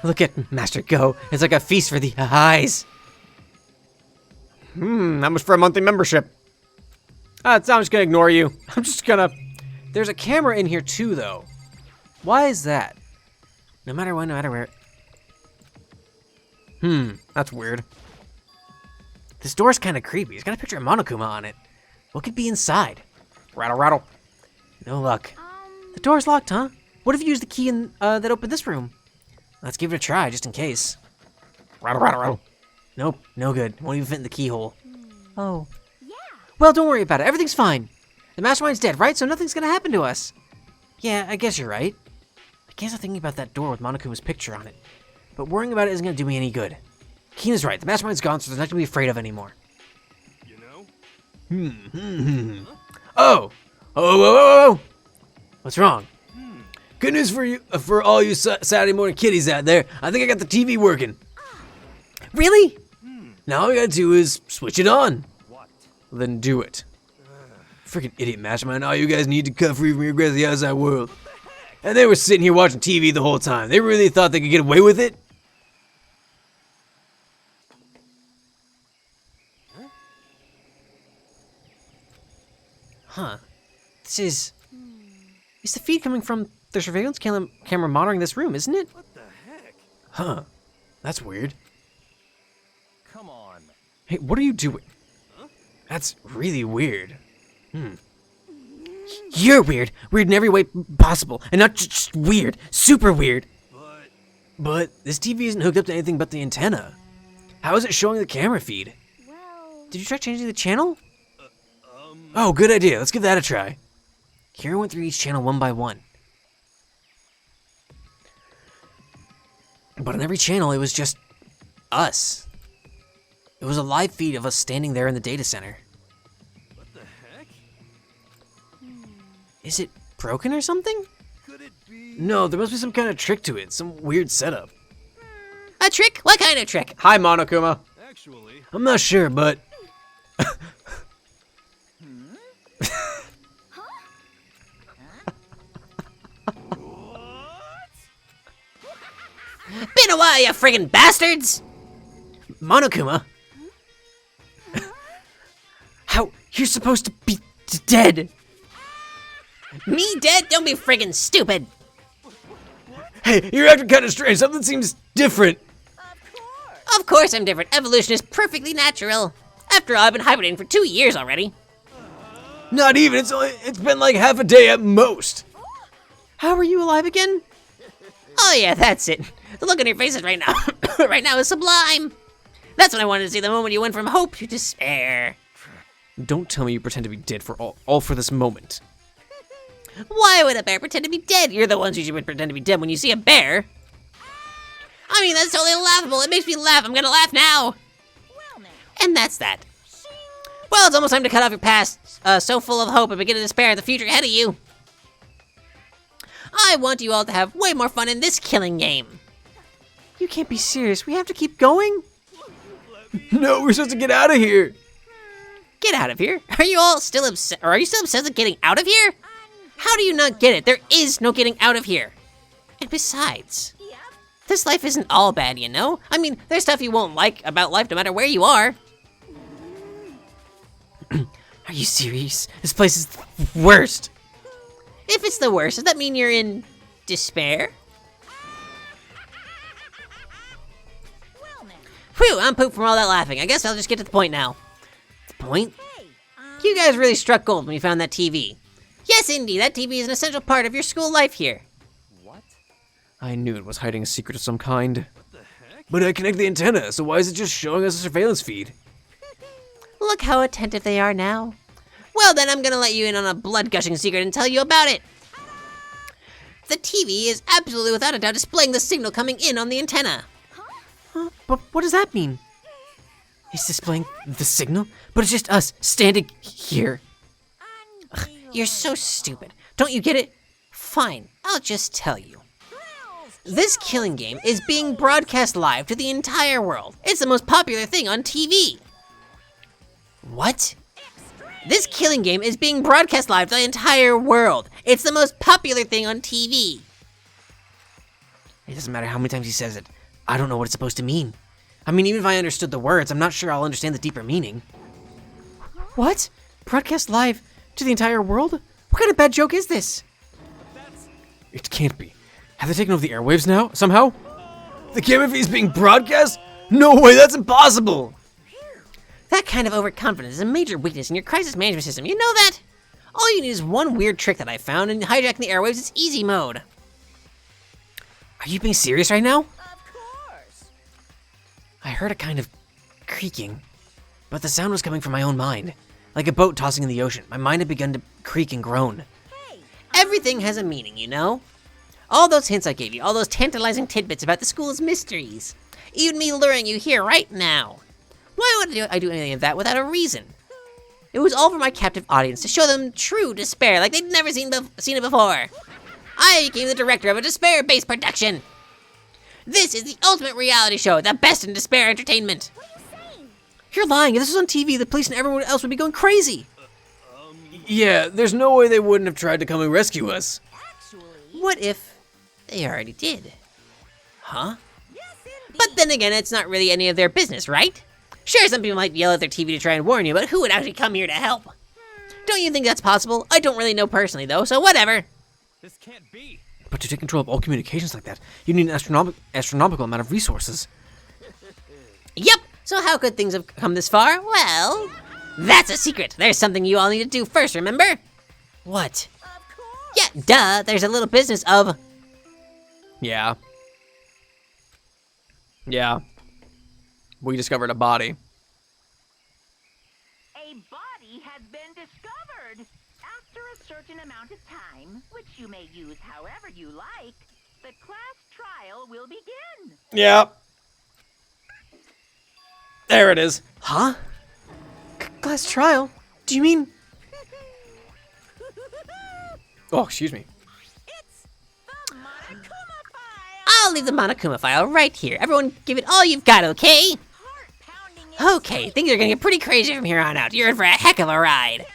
Look at Master go. It's like a feast for the eyes. How much for a monthly membership? I'm just gonna ignore you. I'm just gonna... There's a camera in here too, though. Why is that? No matter when, no matter where. That's weird. This door's kind of creepy. It's got a picture of Monokuma on it. What could be inside? Rattle, rattle. No luck. The door's locked, huh? What if you used the key in, that opened this room? Let's give it a try, just in case. Rattle, rattle, rattle. Nope, no good. Won't even fit in the keyhole. Oh. Yeah. Well, don't worry about it. Everything's fine. The Mastermind's dead, right? So nothing's gonna happen to us. Yeah, I guess you're right. I guess I'm thinking about that door with Monokuma's picture on it. But worrying about it isn't gonna do me any good. Keena's right. The Mastermind's gone, so there's nothing to be afraid of anymore. Oh, Oh, whoa, whoa, whoa! What's wrong? Good news for you, for all you Saturday morning kiddies out there. I think I got the TV working. Really? Now all we gotta do is switch it on. What? Then do it. Freaking idiot mastermind. All you guys need to cut free from your aggressive outside world. And they were sitting here watching TV the whole time. They really thought they could get away with it? Huh. This is... It's the feed coming from the surveillance camera monitoring this room, isn't it? What the heck? Huh. That's weird. Come on. Hey, what are you doing? That's really weird. You're weird. Weird in every way possible. And not just weird. Super weird. But this TV isn't hooked up to anything but the antenna. How is it showing the camera feed? Well, Did you try changing the channel? Oh, good idea. Let's give that a try. Kira went through each channel one by one. But on every channel, it was just us. It was a live feed of us standing there in the data center. What the heck? Is it broken or something? Could it be? No, there must be some kind of trick to it. Some weird setup. A trick? What kind of trick? Hi, Monokuma. Actually, I'm not sure, but... Been a while, you friggin' bastards! Monokuma? How? You're supposed to be dead. Me dead? Don't be friggin' stupid! Hey, you're acting kind of strange. Something seems different. Of course I'm different. Evolution is perfectly natural. After all, I've been hibernating for 2 years already. Not even. It's been like half a day at most. How are you alive again? Oh yeah, that's it. The look on your faces right now, right now is sublime. That's what I wanted to see, the moment you went from hope to despair. Don't tell me you pretend to be dead for all for this moment. Why would a bear pretend to be dead? You're the ones who should pretend to be dead when you see a bear. I mean, that's totally laughable. It makes me laugh. I'm gonna laugh now. And that's that. Well, it's almost time to cut off your past, so full of hope and begin to despair at the future ahead of you. I want you all to have way more fun in this killing game. You can't be serious. We have to keep going? No, we're supposed to get out of here. Get out of here? Are you all still obsessed? Or are you still obsessed with getting out of here? How do you not get it? There is no getting out of here. And besides, this life isn't all bad, you know? I mean, there's stuff you won't like about life no matter where you are. Are you serious? This place is the worst. If it's the worst, does that mean you're in despair? Phew, I'm pooped from all that laughing. I guess I'll just get to the point now. The point? You guys really struck gold when you found that TV. Yes, indeed, that TV is an essential part of your school life here. What? I knew it was hiding a secret of some kind. But I connect the antenna, so why is it just showing us a surveillance feed? Look how attentive they are now. Well, then I'm gonna let you in on a blood-gushing secret and tell you about it. The TV is absolutely without a doubt displaying the signal coming in on the antenna. Huh? But what does that mean? It's displaying the signal? But it's just us standing here. Ugh, you're so stupid. Don't you get it? Fine, I'll just tell you. This killing game is being broadcast live to the entire world. It's the most popular thing on TV. What? This killing game is being broadcast live to the entire world. It's the most popular thing on TV. It doesn't matter how many times he says it. I don't know what it's supposed to mean. I mean, even if I understood the words, I'm not sure I'll understand the deeper meaning. What? Broadcast live to the entire world? What kind of bad joke is this? It can't be. Have they taken over the airwaves now, somehow? The camera feed is being broadcast? No way, that's impossible! That kind of overconfidence is a major weakness in your crisis management system. You know that? All you need is one weird trick that I found, and hijacking the airwaves is easy mode. Are you being serious right now? I heard a kind of creaking, but the sound was coming from my own mind. Like a boat tossing in the ocean. My mind had begun to creak and groan. Everything has a meaning, you know? All those hints I gave you, all those tantalizing tidbits about the school's mysteries. Even me luring you here right now. Why would I do any of that without a reason? It was all for my captive audience to show them true despair like they'd never seen it before. I became the director of a despair-based production. This is the ultimate reality show, the best in despair entertainment. What are you saying? You're lying. If this was on TV, the police and everyone else would be going crazy. Yeah, there's no way they wouldn't have tried to come and rescue us. What if they already did? Huh? But then again, it's not really any of their business, right? Sure, some people might yell at their TV to try and warn you, but who would actually come here to help? Don't you think that's possible? I don't really know personally, though, so whatever. This can't be. But to take control of all communications like that, you need an astronomical amount of resources. Yep. So how could things have come this far? Well, that's a secret. There's something you all need to do first, remember? What? Yeah, duh. There's a little business of... Yeah. Yeah. We discovered a body. A body has been discovered. After a certain amount of time, which you may use however you like, the class trial will begin. Yeah. There it is. Huh? Class trial? Do you mean... Oh, excuse me. I'll leave the Monokuma file right here. Everyone give it all you've got, okay? Okay, things are gonna get pretty crazy from here on out. You're in for a heck of a ride.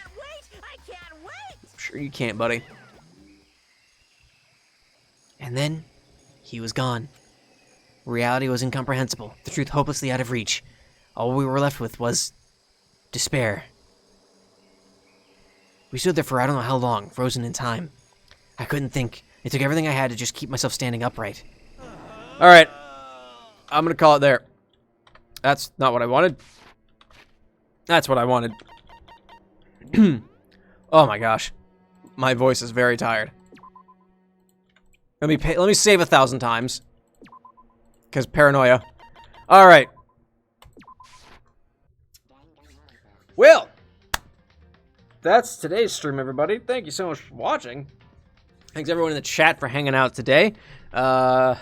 Sure you can't, buddy. And then, he was gone. Reality was incomprehensible, the truth hopelessly out of reach. All we were left with was... despair. We stood there for I don't know how long, frozen in time. I couldn't think. It took everything I had to just keep myself standing upright. Alright. I'm gonna call it there. That's not what I wanted. That's what I wanted. Oh my gosh. My voice is very tired. Let me save 1,000 times. Because paranoia. Alright. Well, that's today's stream, everybody. Thank you so much for watching. Thanks everyone in the chat for hanging out today. Wow.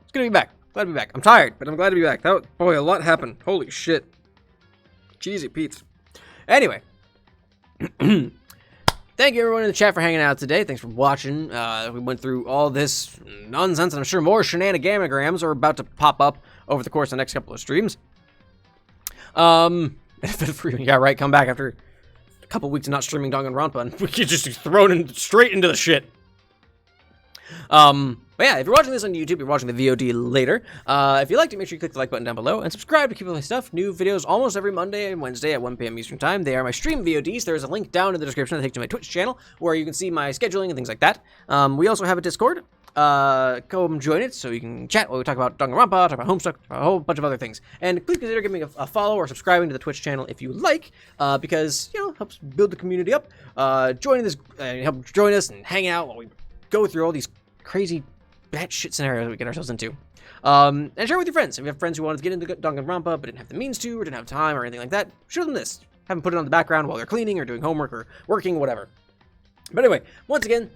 It's good to be back. Glad to be back. I'm tired, but I'm glad to be back. Boy, a lot happened. Holy shit. Cheesy Pete's. Anyway. Thank you everyone in the chat for hanging out today. Thanks for watching. We went through all this nonsense, and I'm sure more shenanigans are about to pop up over the course of the next couple of streams. Yeah, right, come back after a couple weeks of not streaming Danganronpa, and we get just thrown straight into the shit. But yeah, if you're watching this on YouTube, you're watching the VOD later. If you liked it, make sure you click the like button down below and subscribe to keep up with my stuff. New videos almost every Monday and Wednesday at 1 p.m. Eastern Time. They are my stream VODs. There is a link down in the description that takes you to my Twitch channel where you can see my scheduling and things like that. We also have a Discord. Go and join it so you can chat while we talk about Danganronpa, talk about Homestuck, a whole bunch of other things. And please consider giving a follow or subscribing to the Twitch channel if you like, because, you know, helps build the community up. Help join us and hang out while we go through all these crazy batshit scenarios that we get ourselves into. And share with your friends. If you have friends who wanted to get into Danganronpa but didn't have the means to, or didn't have time, or anything like that, show them this. Have them put it on the background while they're cleaning, or doing homework, or working, whatever. But anyway, once again,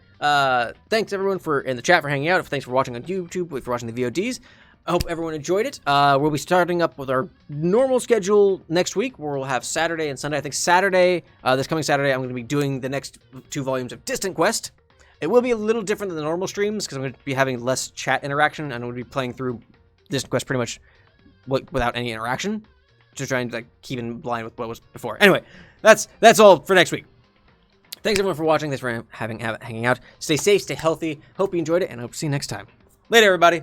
thanks everyone in the chat for hanging out. Thanks for watching on YouTube, for watching the VODs. I hope everyone enjoyed it. We'll be starting up with our normal schedule next week, where we'll have Saturday and Sunday. I think Saturday, this coming Saturday, I'm going to be doing the next 2 volumes of Distant Quest. It will be a little different than the normal streams, because I'm going to be having less chat interaction, and I'm going to be playing through Distant Quest pretty much without any interaction, just trying to keep in line with what was before. Anyway, that's all for next week. Thanks everyone for watching. Thanks for hanging out. Stay safe, stay healthy. Hope you enjoyed it, and I hope to see you next time. Later, everybody.